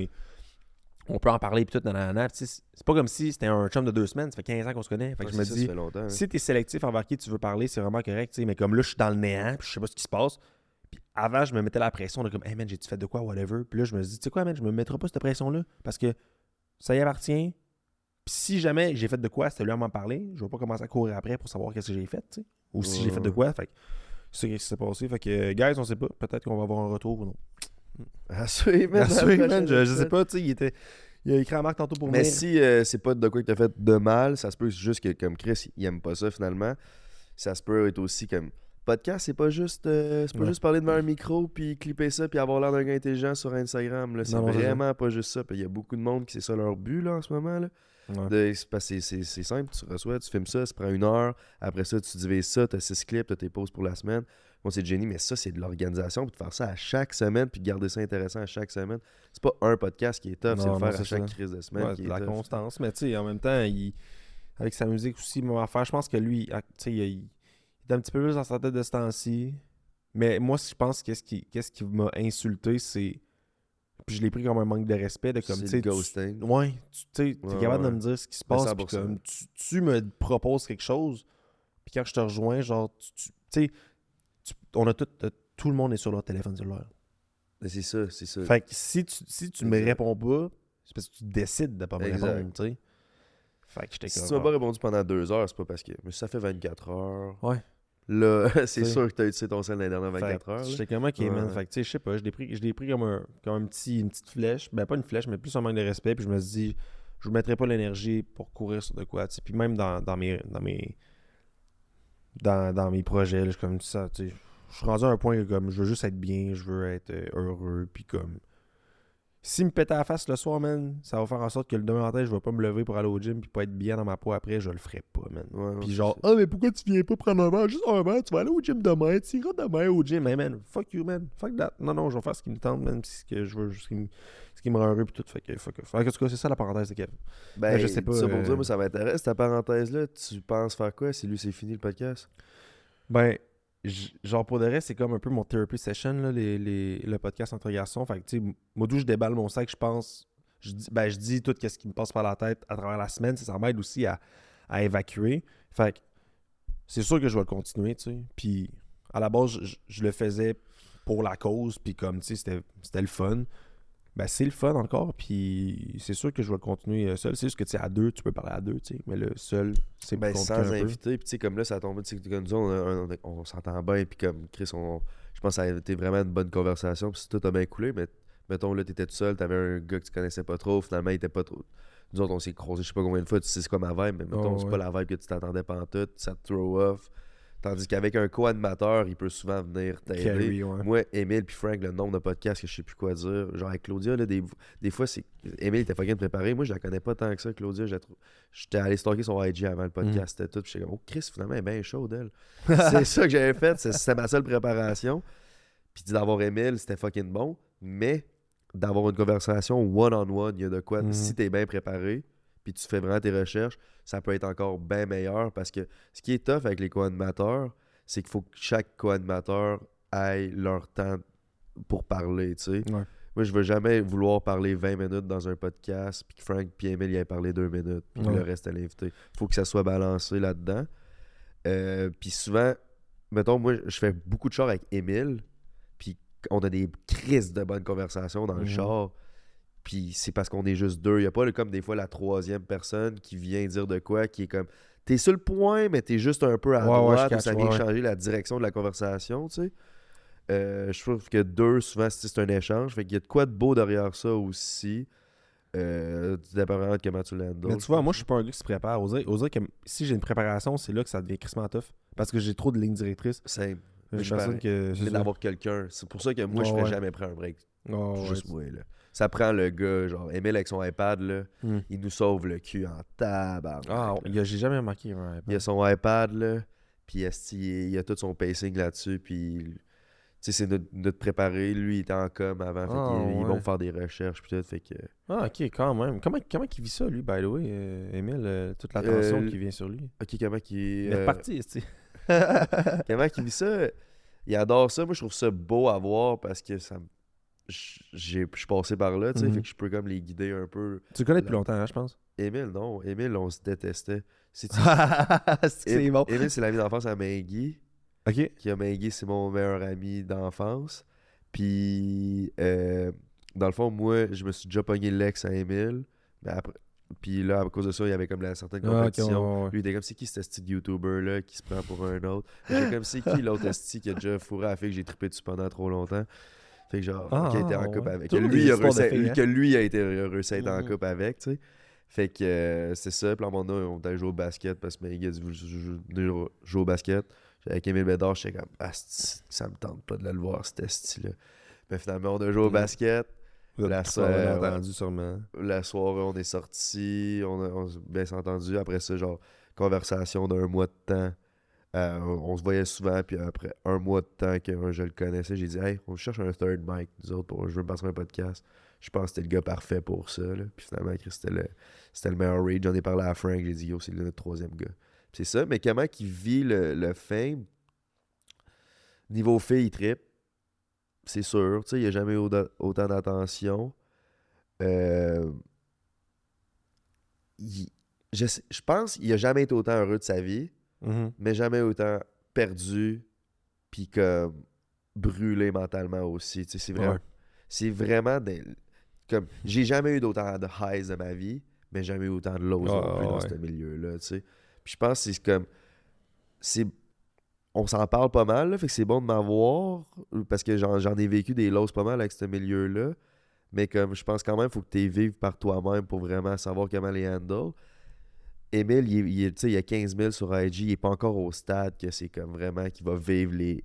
on peut en parler, puis tout, nanana. Puis c'est pas comme si c'était un chum de 2 semaines, ça fait 15 ans qu'on se connaît. Fait que je me dis, ça fait longtemps, hein. si t'es sélectif envers qui tu veux parler, c'est vraiment correct, tu sais, mais comme là, je suis dans le néant, puis je sais pas ce qui se passe. Puis avant, je me mettais la pression de comme, hey man, j'ai-tu fait de quoi, whatever. Puis là, je me dis, tu sais quoi, man, je me mettrai pas cette pression-là parce que ça y appartient. Puis si jamais j'ai fait de quoi, c'était lui à m'en parler. Je vais pas commencer à courir après pour savoir qu'est-ce que j'ai fait, tu sais. Ou si j'ai fait de quoi. Fait que c'est ce qui s'est passé. Fait que, guys, on sait pas. Peut-être qu'on va avoir un retour ou non. À suivre, man. Je sais pas, tu sais, il a écrit à Marc tantôt pour Mais venir. si c'est pas de quoi que t'as fait de mal, ça se peut juste que, comme Chris, il aime pas ça finalement. Ça se peut être aussi comme. Podcast, c'est pas juste juste parler devant un micro puis clipper ça puis avoir l'air d'un gars intelligent sur Instagram. Là. C'est Non, vraiment pas juste ça. Puis il y a beaucoup de monde qui c'est ça leur but là, en ce moment. Là. Ouais. C'est simple, tu reçois, tu filmes ça prend 1 heure. Après ça, tu divises ça, t'as 6 clips, t'as tes pauses pour la semaine. Bon, c'est génie, mais ça, c'est de l'organisation. Puis de faire ça à chaque semaine puis de garder ça intéressant à chaque semaine. C'est pas un podcast qui est tough, c'est le faire à chaque crise de semaine. Ouais, qui de est la tough. constance. Mais tu sais, en même temps, avec sa musique aussi, même affaire, je pense que lui, tu sais, il est un petit peu plus dans sa tête de ce temps-ci. Mais moi, je pense qu'est-ce qui m'a insulté, c'est Puis je l'ai pris comme un manque de respect. De comme, C'est tu sais, le ghosting. Ouais, tu sais, t'es Ouais, capable de ouais. me dire ce qui se Ben, passe. Puis 100%. comme, tu me proposes quelque chose. Puis quand je te rejoins, genre, tu sais, on a tout le monde est sur leur téléphone cellulaire. Mais c'est ça, c'est ça. Fait que si tu me Exact. réponds pas, c'est parce que tu décides de pas me Exact. répondre, tu sais. Fait que j'étais Si comme... tu m'as pas répondu pendant 2 heures, c'est pas parce que. Mais si ça fait 24 heures. Ouais. Là, c'est T'sais. sûr que t'as utilisé ton sel dans les dernières Fait 24 que heures. là. j'étais comme, ok, man. Ouais. Fait que, tu sais, je sais pas, je l'ai pris comme une petite flèche. Ben, pas une flèche, mais plus un manque de respect. Puis je me suis dit, je ne mettrais pas l'énergie pour courir sur de quoi, tu sais. Puis même dans mes projets, là, je suis comme ça, tu sais. Je suis rendu à un point que, comme, je veux juste être bien, je veux être heureux. Puis comme, s'il me pétait à la face le soir, man, ça va faire en sorte que le demain matin, je vais pas me lever pour aller au gym puis pas être bien dans ma peau après, je le ferai pas, man. Ouais, non, Puis c'est genre, ça. ah, mais pourquoi tu viens pas prendre un verre? Juste un verre, tu vas aller au gym demain, tu iras demain au gym. Mais man, fuck you, man. Fuck that. Non, je vais faire ce qui me tente, man, pis ce que je veux, ce qui me rend heureux, pis tout. Fait que fuck off. En tout cas, c'est ça la parenthèse de Kev. Ben, je sais pas, ça pour dire, moi, ça m'intéresse. Ta parenthèse-là, tu penses faire quoi si lui, c'est fini le podcast? Ben, genre pour de vrai, c'est comme un peu mon therapy session, là, le podcast entre garçons. Fait que, tu sais, moi, d'où je déballe mon sac, je pense, je dis tout ce qui me passe par la tête à travers la semaine. Ça m'aide aussi à évacuer. Fait que, c'est sûr que je vais le continuer, tu sais. Puis, à la base, je le faisais pour la cause, puis comme, tu sais, c'était le fun. Ben, c'est le fun encore, puis c'est sûr que je vais le continuer seul. C'est juste que, tu sais, à deux, tu peux parler à deux, tu sais. Mais le seul, c'est Ben, plus sans compliqué un peu. invité. Puis, tu sais, comme là, ça a tombé, tu sais, comme nous, on s'entend bien. Puis, comme Chris, je pense que ça a été vraiment une bonne conversation. Puis, tout a bien coulé. Mais, mettons, là, t'étais tout seul, t'avais un gars que tu connaissais pas trop. Finalement, il était pas trop. Nous autres, on s'est croisés, je sais pas combien de fois. Tu sais, c'est quoi ma vibe. Mais, mettons, Oh, c'est ouais. pas la vibe que tu t'attendais pantoute. Ça te throw off. Tandis qu'avec un co-animateur, il peut souvent venir t'aider. Carrie, ouais. Moi, Emile puis Frank, le nombre de podcasts que je sais plus quoi dire. Genre avec Claudia, là, des fois, c'est. Emile était fucking préparé. Moi, je la connais pas tant que ça, Claudia. J'étais allé stalker son IG avant le podcast, c'était tout. Puis j'étais comme, oh, Chris, finalement, elle est bien chaude, elle. C'est ça que j'avais fait. C'était ma seule préparation. Puis d'avoir Emile, c'était fucking bon. Mais d'avoir une conversation one-on-one, il y a de quoi. Mhm. Si t'es bien préparé, puis tu fais vraiment tes recherches, ça peut être encore bien meilleur parce que ce qui est tough avec les co-animateurs, c'est qu'il faut que chaque co-animateur ait leur temps pour parler, tu sais. Ouais. Moi, je veux jamais vouloir parler 20 minutes dans un podcast, puis que Frank et Emile y aient parlé 2 minutes, puis Ouais. le reste à l'invité. Il faut que ça soit balancé là-dedans. Puis souvent, mettons, moi, je fais beaucoup de chars avec Emile, puis on a des crises de bonnes conversations dans le Mhm. char. Puis c'est parce qu'on est juste deux. Il n'y a pas comme des fois la troisième personne qui vient dire de quoi, qui est comme t'es sur le point, mais t'es juste un peu à Ouais, ouais, droite, je ou ça catch, vient ouais. changer la direction de la conversation, tu sais. Je trouve que deux, souvent, c'est un échange. Fait qu'il y a de quoi de beau derrière ça aussi. Tu dépend vraiment de comment tu l'handles. Mais tu vois, moi, je suis pas un gars qui se prépare. On dirait que si j'ai une préparation, c'est là que ça devient crissement tough. Parce que j'ai trop de lignes directrices. Simple. J'ai je personne pareil. que. c'est Mais ça. d'avoir quelqu'un. C'est pour ça que moi, je Ouais, fais ouais. jamais prendre un break. Ouais, Juste ouais. moi, là. Ça prend le gars, genre, Emile avec son iPad, là. Hmm. Il nous sauve le cul en tabarnak. Ah, là. j'ai jamais remarqué un iPad. Il a son iPad, là, puis il a tout son pacing là-dessus, puis tu sais, c'est notre préparé. Lui, il était en com avant, fait Ah, qu'ils ils vont ouais. faire des recherches, puis tout, fait que... Ah, ok, quand même. Comment il vit ça, lui, by the way, Emile, toute l'attention qui vient sur lui? Ok, comment qu'il... Il est reparti, tu sais. Comment qu'il vit ça? Il adore ça. Moi, je trouve ça beau à voir, parce que ça me... Je suis passé par là, tu sais, Mhm. fait que je peux comme les guider un peu. Tu le connais depuis longtemps, hein, je pense. Émile, non. Émile, on se détestait. C'est bon. Émile, c'est l'ami d'enfance à Maggie. Ok. Qui a Maggie, c'est mon meilleur ami d'enfance. Puis, dans le fond, moi, je me suis déjà pogné l'ex à Émile. Mais après, puis là, à cause de ça, il y avait comme la certaine Ah, ok, compétition. ouais. Lui, il était comme, c'est qui ce petit YouTuber-là qui se prend pour un autre? J'ai comme, c'est qui l'autre esti qui a déjà fourré à la fille que j'ai trippé dessus pendant trop longtemps? Fait que genre, Ah, qui a été en ouais. couple avec. Que Toujours lui, des a histoires de réussi, filles, hein? que lui a été réussi à être en Mhm. couple avec, tu sais. Fait que c'est ça. Puis là, mon on était jouer au basket parce que Maggie a dit jouer au basket. Avec Émile Bédard, j'étais comme, ah, ça me tente pas de le voir, cet style-là. Mais finalement, on a joué au basket. Vous La êtes soirée, entendu, sûrement. La soirée, on est sortis, on s'est bien entendu. Après ça, genre, conversation d'un mois de temps. On se voyait souvent, puis après un mois de temps que je le connaissais, j'ai dit, hey, on cherche un third mic, nous autres, je veux me passer un podcast. Je pense que c'était le gars parfait pour ça. Là. Puis finalement, Chris, c'était le meilleur read. J'en ai parlé à Frank, j'ai dit, yo, c'est notre troisième gars. Puis c'est ça, mais comment qu'il vit le fame? Niveau fille, il trippe. c'est sûr, tu sais, il n'y a jamais eu autant d'attention. Euh, je pense qu'il n'a jamais été autant heureux de sa vie, Mhm. mais jamais autant perdu, puis comme brûlé mentalement aussi. Tu sais, Ouais. c'est vraiment comme j'ai jamais eu d'autant de highs de ma vie, mais jamais eu autant de lows non plus dans Ouais. ce milieu-là. Tu sais. Puis je pense que c'est comme c'est on s'en parle pas mal, là, fait que c'est bon de m'avoir parce que j'en ai vécu des lows pas mal avec ce milieu-là. Mais comme je pense quand même, il faut que tu vives par toi-même pour vraiment savoir comment les handle. Emile, tu sais, il a 15 000 sur IG, il n'est pas encore au stade que c'est comme vraiment qu'il va vivre les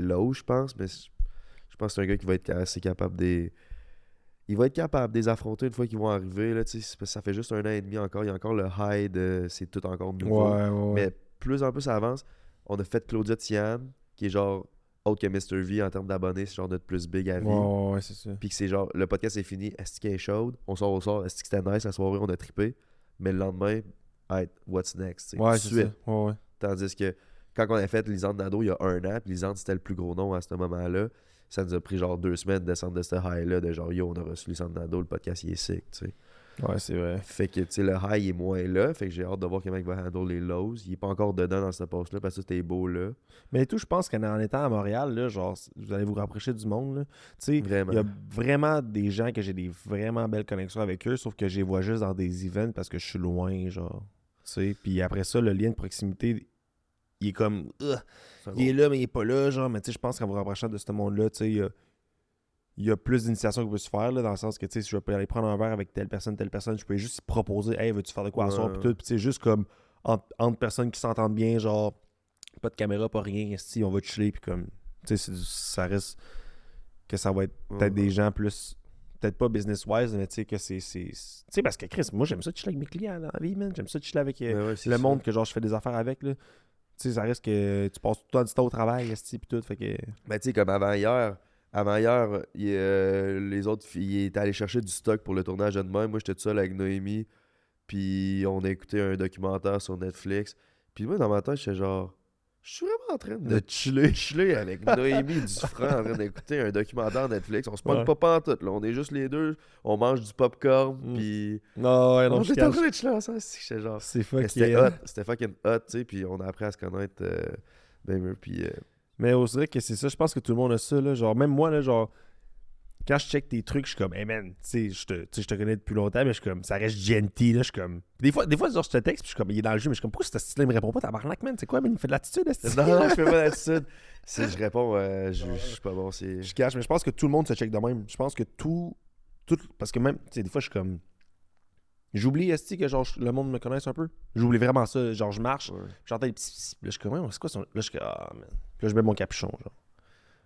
lows, je pense. Mais je pense que c'est un gars qui va être assez capable des. Il va être capable de les affronter une fois qu'ils vont arriver. Là, tu sais, ça fait juste 1 an et demi encore. Il y a encore le high de c'est tout encore nouveau. Ouais. Mais plus en plus ça avance, on a fait Claudia Tian, qui est genre autre que Mr. V en termes d'abonnés, c'est genre notre plus big à vie. Ouais, c'est ça. Puis que c'est genre, le podcast est fini, est-ce qu'il est chaude? On sort au soir, est-ce que c'était nice la soirée, on a trippé. Mais le lendemain, hey, what's next? T'sais, Ouais, tout de c'est suite. ça. Ouais. Tandis que quand on a fait Lisande Nadeau il y a 1 an, puis Lisande c'était le plus gros nom à ce moment-là, ça nous a pris genre 2 semaines de descendre de ce high-là, de genre yo, on a reçu Lisande Nadeau, le podcast il est sick, tu sais. Ouais, c'est vrai. Fait que tu sais, le high il est moins là, fait que j'ai hâte de voir comment il va handle les lows. Il est pas encore dedans dans ce post-là parce que c'était beau là. Mais tout, je pense qu'en étant à Montréal, là, genre, vous allez vous rapprocher du monde. Là. Tu sais, Vraiment. il y a vraiment des gens que j'ai des vraiment belles connexions avec eux, sauf que je les vois juste dans des events parce que je suis loin, genre. Tu sais, puis après ça, le lien de proximité, il est comme, C'est il est bon. là, mais il est pas là, genre. Mais tu sais, je pense qu'en vous rapprochant de ce monde-là, tu sais, il y a plus d'initiation qui peut se faire, là, dans le sens que, tu sais, si je peux aller prendre un verre avec telle personne, je peux juste proposer, hey, veux-tu faire de quoi à soir, puis tout. Puis tu sais, juste comme entre personnes qui s'entendent bien, genre, pas de caméra, pas rien, si on va chiller, puis comme, tu sais, ça reste que ça va être peut-être des gens plus, peut-être pas business-wise, mais tu sais, que c'est. Tu sais, parce que Chris, moi, j'aime ça chiller avec mes clients dans la vie, man. J'aime ça chiller avec Mais ouais, c'est le ça. monde que, genre, je fais des affaires avec, là. Tu sais, ça reste que tu passes tout le temps du temps au travail, esti, puis tout, fait que. Ben, tu sais, comme avant-hier, les autres filles, ils étaient allés chercher du stock pour le tournage de même. Moi, j'étais tout seul avec Noémie, puis on a écouté un documentaire sur Netflix. Puis moi, dans ma tête, j'étais genre, je suis vraiment en train de chiller avec Noémie Dufresne en train d'écouter un documentaire Netflix. On se pogne Ouais. pas en tout, là. On est juste les deux, on mange du popcorn, Mm. puis Non, ouais, non, on je est en cache. train de chiller ensemble. J'étais genre, C'est mais fucking. c'était fucking hot, tu sais, puis on a appris à se connaître bien mieux, puis Mais on dirait que c'est ça. Je pense que tout le monde a ça, là. Genre, même moi, là, genre, quand je check tes trucs, je suis comme, hey man, tu sais, je te connais depuis longtemps, mais je suis comme, ça reste gentil, là. Je suis comme. Des fois, genre, je te texte, puis je suis comme, il est dans le jeu, mais je suis comme, pourquoi ce style-là, il me répond pas, tabarnak, man? C'est quoi, man? Il fait de l'attitude, esti? non, je fais pas d'attitude. Je réponds, je suis pas bon, c'est... Je cache, mais je pense que tout le monde se check de même. Je pense que tout parce que même, tu sais, des fois, je suis comme. J'oublie, esti, que genre, le monde me connaisse un peu. J'oublie vraiment ça. Genre, je marche, Ouais. j'entends des petits. Là, je suis comme, ouais, c'est quoi son. Là, je suis comme, ah, man. Puis là, je mets mon capuchon, genre.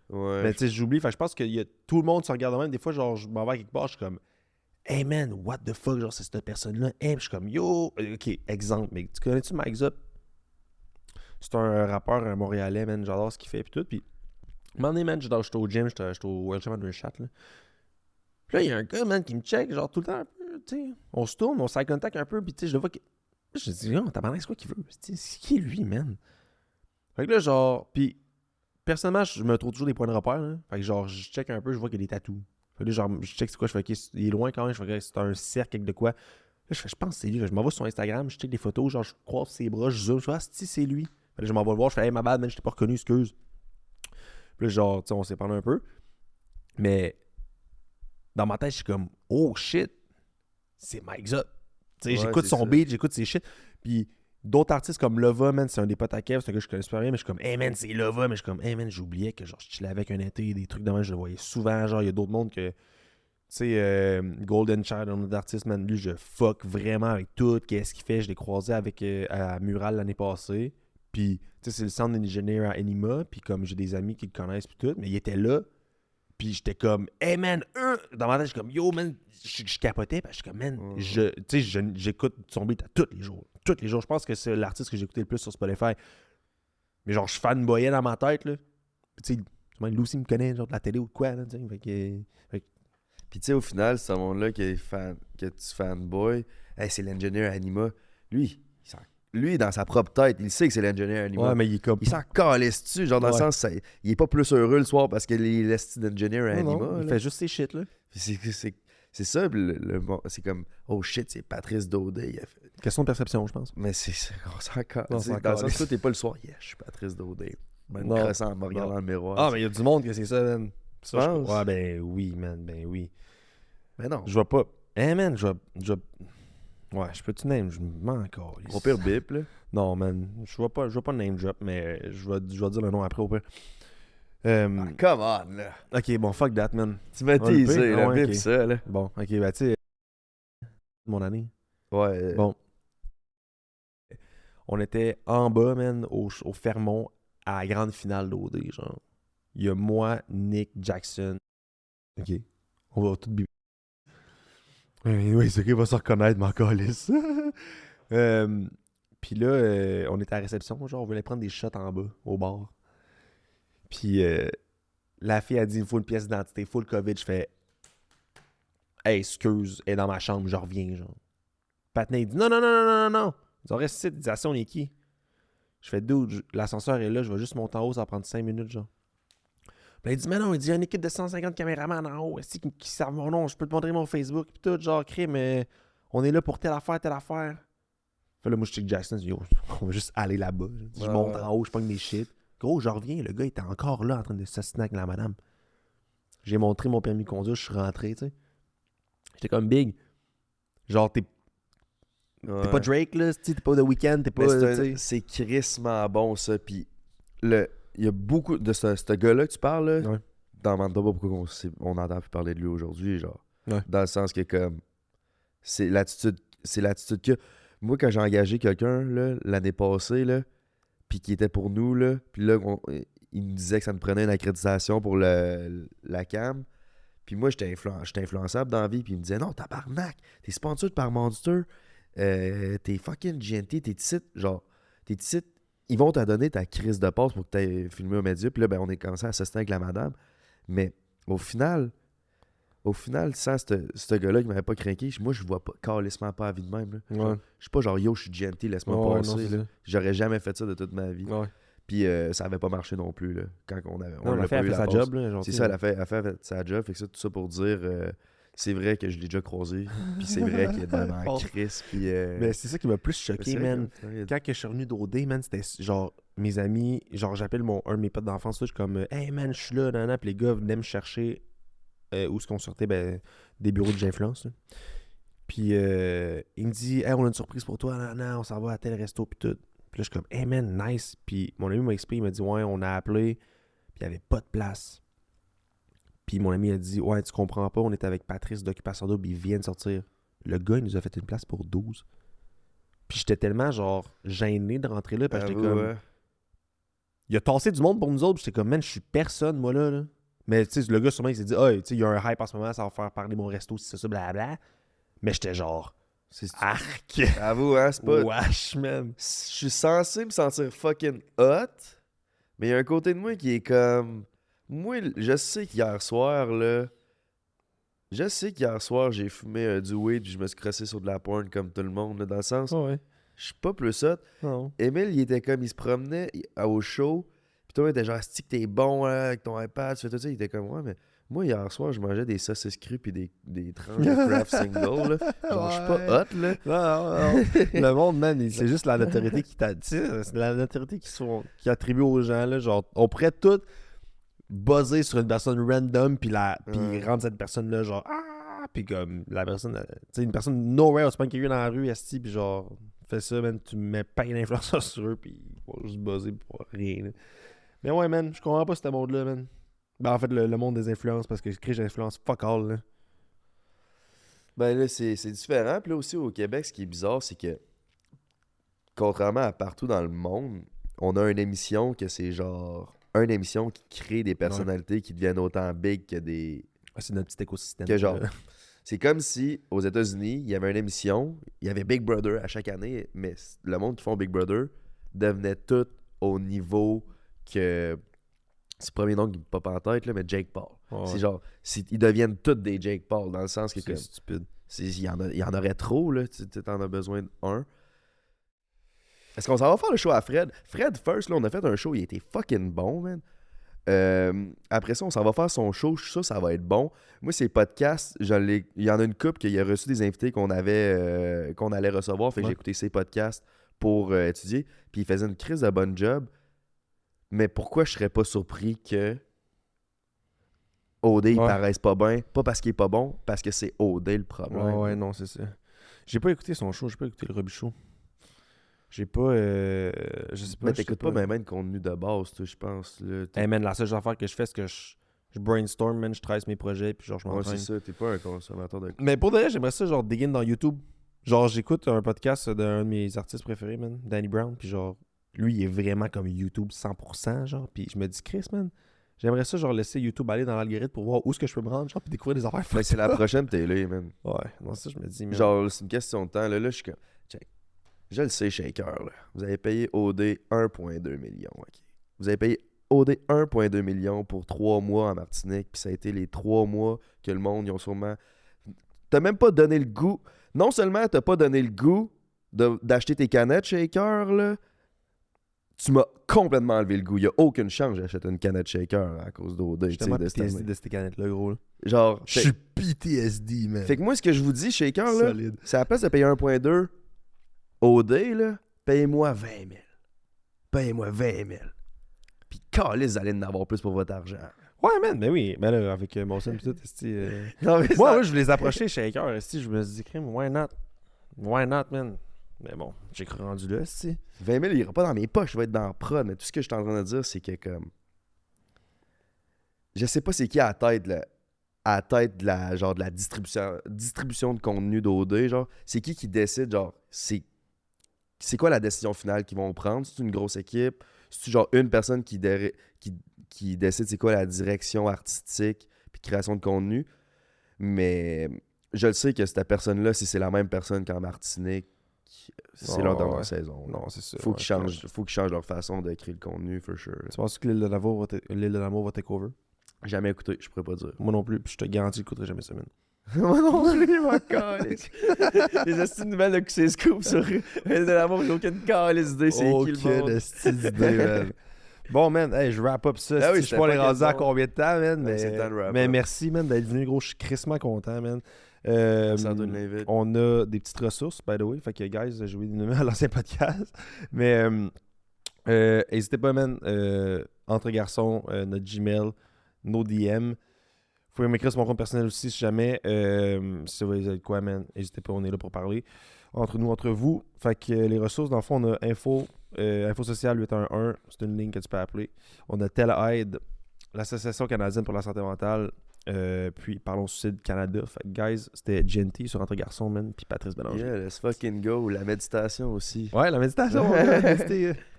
Ouais, Mais tu sais, j'oublie. Fait que je pense que tout le monde se regarde de même. Des fois, genre, je m'en vais à quelque part, je suis comme, hey man, what the fuck, genre, c'est cette personne-là. Hey, puis je suis comme, yo, ok, exemple, mais tu connais-tu Mike Up? C'est un rappeur montréalais, man, j'adore ce qu'il fait, puis tout. Puis, un moment donné, man, j'étais au gym, j'étais au World Champion de Chat, là. Puis là, il y a un gars, man, qui me check, genre, tout le temps, un peu, tu sais. On se tourne, on s'aille contact un peu, puis tu sais, je le vois. Je me dis, oh, t'as c'est quoi qu'il veut? C'est qui lui, man? Fait que là, genre, puis personnellement, je me trouve toujours des points de repère, là. Fait que genre, je check un peu, je vois qu'il y a des tatous. Fait que là, genre, je check c'est quoi, je fais, ok, il est loin quand même, je fais, ok, c'est un cercle avec de quoi. Là, je pense que c'est lui. Je m'en vais sur Instagram, je check des photos, genre, je croise ses bras, je zoome, je fais, ah, c'est lui. Fait que là, je m'en vais le voir, je fais, hey, ma bad, man, je t'ai pas reconnu, excuse. Puis là, genre, tu sais, on s'est parlé un peu. Mais dans ma tête, je suis comme, oh shit, c'est Mike Up. Tu sais, Ouais, j'écoute c'est son ça. beat, j'écoute ses shit. Puis d'autres artistes comme Lova, man, c'est un des potes à Kev, c'est un gars que je connais super bien, mais je suis comme, hey man, c'est Lova, mais je suis comme, hey man, j'oubliais que genre, je chillais avec un été, des trucs de même, je le voyais souvent. Genre, il y a d'autres mondes que, tu sais, Golden Child, un autre artiste, man, lui, je fuck vraiment avec tout, qu'est-ce qu'il fait. Je l'ai croisé avec à Mural l'année passée. Puis, tu sais, c'est le centre d'ingénieur à Enima, puis comme j'ai des amis qui le connaissent, puis tout, mais il était là. Puis j'étais comme, hey man, dans ma tête, je suis comme, yo man, je capotais, puis je suis comme, man, tu sais, j'écoute son beat à tous les jours. Tous les jours. Je pense que c'est l'artiste que j'ai écouté le plus sur Spotify. Mais genre, je fanboyais dans ma tête, là. Puis tu sais, même Lucy me connaît, genre de la télé ou de quoi, là, tu sais. Puis tu sais, au final, ce monde-là que tu fanboy, hey, c'est l'ingénieur Anima. Lui, lui, dans sa propre tête, il sait que c'est l'ingénieur Anima. Ouais, mais il est comme. Il s'en calisse dessus, genre dans le sens, il est pas plus heureux le soir parce qu'il est l'esti d'ingénieur Anima. Non, il fait juste ses shit, là. C'est ça, c'est comme, oh shit, c'est Patrice Daudé. Question de perception, je pense. Mais on s'en calisse. On s'en Dans le sens calisse. que toi, t'es pas le soir, yeah, je suis Patrice Daudé. Même Non. croissant en me regardant dans le miroir. Ah, mais il y a du monde que c'est ça, man. Ça, Tu penses? ouais, ben oui, man, ben oui. Mais non. Je vais pas. Eh, man, je vais. Ouais, je peux-tu name? Je m'en calisse. Au pire bip, là. Non, man, je vais pas name drop, mais je vais dire le nom après au pire. Come on, là. Ok, bon, fuck that, man. Tu m'as On le teasé, bip? là, Ah ouais, bip ok. ça, là. Bon, ok, bah tu sais, mon année. Ouais. Bon. On était en bas, man, au Fermont, à la grande finale d'OD, genre. Il y a moi, Nick, Jackson. Ok. On va tout biber. Oui, c'est qu'il va se reconnaître, ma calice. Puis là, on était à la réception, genre, on voulait prendre des shots en bas, au bar. Puis la fille a dit, il me faut une pièce d'identité, full COVID. Je fais, hey, excuse, elle est dans ma chambre, je reviens, genre. Patna, il dit, non. Ils ont resté ici, ils disent, ah, on est qui? Je fais, dude, l'ascenseur est là, je vais juste monter en haut, ça va prendre 5 minutes, genre. Puis là, il dit, mais non, il dit, il y a une équipe de 150 caméramans en haut, qui savent mon nom, je peux te montrer mon Facebook, puis tout, genre, mais on est là pour telle affaire. Fait là, moi, je check Jackson, je dis, yo, on va juste aller là-bas. Je monte en haut, je pogne mes shit. Gros, je reviens, le gars était encore là en train de s'assiner avec la madame. J'ai montré mon permis de conduire, je suis rentré, tu sais. J'étais comme big. Genre, t'es pas Drake, là, t'es pas The Weeknd, t'es pas. C'est crissement bon, ça. Puis, il y a beaucoup de ce gars-là que tu parles, là. Ouais. Demande pas pourquoi on n'entend plus parler de lui aujourd'hui, genre. Ouais. Dans le sens que, comme, c'est l'attitude que. Moi, quand j'ai engagé quelqu'un, là, l'année passée, là, puis qui était pour nous, là, puis là, il nous disait que ça nous prenait une accréditation pour la cam. Puis moi, j'étais influençable dans la vie, puis il me disait, non, tabarnak, t'es sponsored par Monster, t'es fucking GNT, t'es titre, genre, t'es titre, ils vont te donner ta crise de passe pour que t'aies filmé au média. Puis là, ben, on est commencé à s'assister avec la madame. Mais au final, sans ce gars-là qui m'avait pas craqué, moi, je vois pas calissement pas la vie de même. Là. Ouais. Je suis pas genre, yo, je suis GNT, laisse-moi passer. Non, là. J'aurais jamais fait ça de toute ma vie. Ouais. Puis ça avait pas marché non plus, là, quand on Non, l'a pas eu fait la sa passe. job, là. Genre, C'est ça, elle a fait sa job. Fait que ça, tout ça pour dire, c'est vrai que je l'ai déjà croisé. Puis c'est vrai qu'il est vraiment Chris. Puis, Mais c'est ça qui m'a plus choqué, man. Quand que je suis revenu d'OD, man, c'était genre mes amis, genre j'appelle un de mes potes d'enfance, là, je suis comme hey man, je suis là, nanana, puis les gars venaient me chercher où est-ce qu'on sortait, des bureaux de Ginfluence. Puis il me dit hey, on a une surprise pour toi, nanana, on s'en va à tel resto, puis tout. Puis là, je suis comme hey man, nice. Puis mon ami m'a expliqué, il m'a dit ouais, on a appelé, puis il n'y avait pas de place. Puis mon ami a dit ouais, tu comprends pas, on était avec Patrice d'Occupation Double, il vient de sortir. Le gars, il nous a fait une place pour 12. Puis j'étais tellement genre gêné de rentrer là, parce que j'étais comme. Ouais. Il a tassé du monde pour nous autres, puis j'étais comme man, je suis personne, moi là. Mais tu sais, le gars, sûrement, il s'est dit, tu sais, il y a un hype en ce moment, ça va faire parler mon resto, si c'est ça, blabla. Mais j'étais genre, arc. Avoue, hein, c'est pas. Wesh, man. Je suis censé me sentir fucking hot, mais il y a un côté de moi qui est comme. Moi, je sais qu'hier soir, j'ai fumé du weed puis je me suis crossé sur de la porn comme tout le monde, là, dans le sens. Ouais. Je suis pas plus hot. Non. Emile, il était comme, il se promenait au show, puis toi, il était genre, stick, t'es bon hein, avec ton iPad, tu fais tout ça. Il était comme, ouais, mais moi, hier soir, je mangeais des saucisses crues puis des tranches de craft single, là. Genre, je suis pas hot, là. Non. Le monde, man, c'est juste la notoriété qui t'a dit. C'est la notoriété qui attribue aux gens, là. Genre, on pourrait tout buzzer sur une personne random puis rendre cette personne-là, genre, puis comme, la personne, tu sais, une personne nowhere, c'est pas quelqu'un dans la rue, esti, puis genre, fais ça, man, tu mets pas d'influenceur sur eux, puis ils vont juste buzzer pour rien, là. Mais ouais, man, je comprends pas ce monde-là, man. Ben, en fait, le monde des influences, parce que je crée j'influence fuck all, là. Ben là, c'est différent. Puis là aussi, au Québec, ce qui est bizarre, c'est que, contrairement à partout dans le monde, on a une émission que c'est genre... Une émission qui crée des personnalités qui deviennent autant big que des... C'est notre petit écosystème. Que genre... C'est comme si, aux États-Unis, il y avait une émission, il y avait Big Brother à chaque année, mais le monde qui font Big Brother devenait tout au niveau que... C'est le premier nom qui me pop en tête, là, mais Jake Paul. Ouais. C'est genre... Ils deviennent tous des Jake Paul, dans le sens que... C'est stupide. Il y en aurait trop, là. Tu en as besoin d'un. Est-ce qu'on s'en va faire le show à Fred? Fred, first, là, on a fait un show, il était fucking bon, man. Après ça, on s'en va faire son show. Je suis sûr que ça va être bon. Moi, ces podcasts, il y en a une couple qui a reçu des invités qu'on allait recevoir. Fait que j'ai écouté ces podcasts pour étudier. Puis il faisait une crise de bonne job. Mais pourquoi je serais pas surpris que OD, il paraisse pas bien? Pas parce qu'il est pas bon, parce que c'est OD le problème. Ouais, non, c'est ça. J'ai pas écouté son show, j'ai pas écouté le Robbie Show. J'ai pas. Je sais pas. Mais t'écoutes pas même de contenu de base, je pense. Là, hey man, la seule affaire que je fais, c'est que je brainstorm, man, je trace mes projets, puis genre, je ouais, m'entraîne. c'est ça, t'es pas un consommateur de. Mais pour de vrai, j'aimerais ça, genre, dig in dans YouTube. Genre, j'écoute un podcast d'un de mes artistes préférés, man, Danny Brown, puis genre, lui, il est vraiment comme YouTube 100%, genre, puis je me dis, Chris, man, j'aimerais ça, genre, laisser YouTube aller dans l'algorithme pour voir où est-ce que je peux me rendre, genre, puis découvrir des affaires. Mais c'est la prochaine télé, man. Ouais, non, ça, je me dis, man. Genre, c'est une question de temps. Là, je suis comme. Check. Je le sais, Shaker, là. Vous avez payé OD 1,2 million, ok. Vous avez payé OD 1,2 million pour 3 mois en Martinique, puis ça a été les 3 mois que le monde, ils ont sûrement. T'as même pas donné le goût. Non seulement t'as pas donné le goût d'acheter tes canettes Shaker, là, tu m'as complètement enlevé le goût. Il y a aucune chance que j'achète une canette Shaker à cause d'OD. J'étais tellement PTSD de ces canettes-là, gros. Là. Genre. Je suis PTSD, man. Fait que moi, ce que je vous dis, Shaker, là, solide. c'est à la place de payer 1,2 OD, là, payez-moi 20 000. Payez-moi 20 000. Puis calisse, vous allez en avoir plus pour votre argent. Ouais, man, mais oui. Mais là, avec Molson et tout, Non, mais moi, je les approchais Shaker, je me suis dit, crime, why not? Why not, man? Mais bon, j'ai cru rendu là, 20 000, il ira pas dans mes poches, je vais être dans la prod. Mais tout ce que je suis en train de dire, c'est que comme. Je sais pas c'est qui à la tête, là. À la tête de la, genre, de la distribution de contenu d'OD, genre. C'est qui décide, genre, c'est quoi la décision finale qu'ils vont prendre? C'est une grosse équipe? C'est genre une personne qui décide c'est quoi la direction artistique puis création de contenu? Mais je le sais que cette personne-là, si c'est la même personne qu'en Martinique, c'est leur dernière saison. Non, c'est ça. Faut qu'ils changent leur façon d'écrire le contenu, for sure. Tu penses que l'île de l'amour va take over? Jamais écouté, je pourrais pas dire. Moi non plus, puis je te garantis que j'écouterai jamais ça, man. Moi non plus, mon calice. Les astuces nouvelles de QC Scoop sur l'île de l'amour, j'ai aucune calice d'idée, c'est qui le monde. Aucune astuce d'idée, man. Bon, man, hey, je wrap up ça. Ah oui, je sais pas les rendu à combien de temps, man, mais merci, man, d'être venu, gros. Je suis crissement content, man. On a des petites ressources, by the way. Fait que, guys, je vais vous à l'ancien podcast. Mais n'hésitez pas, man. Entre garçons, notre Gmail, nos DM. Vous pouvez m'écrire sur mon compte personnel aussi si jamais. Si vous avez quoi, man, n'hésitez pas, on est là pour parler. Entre nous, entre vous. Fait que les ressources, dans le fond, on a info social 811, c'est une ligne que tu peux appeler. On a TeleAide, l'Association canadienne pour la santé mentale. Puis Parlons Suicide Canada. Fait que, guys, c'était Genty sur Entre Garçons, man, puis Patrice Bélanger. Yeah, let's fucking go. La méditation aussi. Ouais, la méditation.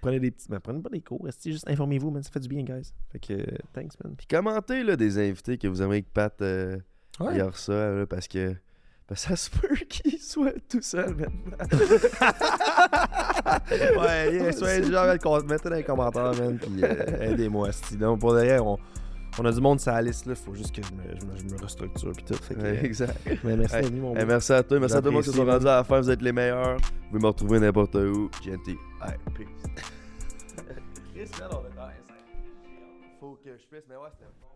Prenez des petits. Mais prenez pas des cours, juste informez-vous, man, ça fait du bien, guys. Fait que, thanks, man. Puis commentez là, des invités que vous aimeriez que Pat aille ça, là, parce que ça se peut qu'il soit tout seul maintenant. Ouais, yeah, soyez genre, mettez dans les commentaires, man, puis aidez-moi. Sinon, pour derrière, on a du monde sur la liste, là. Faut juste que je me restructure puis tout. Fait que, exact. Mais merci, hey, mon merci à toi. Merci à tout le monde qui sont rendus à la fin. Vous êtes les meilleurs. Vous pouvez me retrouver n'importe où. Gentil. Hey, peace. Faut que je puisse, mais ouais, c'était bon.